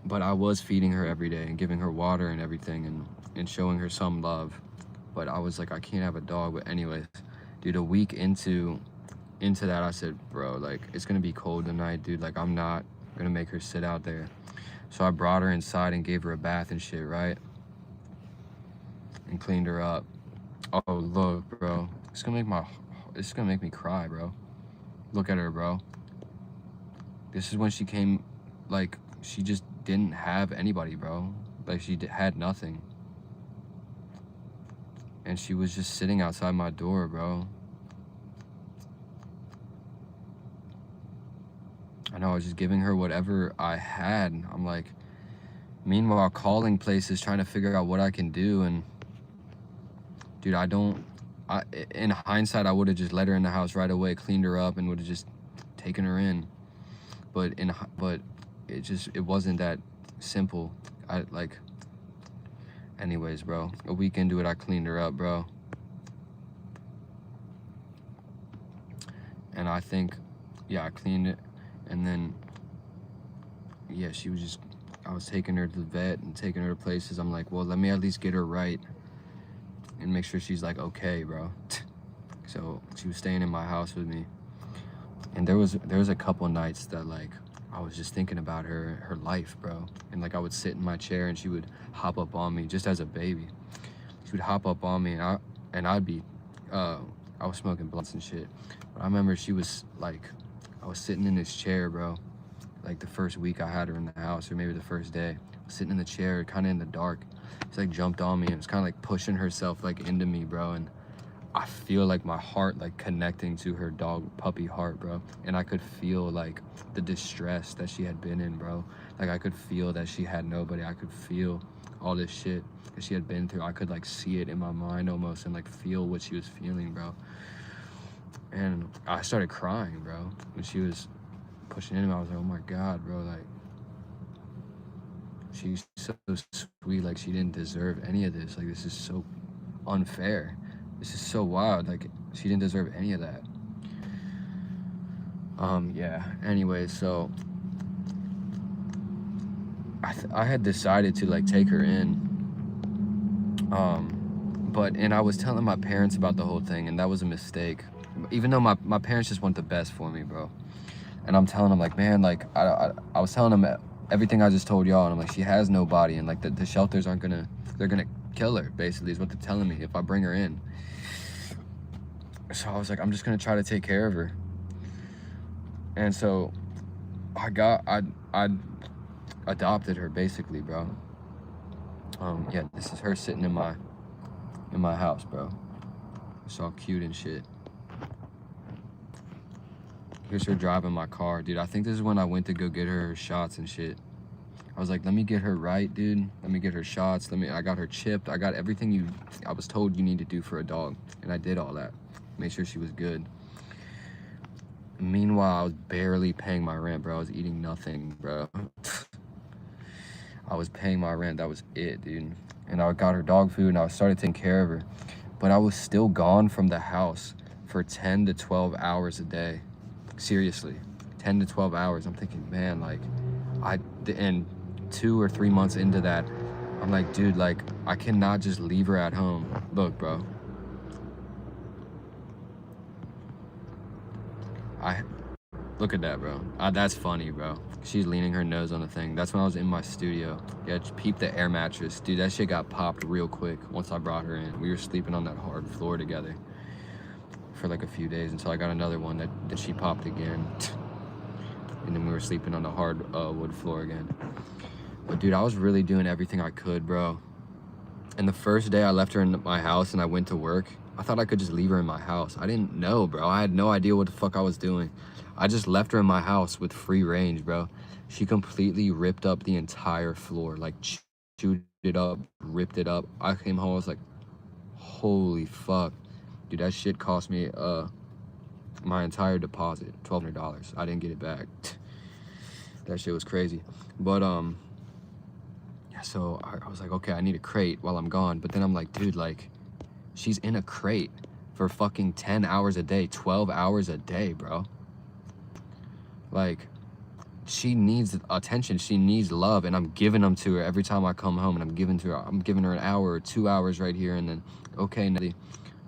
But I was feeding her every day and giving her water and everything, and showing her some love. But I was like, I can't have a dog. But anyways, dude, a week into that, I said, bro, like, it's gonna be cold tonight, dude. Like, I'm not gonna make her sit out there. So I brought her inside and gave her a bath and shit, right? And cleaned her up. Oh, look, bro. It's gonna make me cry, bro. Look at her, bro. This is when she came, like, she just didn't have anybody, bro. Like, she had nothing. And she was just sitting outside my door, bro. and I was just giving her whatever I had. I'm like, meanwhile, calling places, trying to figure out what I can do. And dude, in hindsight, I would have just let her in the house right away, cleaned her up, and would have just taken her in. But it wasn't that simple. Anyways, bro, a week into it, I cleaned her up, bro. And I think, yeah, I cleaned it, and then, yeah, I was taking her to the vet and taking her to places. I'm like, well, let me at least get her right and make sure she's like okay, bro. So she was staying in my house with me, and there was a couple nights that like I was just thinking about her life, bro. And like I would sit in my chair and she would hop up on me just as a baby. She would hop up on me, and I'd be I was smoking blunts and shit. But I remember she was like, I was sitting in this chair, bro. Like the first week I had her in the house, or maybe the first day, I was sitting in the chair, kind of in the dark. She like jumped on me and was kind of like pushing herself like into me, bro. And I feel like my heart like connecting to her dog puppy heart, bro. And I could feel like the distress that she had been in, bro. Like I could feel that she had nobody. I could feel all this shit that she had been through. I could like see it in my mind almost, and like feel what she was feeling, bro. And I started crying, bro, when she was pushing into me. I was like, oh my God, bro, like, she's so sweet. Like, she didn't deserve any of this. Like, this is so unfair. This is so wild. Like, she didn't deserve any of that. Yeah, anyway, so I had decided to like take her in, and I was telling my parents about the whole thing, and that was a mistake. Even though my parents just want the best for me, bro. And I'm telling them like, man, like I was telling them everything I just told y'all, and I'm like, she has no body, and like the shelters they're gonna kill her, basically, is what they're telling me if I bring her in. So I was like, I'm just gonna try to take care of her. And so I adopted her, basically, bro. Yeah, this is her sitting in my house, bro. It's all cute and shit. Here's her driving my car, dude. I think this is when I went to go get her shots and shit. I was like, let me get her right, dude. Let me get her shots. I got her chipped. I got everything I was told you need to do for a dog. And I did all that. Made sure she was good. Meanwhile, I was barely paying my rent, bro. I was eating nothing, bro. I was paying my rent. That was it, dude. And I got her dog food, and I started taking care of her. But I was still gone from the house for 10 to 12 hours a day. Seriously, 10 to 12 hours. I'm thinking, man, like, and 2 or 3 months into that, I'm like, dude, like, I cannot just leave her at home. Look, bro. Look at that, bro. That's funny, bro. She's leaning her nose on the thing. That's when I was in my studio. Yeah, peep the air mattress. Dude, that shit got popped real quick once I brought her in. We were sleeping on that hard floor together for like a few days until I got another one that she popped again. And then we were sleeping on the hard wood floor again. But dude, I was really doing everything I could, bro. And the first day I left her in my house and I went to work, I thought I could just leave her in my house. I didn't know, bro. I had no idea what the fuck I was doing. I just left her in my house with free range, bro. She completely ripped up the entire floor, like chewed it up, ripped it up. I came home, I was like, holy fuck. Dude, that shit cost me my entire deposit, $1,200. I didn't get it back. That shit was crazy. But yeah, so I was like, okay, I need a crate while I'm gone. But then I'm like, dude, like, she's in a crate for fucking 10 hours a day, 12 hours a day, bro. Like, she needs attention, she needs love, and I'm giving them to her every time I come home, and I'm giving her an hour or 2 hours right here, and then, okay, Nelly,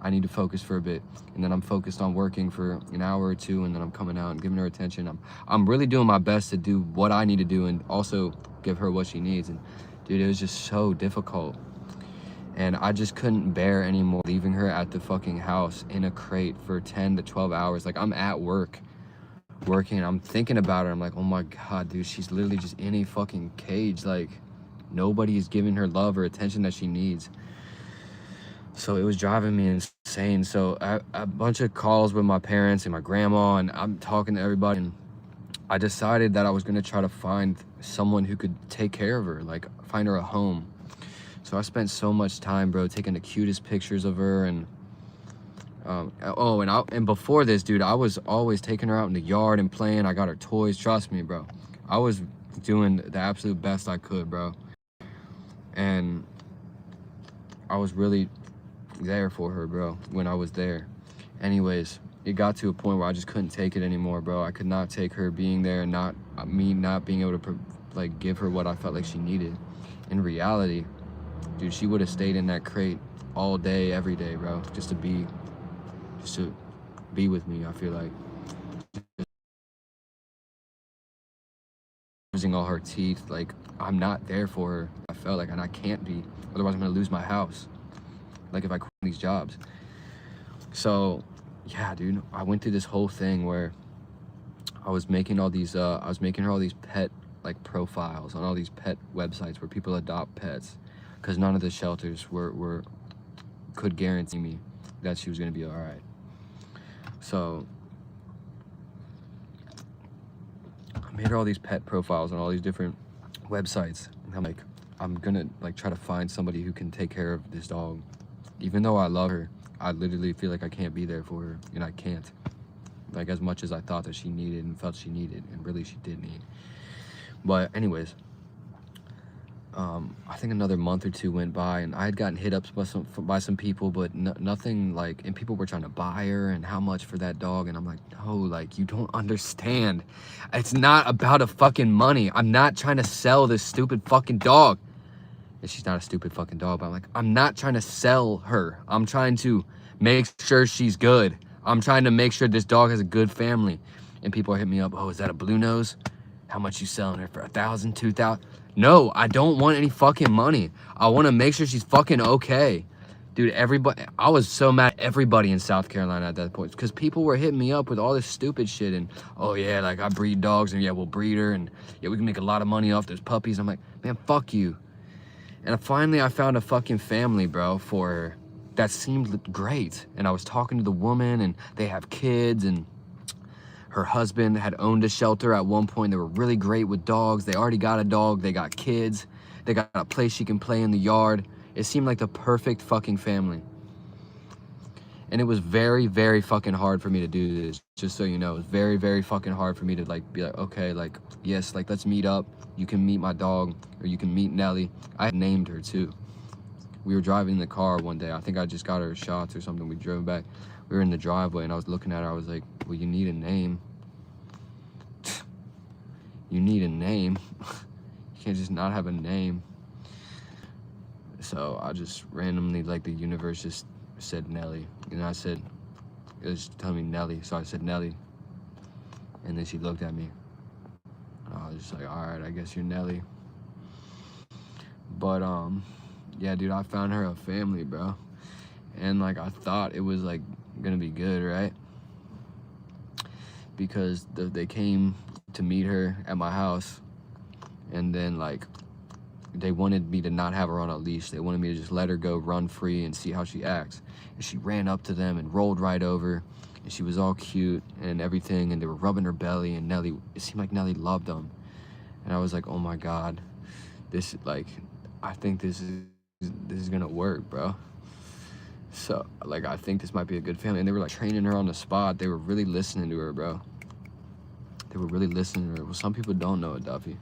I need to focus for a bit, and then I'm focused on working for an hour or two, and then I'm coming out and giving her attention. I'm really doing my best to do what I need to do and also give her what she needs. And dude, it was just so difficult, and I just couldn't bear anymore leaving her at the fucking house in a crate for 10 to 12 hours. Like, I'm at work working, and I'm thinking about her. I'm like, oh my God, dude, she's literally just in a fucking cage. Like, nobody's giving her love or attention that she needs. So it was driving me insane. So a bunch of calls with my parents and my grandma, and I'm talking to everybody, and I decided that I was gonna try to find someone who could take care of her, like find her a home. So I spent so much time, bro, taking the cutest pictures of her, and and before this, dude, I was always taking her out in the yard and playing. I got her toys. Trust me, bro. I was doing the absolute best I could, bro. And I was really there for her, bro, when I was there. Anyways, it got to a point where I just couldn't take it anymore, bro. I could not take her being there and not being able to like give her what I felt like she needed. In reality, dude, she would have stayed in that crate all day, every day, bro, just to be with me. I feel like losing all her teeth, like I'm not there for her. I felt like, and I can't be, otherwise I'm gonna lose my house, like if I quit these jobs. So yeah, dude, I went through this whole thing where I was making all these I was making her all these pet like profiles on all these pet websites where people adopt pets, because none of the shelters could guarantee me that she was gonna be all right. So I made her all these pet profiles on all these different websites, and I'm like, I'm gonna like try to find somebody who can take care of this dog. Even though I love her, I literally feel like I can't be there for her, and I can't. Like, as much as I thought that she needed and felt she needed, and really she did need. But anyways, I think another month or two went by, and I had gotten hit up by some people, but nothing like, and people were trying to buy her and how much for that dog, and I'm like, no, like, you don't understand. It's not about a fucking money. I'm not trying to sell this stupid fucking dog. And she's not a stupid fucking dog, but I'm like, I'm not trying to sell her. I'm trying to make sure she's good. I'm trying to make sure this dog has a good family. And people are hitting me up, oh, is that a blue nose? How much you selling her for? 1,000, 2,000? No, I don't want any fucking money. I want to make sure she's fucking okay. Dude, everybody, I was so mad at everybody in South Carolina at that point, because people were hitting me up with all this stupid shit, and oh yeah, like I breed dogs, and yeah, we'll breed her, and yeah, we can make a lot of money off those puppies. I'm like, man, fuck you. And finally, I found a fucking family, bro, for her that seemed great. And I was talking to the woman, and they have kids, and her husband had owned a shelter at one point. They were really great with dogs. They already got a dog. They got kids. They got a place she can play in the yard. It seemed like the perfect fucking family. And it was very, very fucking hard for me to do this, just so you know. It was very, very fucking hard for me to like be like, okay, like, yes, like, let's meet up. You can meet my dog, or you can meet Nelly. I had named her too. We were driving in the car one day. I think I just got her shots or something. We drove back. We were in the driveway, and I was looking at her. I was like, well, you need a name. You need a name. You can't just not have a name. So I just randomly, like, the universe just said Nelly. And I said, it was telling me Nelly. So I said Nelly. And then she looked at me. I was just like, all right, I guess you're Nelly. But, yeah, dude, I found her a family, bro. And, like, I thought it was, like, gonna be good, right? Because they came to meet her at my house. And then, like, they wanted me to not have her on a leash. They wanted me to just let her go run free and see how she acts. And she ran up to them and rolled right over. And she was all cute and everything, and they were rubbing her belly, and Nelly, it seemed like Nelly loved them. And I was like, oh my God, this, like, I think this is gonna work, bro. So, like, I think this might be a good family. And they were like training her on the spot. They were really listening to her, bro. They were really listening to her. Well, some people don't know it, Duffy.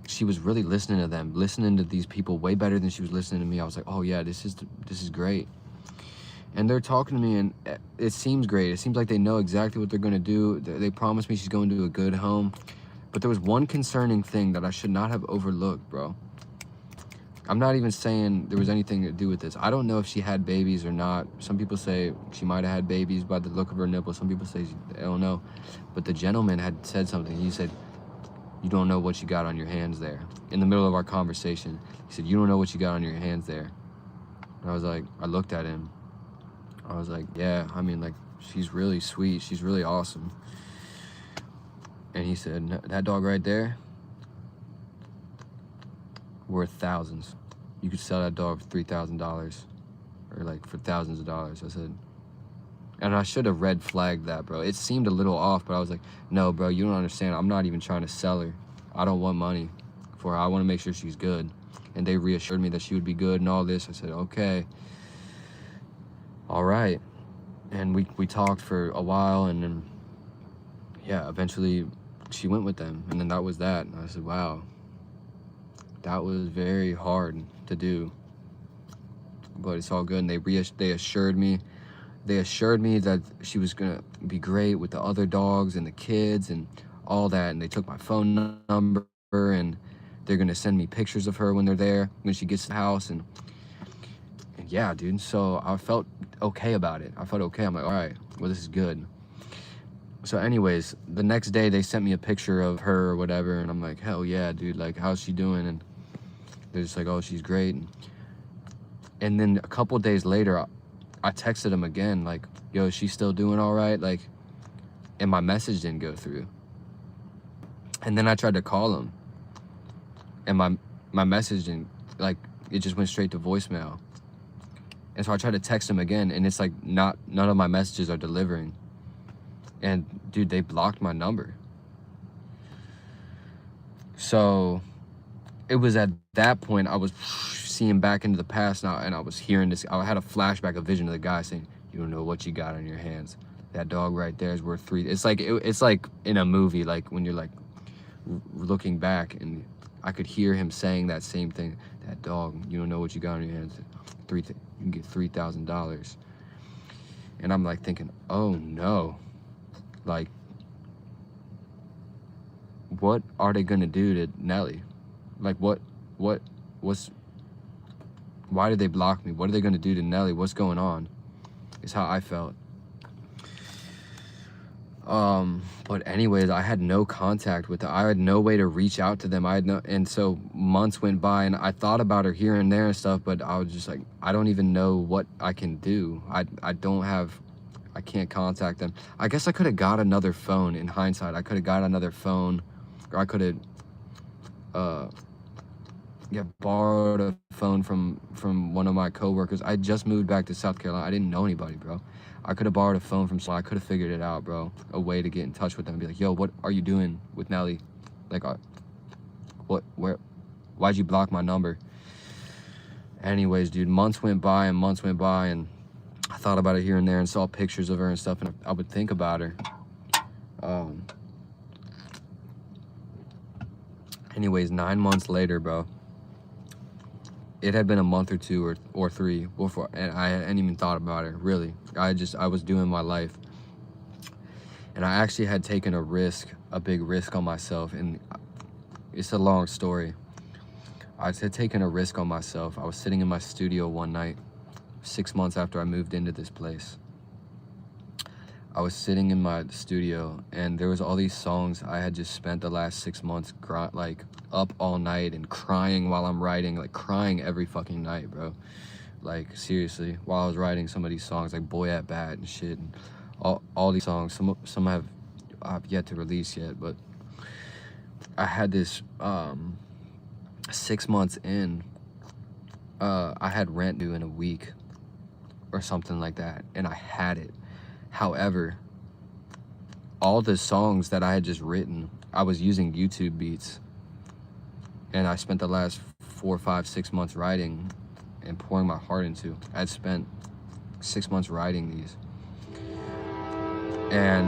She was really listening to them, listening to these people way better than she was listening to me. I was like, oh yeah, this is great. And they're talking to me, and it seems great. It seems like they know exactly what they're gonna do. They promised me she's going to a good home. But there was one concerning thing that I should not have overlooked, bro. I'm not even saying there was anything to do with this. I don't know if she had babies or not. Some people say she might have had babies by the look of her nipples. Some people say they don't know. But the gentleman had said something. He said, you don't know what you got on your hands there. In the middle of our conversation, he said, you don't know what you got on your hands there. And I was like, I looked at him. I was like, yeah, I mean, like, she's really sweet. She's really awesome. And he said, that dog right there, worth thousands. You could sell that dog for $3,000, or like for thousands of dollars. I said, And I should have red flagged that, bro. It seemed a little off, but I was like, no, bro, you don't understand. I'm not even trying to sell her. I don't want money for her. I want to make sure she's good. And they reassured me that she would be good and all this. I said, okay. All right. And we talked for a while, and then, yeah, eventually she went with them. And then that was that. And I said, wow, that was very hard to do. But it's all good. And they assured me. They assured me that she was gonna be great with the other dogs and the kids and all that. And they took my phone number, and they're gonna send me pictures of her when they're there, when she gets to the house. And yeah, dude. So I felt okay about it. I felt okay. I'm like, all right, well, this is good. So anyways, the next day they sent me a picture of her or whatever, and I'm like, hell yeah, dude. Like, how's she doing? And they're just like, oh, she's great. And then a couple days later, I texted him again, like, yo, is she still doing all right? Like, and my message didn't go through. And then I tried to call him, and my message didn't, like, it just went straight to voicemail. And so I tried to text him again, and it's like none of my messages are delivering. And dude, they blocked my number. So it was at that point I was seeing back into the past now, and I was hearing this. I had a flashback, a vision of the guy saying, you don't know what you got on your hands. That dog right there is worth $3. It's like in a movie, like when you're like looking back, and I could hear him saying that same thing. That dog, you don't know what you got on your hands. You can get $3,000. And I'm like thinking, oh no, like, what are they gonna do to Nelly? Like, why did they block me? What are they gonna do to Nelly? What's going on? Is how I felt. But anyways, I had no contact with her. I had no way to reach out to them. And so months went by, and I thought about her here and there and stuff, but I was just like, I don't even know what I can do. I can't contact them. I guess I could have got another phone in hindsight. I could have got another phone, or I could have, borrowed a phone from one of my coworkers. I just moved back to South Carolina. I didn't know anybody, bro. I could have borrowed a phone from someone. I could have figured it out, bro. A way to get in touch with them and be like, yo, what are you doing with Nelly? Like, why'd you block my number? Anyways, dude, months went by, and I thought about it here and there and saw pictures of her and stuff, and I would think about her. Anyways, 9 months later, bro, it had been a month or two or three before, and I hadn't even thought about it, really. I was doing my life. And I actually had taken a big risk on myself, and it's a long story. I had taken a risk on myself. I was sitting in my studio one night, 6 months after I moved into this place. I was sitting in my studio, and there was all these songs I had just spent the last 6 months like up all night and crying while I'm writing, like crying every fucking night, bro. Like, seriously, while I was writing some of these songs, like Boy at Bat and shit, and all these songs. Some I've yet to release yet, but I had this 6 months in, I had rent due in a week or something like that, and I had it. However, all the songs that I had just written, I was using YouTube beats, and I spent the last 4, 5, 6 months writing and pouring my heart into. I'd spent 6 months writing these, and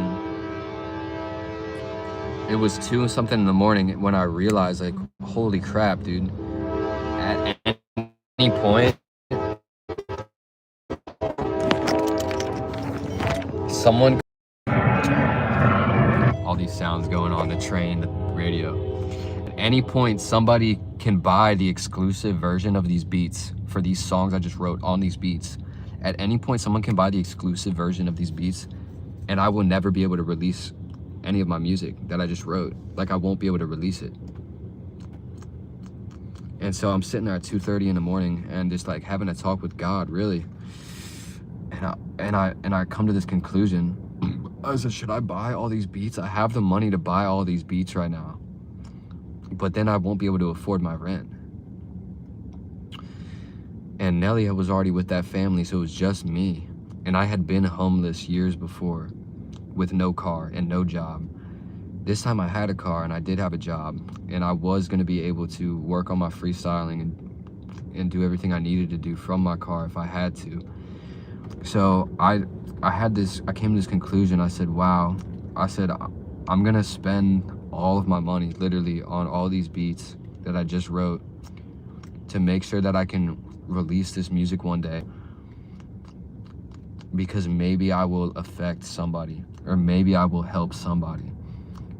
it was 2 something in the morning when I realized, like, holy crap, dude, at any point someone, all these sounds going on, the train, the radio. At any point, somebody can buy the exclusive version of these beats for these songs I just wrote on these beats. At any point, someone can buy the exclusive version of these beats, and I will never be able to release any of my music that I just wrote. Like, I won't be able to release it. And so I'm sitting there at 2:30 in the morning and just like having a talk with God, really. And I come to this conclusion. I said, should I buy all these beats? I have the money to buy all these beats right now, but then I won't be able to afford my rent. And Nelly was already with that family, so it was just me. And I had been homeless years before with no car and no job. This time I had a car and I did have a job, and I was gonna be able to work on my freestyling and do everything I needed to do from my car if I had to. So I came to this conclusion. I said, wow, I said, I'm gonna spend all of my money literally on all these beats that I just wrote to make sure that I can release this music one day, because maybe I will affect somebody, or maybe I will help somebody.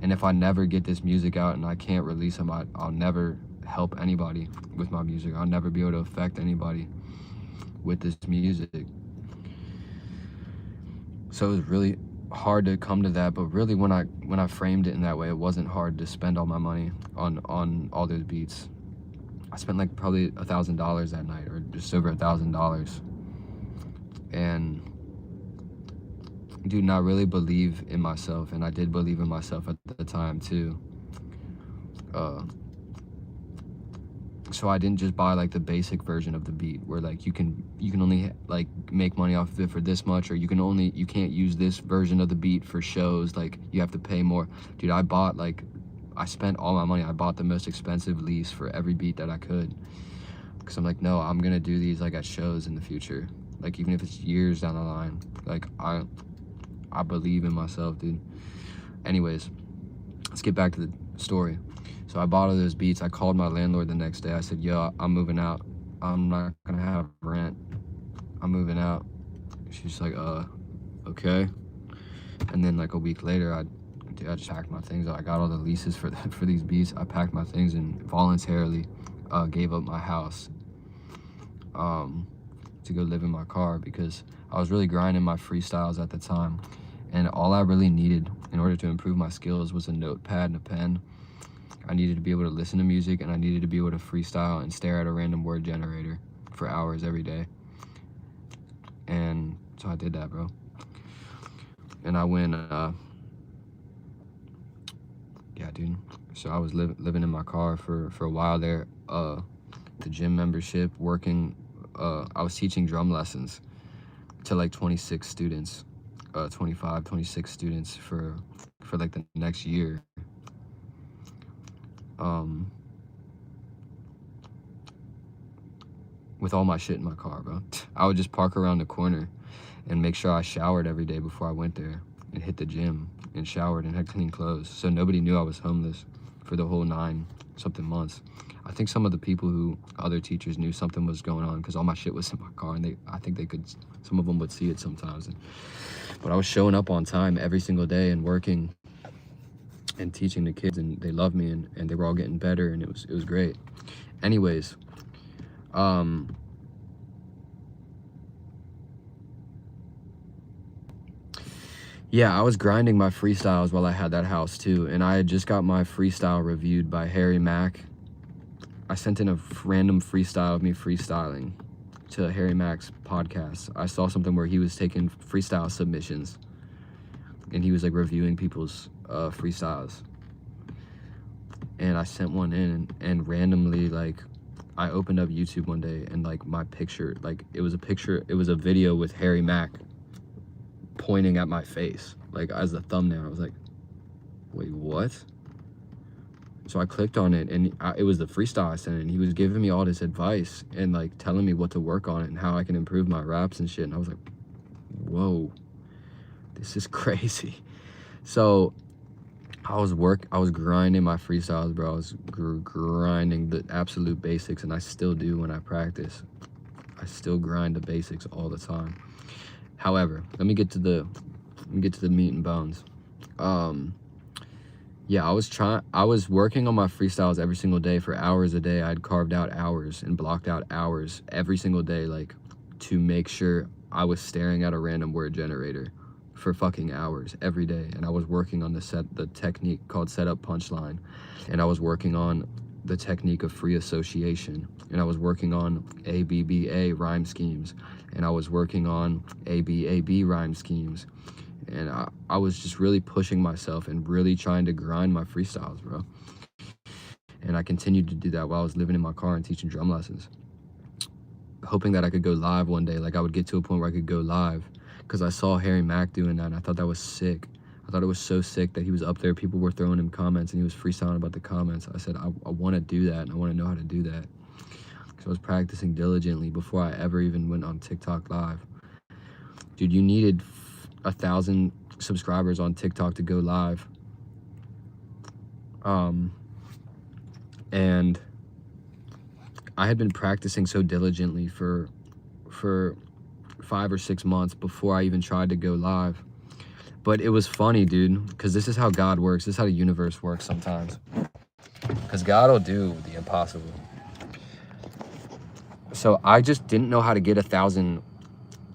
And if I never get this music out and I can't release them, I'll never help anybody with my music. I'll never be able to affect anybody with this music. So it was really hard to come to that, but really when I framed it in that way, it wasn't hard to spend all my money on all those beats. I spent like probably $1,000 that night, or just over $1,000. And dude, I really believe in myself, and I did believe in myself at the time too. So I didn't just buy like the basic version of the beat where like you can only like make money off of it for this much, or you can't use this version of the beat for shows, like you have to pay more. Dude, I spent all my money. I bought the most expensive lease for every beat that I could, because I'm like, no, I'm gonna do these like at shows in the future, like even if it's years down the line. Like I believe in myself, dude. Anyways, let's get back to the story. So I bought all those beats. I called my landlord the next day. I said, yo, I'm moving out. I'm not gonna have rent. I'm moving out. She's like, okay. And then like a week later, I just packed my things. I got all the leases for these beats. I packed my things and voluntarily gave up my house to go live in my car, because I was really grinding my freestyles at the time. And all I really needed in order to improve my skills was a notepad and a pen. I needed to be able to listen to music, and I needed to be able to freestyle and stare at a random word generator for hours every day. And so I did that, bro. And I went, yeah, dude. So I was living in my car for a while there. The gym membership, working, I was teaching drum lessons to like 26 students, 25, 26 students for like the next year. With all my shit in my car, bro. I would just park around the corner and make sure I showered every day before I went there, and hit the gym and showered and had clean clothes, so nobody knew I was homeless for the whole 9-something months. I think some of the people other teachers knew something was going on, because all my shit was in my car, and I think some of them would see it sometimes. But I was showing up on time every single day and working and teaching the kids, and they loved me, and they were all getting better, and it was great. Anyways, yeah, I was grinding my freestyles while I had that house too, and I had just got my freestyle reviewed by Harry Mack. I sent in a random freestyle of me freestyling to Harry Mack's podcast. I saw something where he was taking freestyle submissions, and he was like reviewing people's freestyles. And I sent one in, and randomly, like, I opened up YouTube one day, and like my picture, like it was a video with Harry Mack pointing at my face, like as the thumbnail. I was like, wait, what? So I clicked on it, and it was the freestyle I sent in. He was giving me all this advice and like telling me what to work on and how I can improve my raps and shit. And I was like, whoa, this is crazy. So I was grinding my freestyles, bro. I was grinding the absolute basics, and I still do when I practice. I still grind the basics all the time. However, let me get to the meat and bones. Yeah, I was working on my freestyles every single day for hours a day. I'd carved out hours and blocked out hours every single day, like, to make sure I was staring at a random word generator for fucking hours every day. And I was working on the technique called setup punchline, and I was working on the technique of free association, and I was working on ABBA rhyme schemes, and I was working on ABAB rhyme schemes. And I was just really pushing myself and really trying to grind my freestyles, bro. And I continued to do that while I was living in my car and teaching drum lessons, hoping that I could go live one day. Like, I would get to a point where I could go live, because I saw Harry Mack doing that, and I thought that was sick. I thought it was so sick that he was up there, people were throwing him comments, and he was freestyling about the comments. I said, I want to do that, and I want to know how to do that. Because I was practicing diligently before I ever even went on TikTok Live. Dude, you needed 1,000 subscribers on TikTok to go live. And I had been practicing so diligently for 5 or 6 months before I even tried to go live. But it was funny, dude, because this is how God works. This is how the universe works sometimes. Because God will do the impossible. So I just didn't know how to get 1,000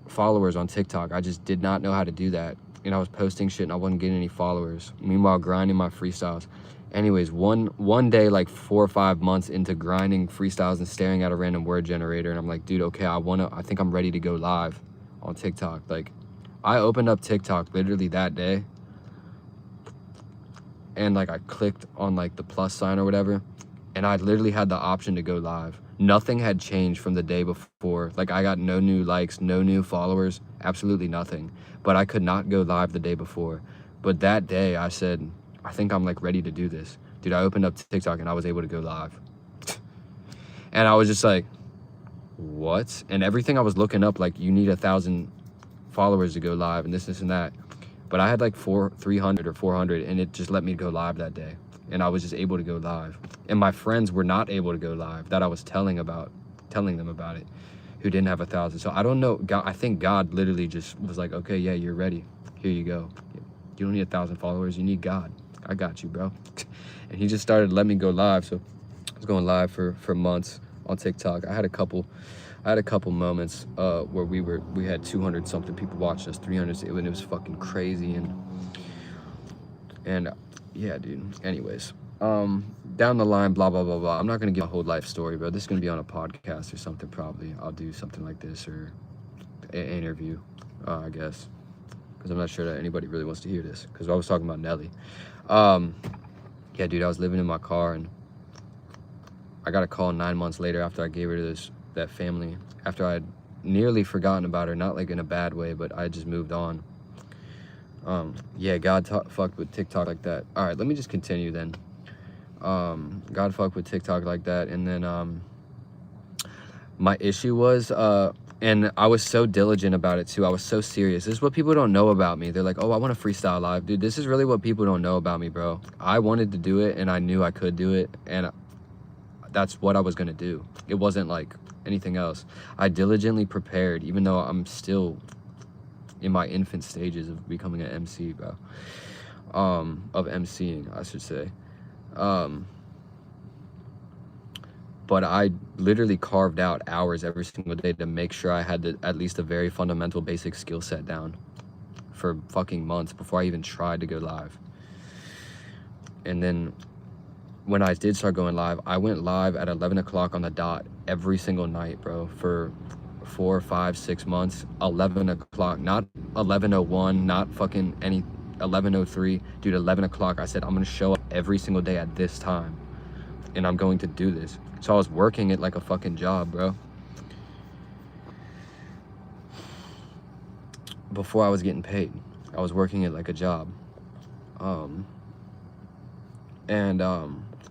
followers on TikTok. I just did not know how to do that. And I was posting shit and I wasn't getting any followers. Meanwhile, grinding my freestyles. Anyways, one day, like 4 or 5 months into grinding freestyles and staring at a random word generator, and I'm like, dude, okay, I think I'm ready to go live on TikTok. Like, I opened up TikTok literally that day, and like I clicked on like the plus sign or whatever, and I literally had the option to go live. Nothing had changed from the day before. Like, I got no new likes, no new followers, absolutely nothing. But I could not go live the day before. But that day I said, I think I'm like ready to do this. Dude, I opened up TikTok and I was able to go live. And I was just like, what? And everything I was looking up, like, you need 1,000 followers to go live and this and that. But I had like 300 or 400, and it just let me go live that day. And I was just able to go live. And my friends were not able to go live that I was telling them about it, who didn't have 1,000. So I don't know, God, I think God literally just was like, okay, yeah, you're ready. Here you go. You don't need 1,000 followers, you need God. I got you, bro. And he just started letting me go live. So I was going live for months on TikTok. I had a couple moments where we had 200 something people watching us, 300, and it was fucking crazy. And yeah, dude. Anyways, down the line, blah blah blah blah. I'm not gonna give a whole life story, but this is gonna be on a podcast or something. Probably I'll do something like this, or an interview, I guess, because I'm not sure that anybody really wants to hear this. Because I was talking about Nelly. Yeah, dude. I was living in my car, and I got a call 9 months later after I gave her to that family, after I had nearly forgotten about her, not like in a bad way, but I just moved on. Yeah, God fucked with TikTok like that. All right, let me just continue then. God fucked with TikTok like that, and then my issue was, and I was so diligent about it too. I was so serious. This is what people don't know about me. They're like, oh, I want to freestyle live. Dude, this is really what people don't know about me, bro. I wanted to do it, and I knew I could do it, and that's what I was gonna do. It wasn't like anything else. I diligently prepared, even though I'm still in my infant stages of becoming an MC, bro. Of MCing, I should say. But I literally carved out hours every single day to make sure I had at least a very fundamental basic skill set down for fucking months before I even tried to go live. And then when I did start going live, I went live at 11 o'clock on the dot every single night, bro, for 4, 5, 6 months. 11 o'clock, not 11:01, not fucking any 11:03, dude. 11 o'clock. I said, I'm gonna show up every single day at this time, and I'm going to do this. So I was working it like a fucking job, bro. Before I was getting paid, I was working it like a job.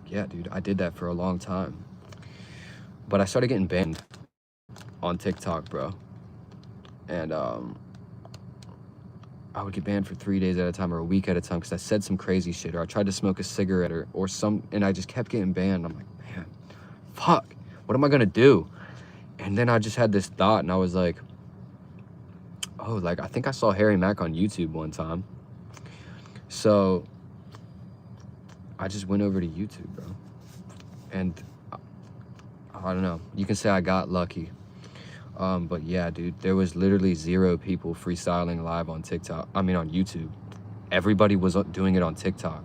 Yeah, dude, I did that for a long time. But I started getting banned on TikTok, bro. And I would get banned for 3 days at a time or a week at a time because I said some crazy shit, or I tried to smoke a cigarette or some, and I just kept getting banned. I'm like, man, fuck, what am I gonna do? And then I just had this thought, and I was like, oh, like, I think I saw Harry Mack on YouTube one time. So I just went over to YouTube, bro. And I don't know, you can say I got lucky. But yeah, dude, there was literally 0 people freestyling live on TikTok. I mean, on YouTube. Everybody was doing it on TikTok.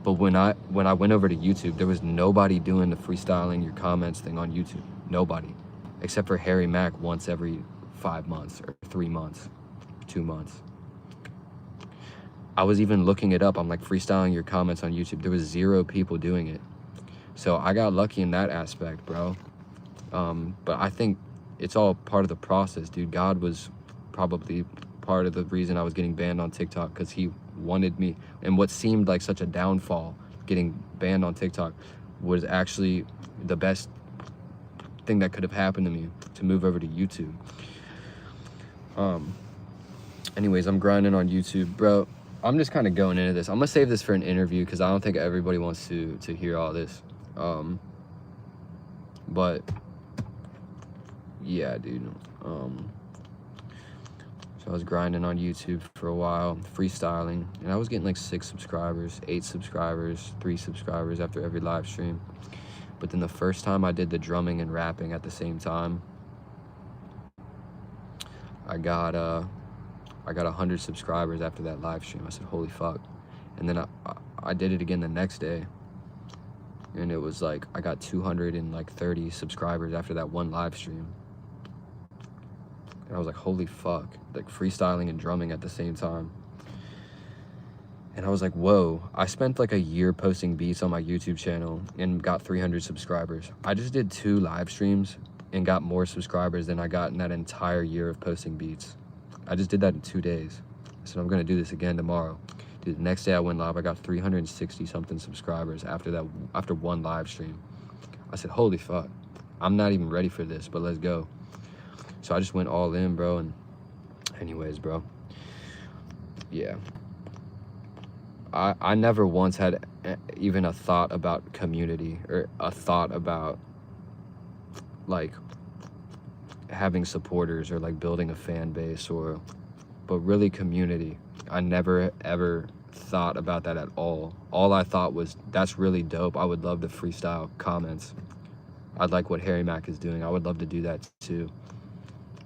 But when I went over to YouTube, there was nobody doing the freestyling your comments thing on YouTube. Nobody. Except for Harry Mack once every 5 months or 3 months, 2 months. I was even looking it up. I'm like, freestyling your comments on YouTube. There was 0 people doing it. So I got lucky in that aspect, bro. But I think it's all part of the process, dude. God was probably part of the reason I was getting banned on TikTok, because he wanted me, and what seemed like such a downfall, getting banned on TikTok, was actually the best thing that could have happened to me, to move over to YouTube. Anyways, I'm grinding on YouTube, bro. I'm just kind of going into this. I'm gonna save this for an interview because I don't think everybody wants to hear all this. But yeah, dude. So I was grinding on YouTube for a while, freestyling, and I was getting like 6 subscribers, 8 subscribers, 3 subscribers after every live stream. But then the first time I did the drumming and rapping at the same time, I got 100 subscribers after that live stream. I said, holy fuck. And then I did it again the next day, and it was like I got 230 subscribers after that one live stream. And I was like, holy fuck, like freestyling and drumming at the same time. And I was like, whoa, I spent like a year posting beats on my YouTube channel and got 300 subscribers. I just did 2 live streams and got more subscribers than I got in that entire year of posting beats. I just did that in 2 days. I said, I'm gonna do this again tomorrow. Dude, the next day I went live, I got 360 something subscribers after one live stream. I said, holy fuck, I'm not even ready for this, but let's go. So I just went all in, bro. And anyways, bro, yeah. I never once had even a thought about community, or a thought about like having supporters, or like building a fan base, but really community. I never ever thought about that at all. All I thought was, that's really dope. I would love to freestyle comments. I'd like what Harry Mack is doing. I would love to do that too.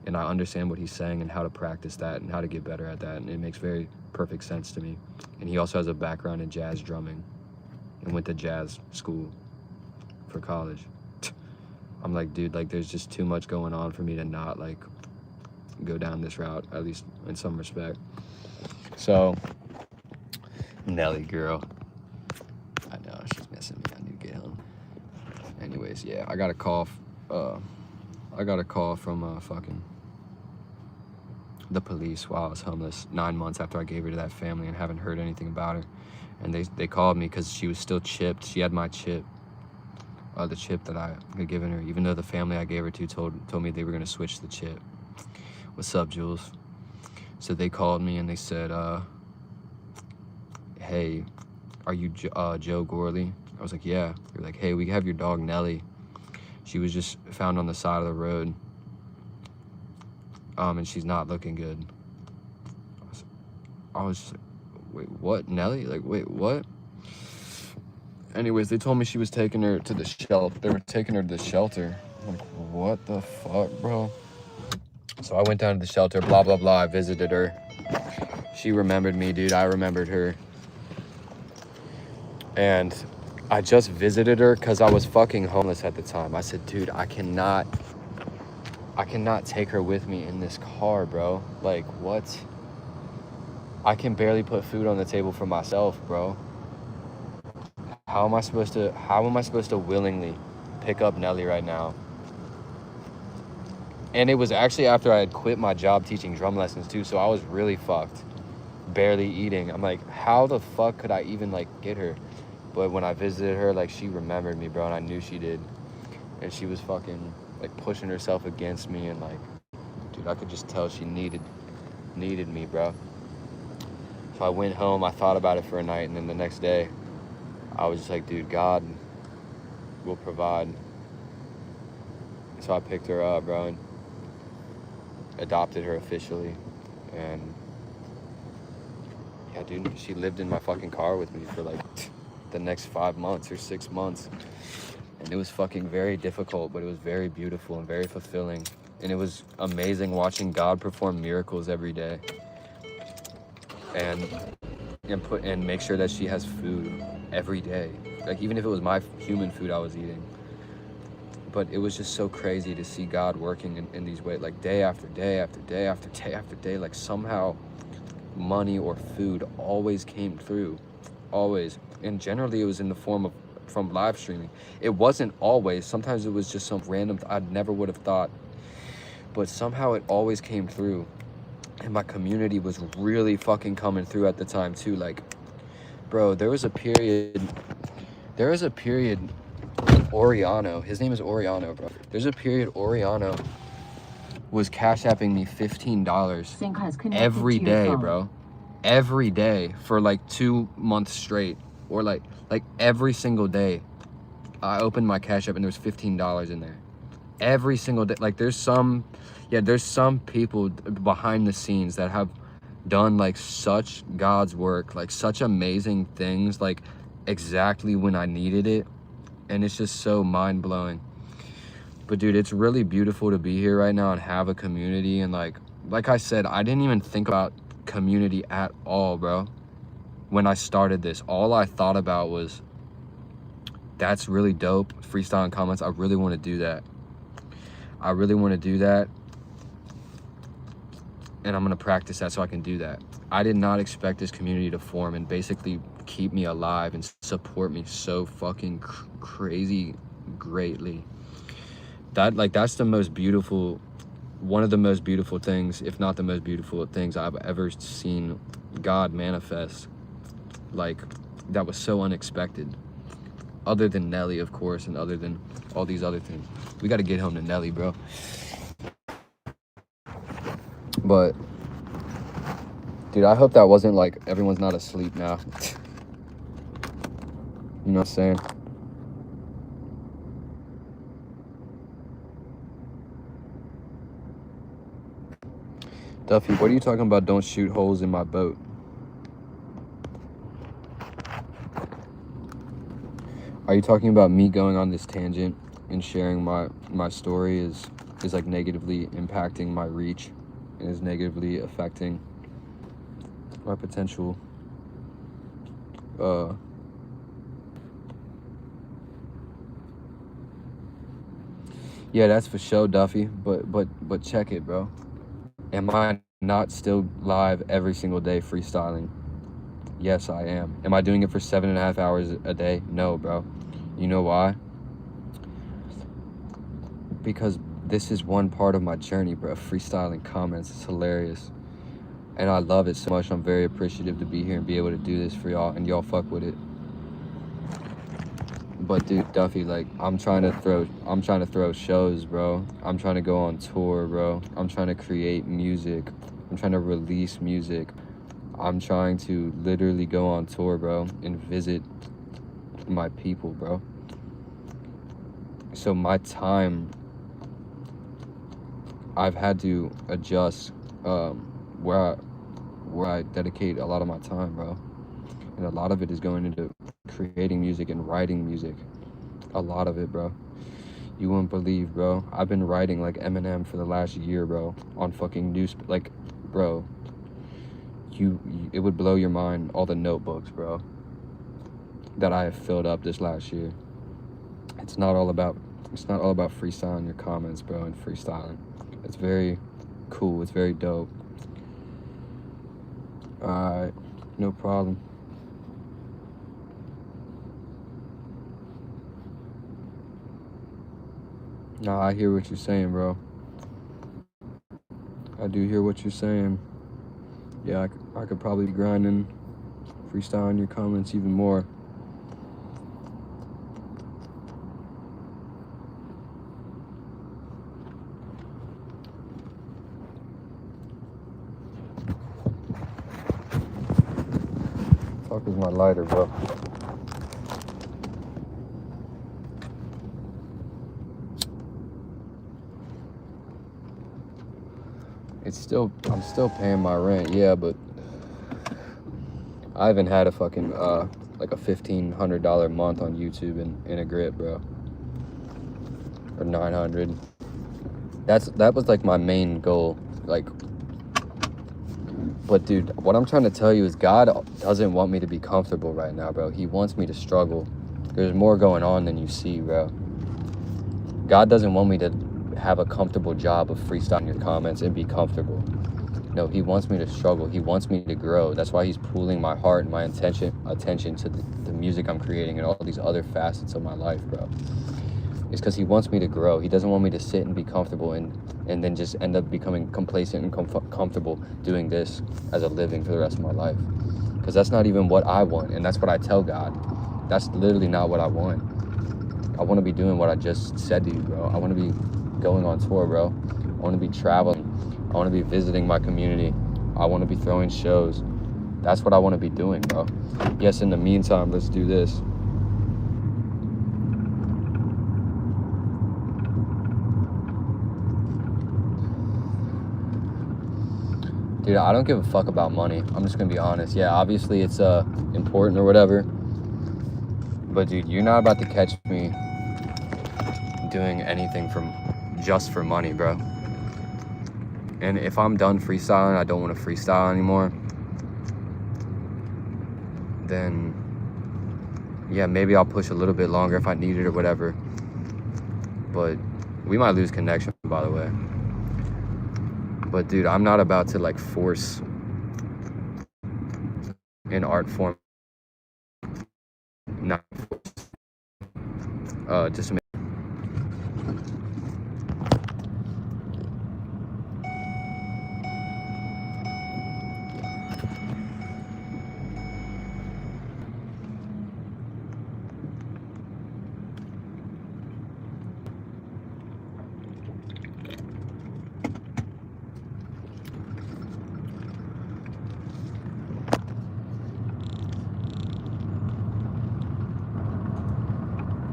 And I understand what he's saying and how to practice that and how to get better at that. And it makes very perfect sense to me. And he also has a background in jazz drumming and went to jazz school for college. I'm like, dude, like there's just too much going on for me to not like go down this route, at least in some respect. So, Nelly girl. I know, she's missing me. I need to get home. Anyways, yeah, I got a call from fucking the police while I was homeless 9 months after I gave her to that family, and haven't heard anything about her. And they called me because she was still chipped. She had my chip, the chip that I had given her, even though the family I gave her to told me they were gonna switch the chip. What's up, Jules? So they called me and they said, hey, are you Joe Gorley? I was like, yeah. They're like, hey, we have your dog Nelly. She was just found on the side of the road, and she's not looking good. I was just like, wait, what, Nelly? Like, wait, what? Anyways, they told me she was taking her to the shelter. They were taking her to the shelter. I'm like, what the fuck, bro? So I went down to the shelter, blah, blah, blah. I visited her. She remembered me, dude. I remembered her. And I just visited her because I was fucking homeless at the time. I said, dude, I cannot take her with me in this car, bro. Like, what? I can barely put food on the table for myself, bro. How am I supposed to willingly pick up Nelly right now? And it was actually after I had quit my job teaching drum lessons too, so I was really fucked. Barely eating. I'm like, how the fuck could I even like get her? But when I visited her, like, she remembered me, bro, and I knew she did. And she was fucking like pushing herself against me, and like, dude, I could just tell she needed me, bro. So I went home, I thought about it for a night, and then the next day I was just like, dude, God will provide. So I picked her up, bro, and adopted her officially. And yeah, dude, she lived in my fucking car with me for like the next 5 months or 6 months. And it was fucking very difficult, but it was very beautiful and very fulfilling. And it was amazing watching God perform miracles every day. And make sure that she has food every day. Like, even if it was my human food I was eating. But it was just so crazy to see God working in these ways, like day after day after day after day after day. Like, somehow money or food always came through, always. And generally it was in the form of from live streaming. It wasn't always. Sometimes it was just some random I never would have thought, but somehow it always came through. And my community was really fucking coming through at the time too. Like, bro, there was a period Oriano, his name is Oriano, bro. There's a period Oriano was cash apping me $15 every day, bro. Every day for like 2 months straight, or like every single day. I opened my Cash App and there was $15 in there. Every single day. Like there's some people behind the scenes that have done like such God's work, like such amazing things, like exactly when I needed it. And it's just so mind-blowing. But dude, it's really beautiful to be here right now and have a community. And like I said, I didn't even think about community at all, bro. When I started this, all I thought about was, that's really dope, freestyling comments. I really want to do that. I really want to do that. And I'm going to practice that so I can do that. I did not expect this community to form and basically keep me alive and support me so fucking crazy greatly. That's the most beautiful, one of the most beautiful things, if not the most beautiful things I've ever seen God manifest. Like, that was so unexpected. Other than Nelly, of course, and other than all these other things. We got to get home to Nelly, bro. But, dude, I hope that wasn't like, everyone's not asleep now. You know what I'm saying? Duffy, what are you talking about? Don't shoot holes in my boat. Are you talking about me going on this tangent and sharing my story is like negatively impacting my reach and is negatively affecting my potential yeah, that's for sure, Duffy, but check it, bro. Am I not still live every single day freestyling? Yes, I am. Am I doing it for 7.5 hours a day? No, bro. You know why? Because this is one part of my journey, bro. Freestyling comments. It's hilarious. And I love it so much. I'm very appreciative to be here and be able to do this for y'all, and y'all fuck with it. But dude, Duffy, like, I'm trying to throw shows, bro. I'm trying to go on tour, bro. I'm trying to create music. I'm trying to release music. I'm trying to literally go on tour, bro, and visit my people, bro. So my time, I've had to adjust where I dedicate a lot of my time, bro. And a lot of it is going into creating music and writing music. A lot of it, bro. You wouldn't believe, bro. I've been writing like Eminem for the last year, bro, on fucking like, bro. It would blow your mind, all the notebooks, bro, that I have filled up this last year. It's not all about freestyling your comments, bro, and freestyling. It's very cool. It's very dope. Alright, no problem. Nah, I hear what you're saying, bro. I do hear what you're saying. Yeah, I could probably be grinding, freestyling your comments even more. Fuck is my lighter, bro? I'm still paying my rent, yeah, but I haven't had a fucking like a $1,500 month on YouTube in a grip, bro, or $900. That was like my main goal, like. But dude, what I'm trying to tell you is God doesn't want me to be comfortable right now, bro. He wants me to struggle. There's more going on than you see, bro. God doesn't want me to have a comfortable job of freestyling your comments and be comfortable. No, he wants me to struggle. He wants me to grow. That's why he's pooling my heart and my attention to the music I'm creating and all these other facets of my life, bro. It's because he wants me to grow. He doesn't want me to sit and be comfortable and and then just end up becoming complacent and comfortable doing this as a living for the rest of my life. Because that's not even what I want, and that's what I tell God. That's literally not what I want. I want to be doing what I just said to you, bro. I want to be going on tour, bro. I want to be traveling. I want to be visiting my community. I want to be throwing shows. That's what I want to be doing, bro. Yes, in the meantime, let's do this. Dude, I don't give a fuck about money. I'm just gonna be honest. Yeah, obviously it's important or whatever. But dude, you're not about to catch me doing anything just for money, bro. And if I'm done freestyling, I don't want to freestyle anymore, then yeah, maybe I'll push a little bit longer if I need it or whatever. But we might lose connection, by the way. But dude, I'm not about to like force an art form. Not just to make.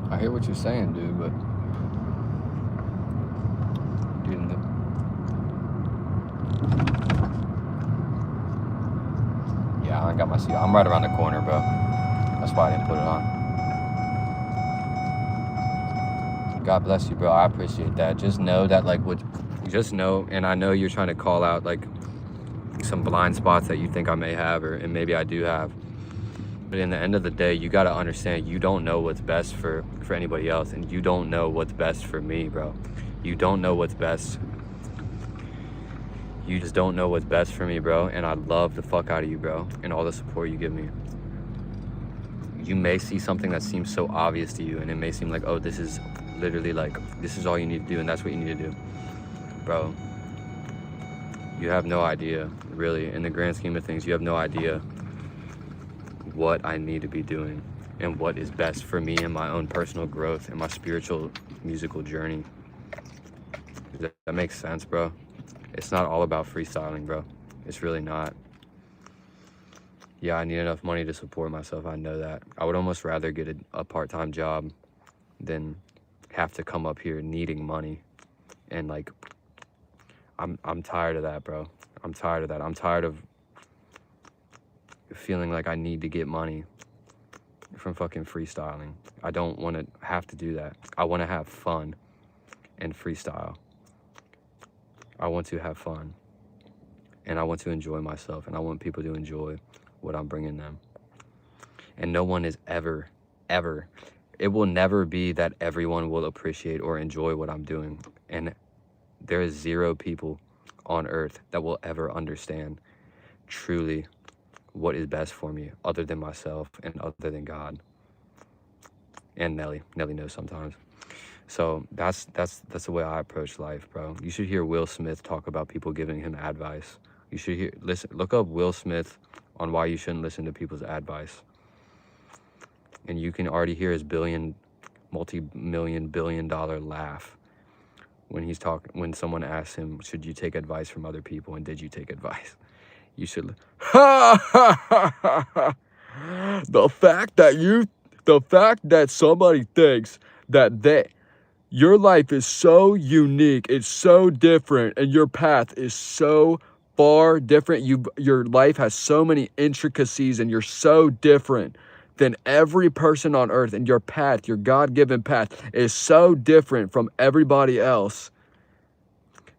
I hear what you're saying, dude, but dude, yeah, I ain't got my seat. I'm right around the corner, bro. That's why I didn't put it on. God bless you, bro. I appreciate that. Just know that, like, just know, and I know you're trying to call out like some blind spots that you think I may have, and maybe I do have. But in the end of the day, you got to understand you don't know what's best for anybody else, and you don't know what's best for me, bro. You don't know what's best. You just don't know what's best for me, bro. And I love the fuck out of you, bro, and all the support you give me. You may see something that seems so obvious to you, and it may seem like, oh, this is literally like, this is all you need to do, and that's what you need to do. Bro, you have no idea, really. In the grand scheme of things, you have no idea what I need to be doing and what is best for me and my own personal growth and my spiritual musical journey. Does that make sense, bro? It's not all about freestyling, bro. It's really not. Yeah, I need enough money to support myself. I know that. I would almost rather get a part-time job than have to come up here needing money. And like, I'm tired of that, bro. I'm tired of that. I'm tired of feeling like I need to get money from fucking freestyling. I don't want to have to do that. I want to have fun and freestyle. I want to have fun, and I want to enjoy myself, and I want people to enjoy what I'm bringing them. And no one is ever, it will never be that everyone will appreciate or enjoy what I'm doing. And there is 0 people on earth that will ever understand truly what is best for me, other than myself and other than God. And Nelly knows sometimes. So that's the way I approach life, bro. You should hear Will Smith talk about people giving him advice. You should look up Will Smith on why you shouldn't listen to people's advice. And you can already hear his multi-million, billion-dollar laugh when someone asks him, should you take advice from other people, and did you take advice? You should. The fact that somebody thinks that your life is so unique, it's so different, and your path is so far different. Your life has so many intricacies, and you're so different than every person on earth, and your path, your God-given path, is so different from everybody else.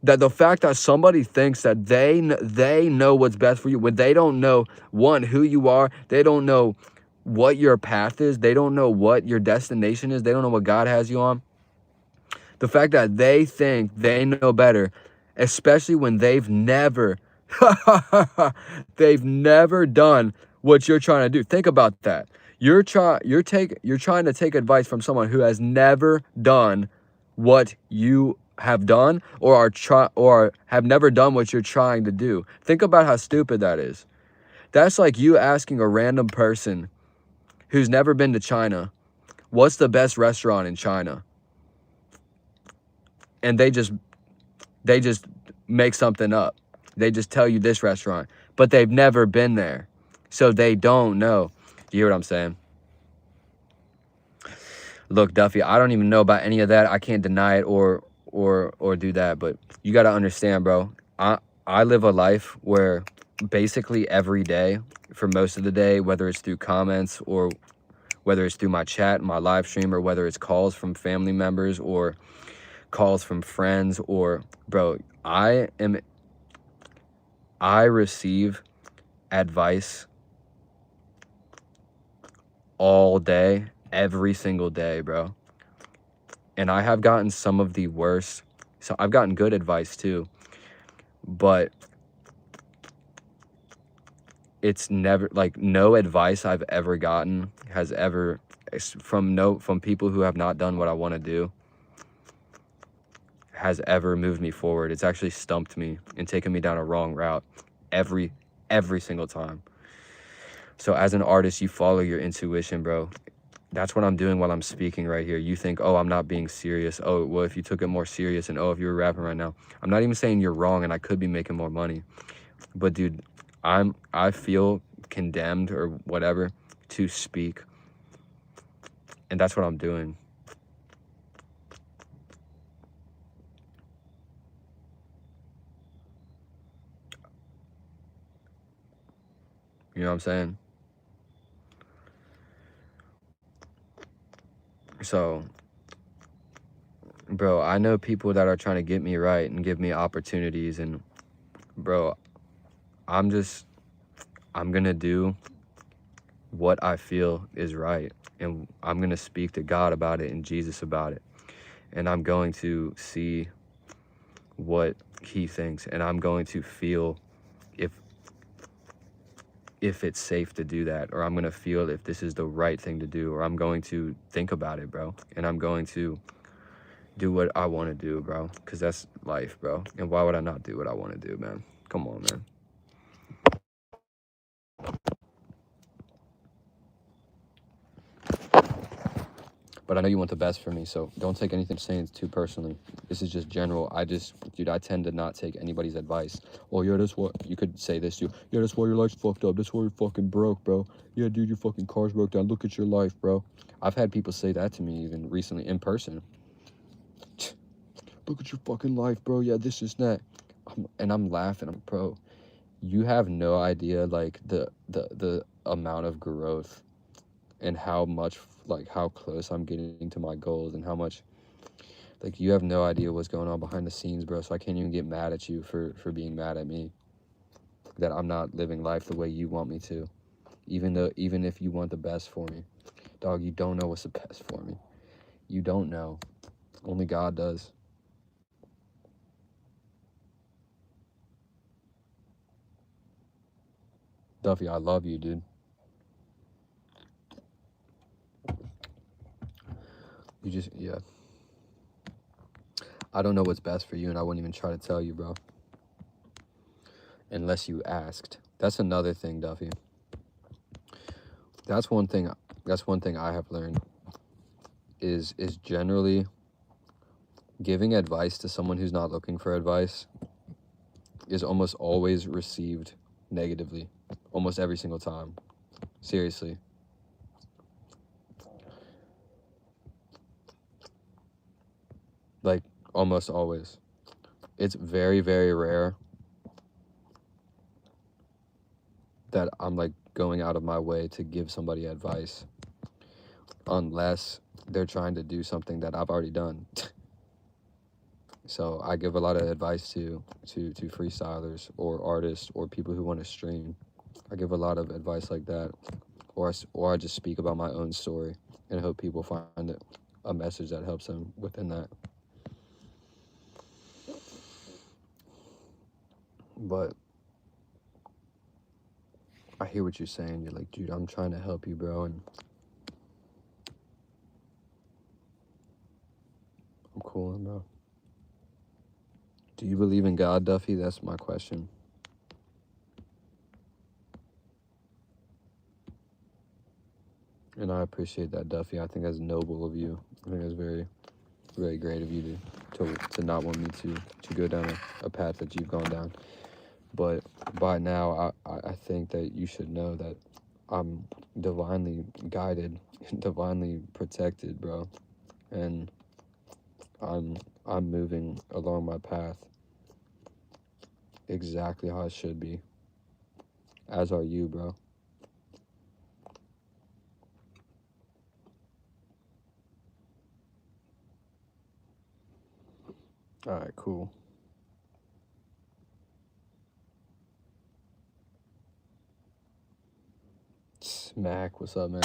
That the fact that somebody thinks that they know what's best for you, when they don't know, one, who you are, they don't know what your path is, they don't know what your destination is, they don't know what God has you on. The fact that they think they know better, especially when they've never done what you're trying to do. Think about that. You're trying to take advice from someone who has never done what you have done or or have never done what you're trying to do. Think about how stupid that is. That's like you asking a random person who's never been to China, what's the best restaurant in China? And they just make something up. They just tell you this restaurant, but they've never been there. So they don't know. You hear what I'm saying? Look, Duffy, I don't even know about any of that. I can't deny it or do that, but you got to understand, bro. I live a life where basically every day, for most of the day, whether it's through comments or whether it's through my chat, my live stream, or whether it's calls from family members or calls from friends, or bro, I receive advice all day, every single day, bro. And I have gotten some of the worst. So I've gotten good advice too, but it's never like no advice I've ever gotten has ever from people who have not done what I want to do has ever moved me forward. It's actually stumped me and taken me down a wrong route every single time. So as an artist, you follow your intuition, bro. That's what I'm doing while I'm speaking right here. You think, oh, I'm not being serious. Oh, well, if you took it more serious, and oh, if you were rapping right now. I'm not even saying you're wrong and I could be making more money. But dude, I feel condemned or whatever to speak. And that's what I'm doing. You know what I'm saying? So, bro, I know people that are trying to get me right and give me opportunities. And, bro, I'm going to do what I feel is right. And I'm going to speak to God about it and Jesus about it. And I'm going to see what he thinks. And I'm going to feel if it's safe to do that, or I'm going to feel if this is the right thing to do, or I'm going to think about it, bro. And I'm going to do what I want to do, bro, because that's life, bro. And why would I not do what I want to do, man? Come on, man. But I know you want the best for me, so don't take anything I'm saying too personally. This is just general. Dude, I tend to not take anybody's advice. Oh, yeah, that's what, you could say this too. Yeah, that's why your life's fucked up. That's why you're fucking broke, bro. Yeah, dude, your fucking car's broke down. Look at your life, bro. I've had people say that to me even recently in person. Look at your fucking life, bro. Yeah, this is that. And I'm laughing. I'm bro. You have no idea, like, the amount of growth and how much, like, how close I'm getting to my goals and how much, like, you have no idea what's going on behind the scenes, bro. So I can't even get mad at you for being mad at me. That I'm not living life the way you want me to. Even if you want the best for me. Dog, you don't know what's the best for me. You don't know. Only God does. Duffy, I love you, dude. You just, yeah. I don't know what's best for you, and I wouldn't even try to tell you, bro. Unless you asked. That's another thing, Duffy. That's one thing I have learned is generally giving advice to someone who's not looking for advice is almost always received negatively. Almost every single time. Seriously. Like, almost always. It's very, very rare that I'm, like, going out of my way to give somebody advice unless they're trying to do something that I've already done. So I give a lot of advice to freestylers or artists or people who want to stream. I give a lot of advice like that, or I just speak about my own story and hope people find it a message that helps them within that. But I hear what you're saying. You're like, dude, I'm trying to help you, bro, and I'm cool, bro. Do you believe in God, Duffy? That's my question. And I appreciate that, Duffy. I think that's noble of you. I think that's very, very great of you to not want me to go down a path that you've gone down. But by now, I think that you should know that I'm divinely guided, divinely protected, bro. And I'm moving along my path exactly how it should be. As are you, bro. All right, cool. Smack, what's up, man?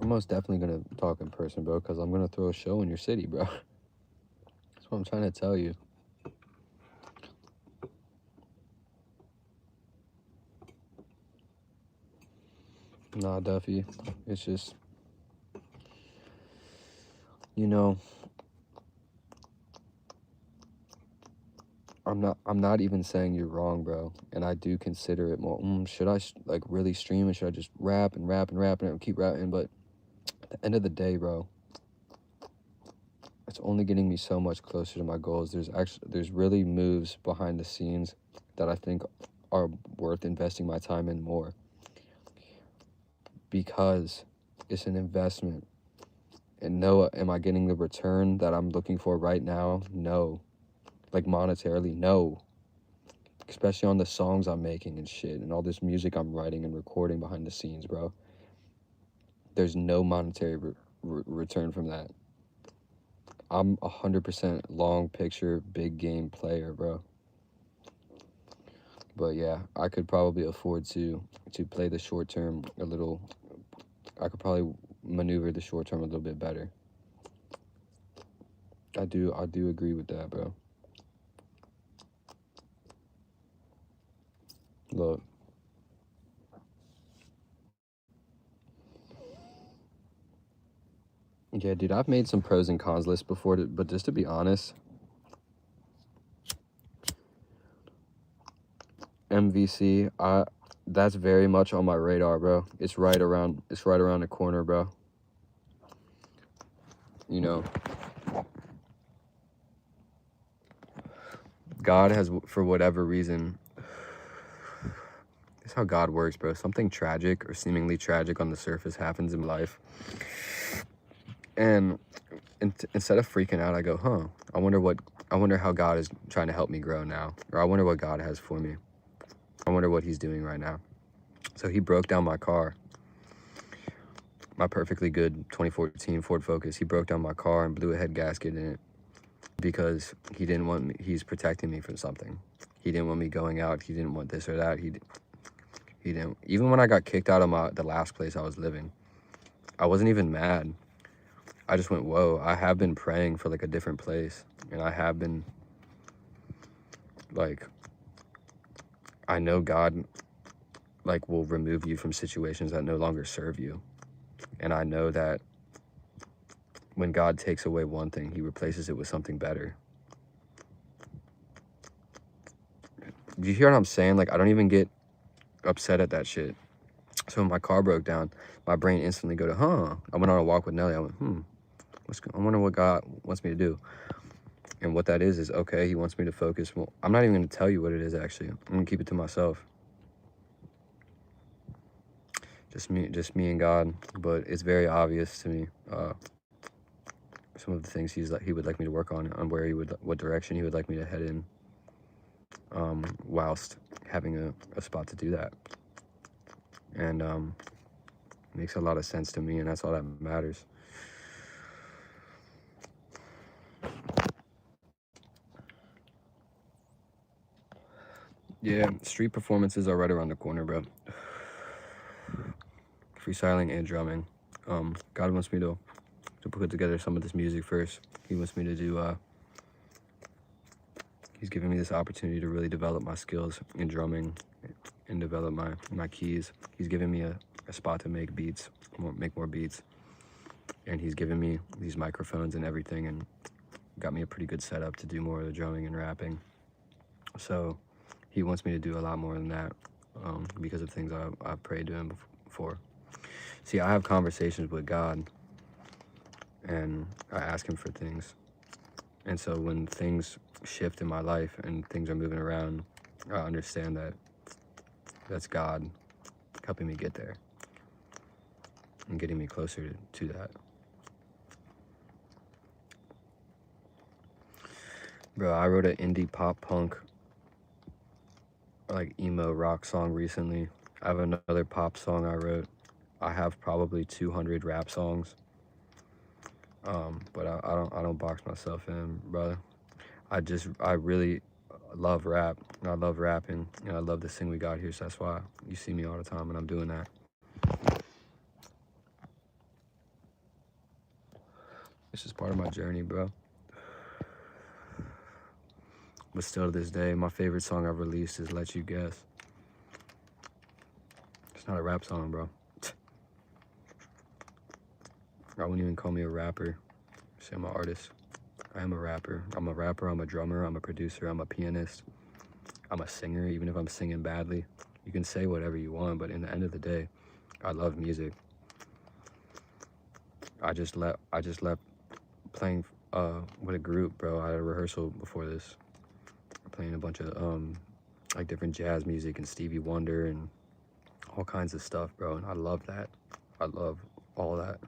I'm most definitely gonna talk in person, bro, because I'm gonna throw a show in your city, bro. That's what I'm trying to tell you. Nah, Duffy, it's just, you know, I'm not even saying you're wrong, bro. And I do consider it more, should I like really stream and should I just rap and keep rapping? But at the end of the day, bro, it's only getting me so much closer to my goals. There's really moves behind the scenes that I think are worth investing my time in more, because it's an investment. And no, am I getting the return that I'm looking for right now? No. Like monetarily, no. Especially on the songs I'm making and shit, and all this music I'm writing and recording behind the scenes, bro. There's no monetary return from that. I'm 100% long picture, big game player, bro. But yeah, I could probably afford to play the short term a little. I could probably maneuver the short term a little bit better. I do agree with that, bro. Look. Yeah, dude, I've made some pros and cons lists before, but just to be honest, MVC, that's very much on my radar, bro. It's right around the corner, bro. You know, God has, for whatever reason, it's how God works, bro. Something tragic or seemingly tragic on the surface happens in life. And instead of freaking out, I go, I wonder how God is trying to help me grow now. Or I wonder what God has for me. I wonder what he's doing right now. So he broke down my car. My perfectly good 2014 Ford Focus. He broke down my car and blew a head gasket in it because he didn't want me. He's protecting me from something. He didn't want me going out. He didn't want this or that. He didn't. Even when I got kicked out of the last place I was living, I wasn't even mad. I just went, whoa, I have been praying for like a different place. And I have been like, I know God like will remove you from situations that no longer serve you. And I know that when God takes away one thing, he replaces it with something better. Do you hear what I'm saying? Like, I don't even get upset at that shit. So when my car broke down, my brain instantly go to, I went on a walk with Nelly. I went, I wonder what God wants me to do. And what that is okay, he wants me to focus. Well, I'm not even going to tell you what it is, actually. I'm going to keep it to myself. Just me and God. But it's very obvious to me, some of the things he would like me to work on what direction he would like me to head in, whilst having a spot to do that. And makes a lot of sense to me, and that's all that matters. Yeah, street performances are right around the corner, bro. Freestyling and drumming. God wants me to put together some of this music first. He wants me to do, he's giving me this opportunity to really develop my skills in drumming and develop my keys. He's giving me a spot to make beats, make more beats. And he's giving me these microphones and everything, and got me a pretty good setup to do more of the drumming and rapping. So he wants me to do a lot more than that, because of things I've prayed to him before. See, I have conversations with God, and I ask him for things. And so when things shift in my life and things are moving around, I understand that that's God helping me get there and getting me closer to that. Bro, I wrote an indie pop punk, like emo rock song recently. I have another pop song I wrote. I have probably 200 rap songs. But I don't box myself in, brother. I really love rap, and I love rapping, and I love this thing we got here, so that's why you see me all the time, and I'm doing that. This is part of my journey, bro. But still to this day, my favorite song I've released is Let You Guess. It's not a rap song, bro. I wouldn't even call me a rapper. Say I'm an artist. I am a rapper. I'm a rapper, I'm a drummer, I'm a producer, I'm a pianist. I'm a singer, even if I'm singing badly. You can say whatever you want, but in the end of the day, I love music. I just left playing with a group, bro. I had a rehearsal before this. Playing a bunch of like different jazz music and Stevie Wonder and all kinds of stuff, bro. And I love that. I love all that.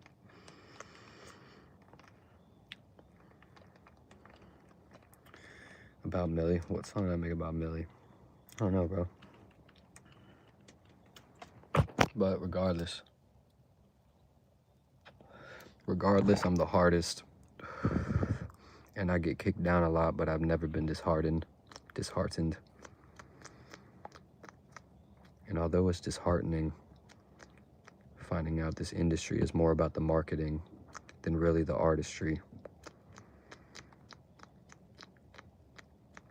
About Millie? What song did I make about Millie? I don't know, bro. But regardless, I'm the hardest. And I get kicked down a lot, but I've never been disheartened. And although it's disheartening, finding out this industry is more about the marketing than really the artistry,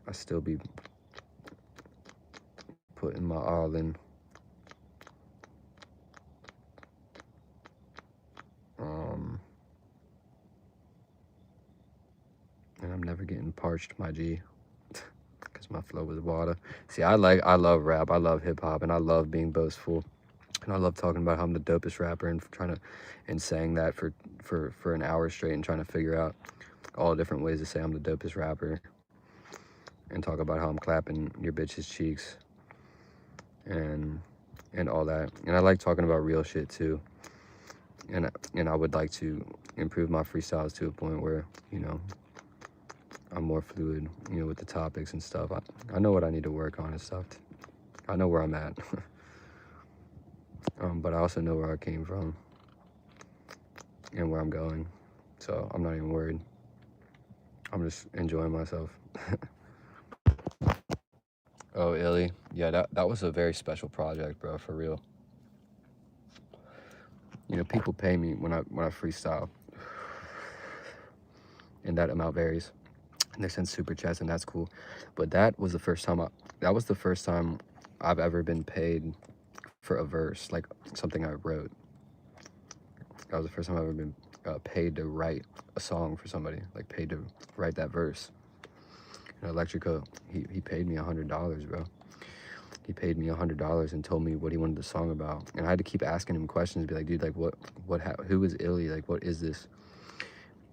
I still be putting my all in. And I'm never getting parched, my G, because my flow is water. See, I love rap, I love hip hop, and I love being boastful, and I love talking about how I'm the dopest rapper and saying that for an hour straight and trying to figure out all different ways to say I'm the dopest rapper, and talk about how I'm clapping your bitch's cheeks, and all that. And I like talking about real shit too. And I would like to improve my freestyles to a point where, you know, I'm more fluid, you know, with the topics and stuff. I know what I need to work on and stuff. I know where I'm at. But I also know where I came from and where I'm going. So I'm not even worried. I'm just enjoying myself. Oh, Illy. Yeah, that was a very special project, bro, for real. You know, people pay me when I freestyle. And that amount varies. And they send super chats, and that's cool. But that was the first time I've ever been paid for a verse, like something I wrote. That was the first time I've ever been paid to write a song for somebody, like paid to write that verse. And Electrico, he paid me $100, bro. He paid me $100 and told me what he wanted the song about. And I had to keep asking him questions, be like, dude, like who is Illy? Like, what is this?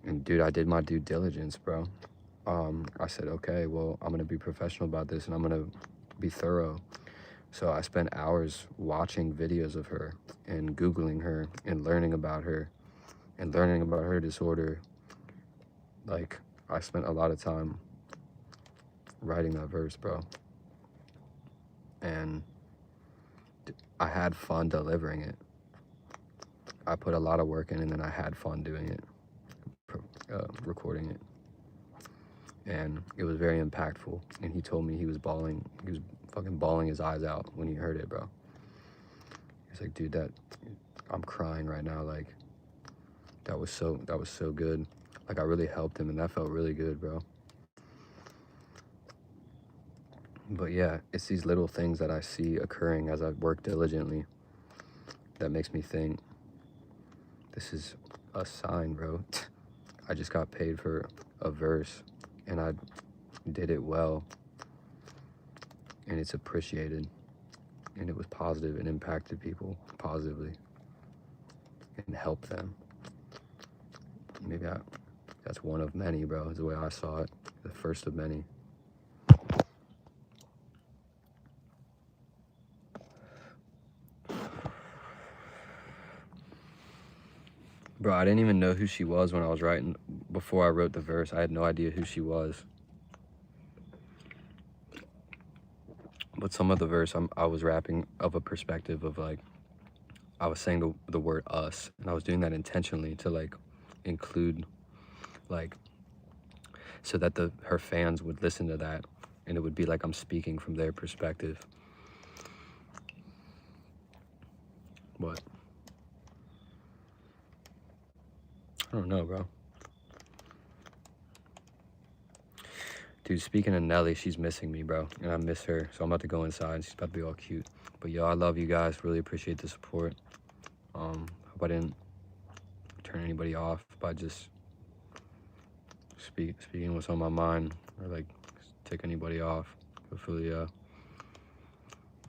And dude, I did my due diligence, bro. I said, okay, well, I'm gonna be professional about this and I'm gonna be thorough. So I spent hours watching videos of her and Googling her and learning about her disorder. Like, I spent a lot of time writing that verse, bro. And I had fun delivering it. I put a lot of work in, and then I had fun doing it, recording it. And it was very impactful. And he told me he was bawling. He was fucking bawling his eyes out when he heard it, bro. He's like, dude, I'm crying right now. Like, that was so good. Like, I really helped him, and that felt really good, bro. But yeah, it's these little things that I see occurring as I work diligently that makes me think, this is a sign, bro. I just got paid for a verse, and I did it well, and it's appreciated, and it was positive and impacted people positively and helped them. Maybe that's one of many, bro, is the way I saw it, the first of many. Bro, I didn't even know who she was when I was writing. Before I wrote the verse, I had no idea who she was. But some of the verse I was rapping of a perspective of like, I was saying the word us, and I was doing that intentionally to like include, like, so that her fans would listen to that, and it would be like I'm speaking from their perspective. But I don't know, bro. Dude, speaking of Nelly, she's missing me, bro, and I miss her, so I'm about to go inside. She's about to be all cute. But yo, I love you guys. Really appreciate the support. Hope I didn't turn anybody off by just speaking what's on my mind, or like take anybody off. Hopefully,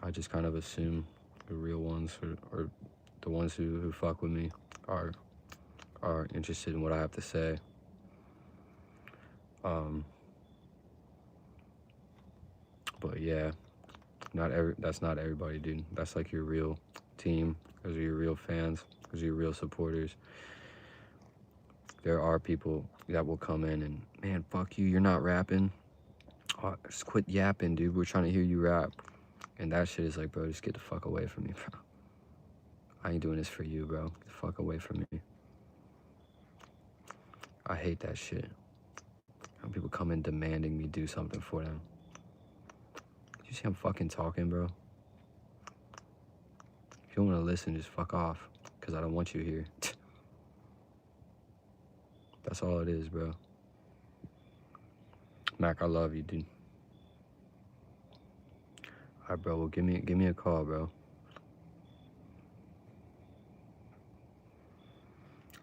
I just kind of assume the real ones, or the ones who fuck with me are interested in what I have to say. But yeah, that's not everybody, dude. That's like your real team. Those are your real fans. Those are your real supporters. There are people that will come in and, man, fuck you, you're not rapping. Oh, just quit yapping, dude. We're trying to hear you rap. And that shit is like, bro, just get the fuck away from me, bro. I ain't doing this for you, bro. Get the fuck away from me. I hate that shit. When people come in demanding me do something for them. You see I'm fucking talking, bro? If you don't want to listen, just fuck off. Because I don't want you here. That's all it is, bro. Mac, I love you, dude. All right, bro. Well, give me a call, bro.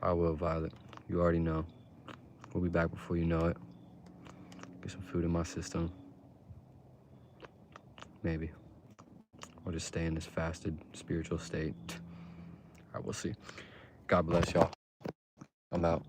I will, Violet. You already know. We'll be back before you know it. Get some food in my system. Maybe. Or just stay in this fasted spiritual state. All right, we'll see. God bless y'all. I'm out.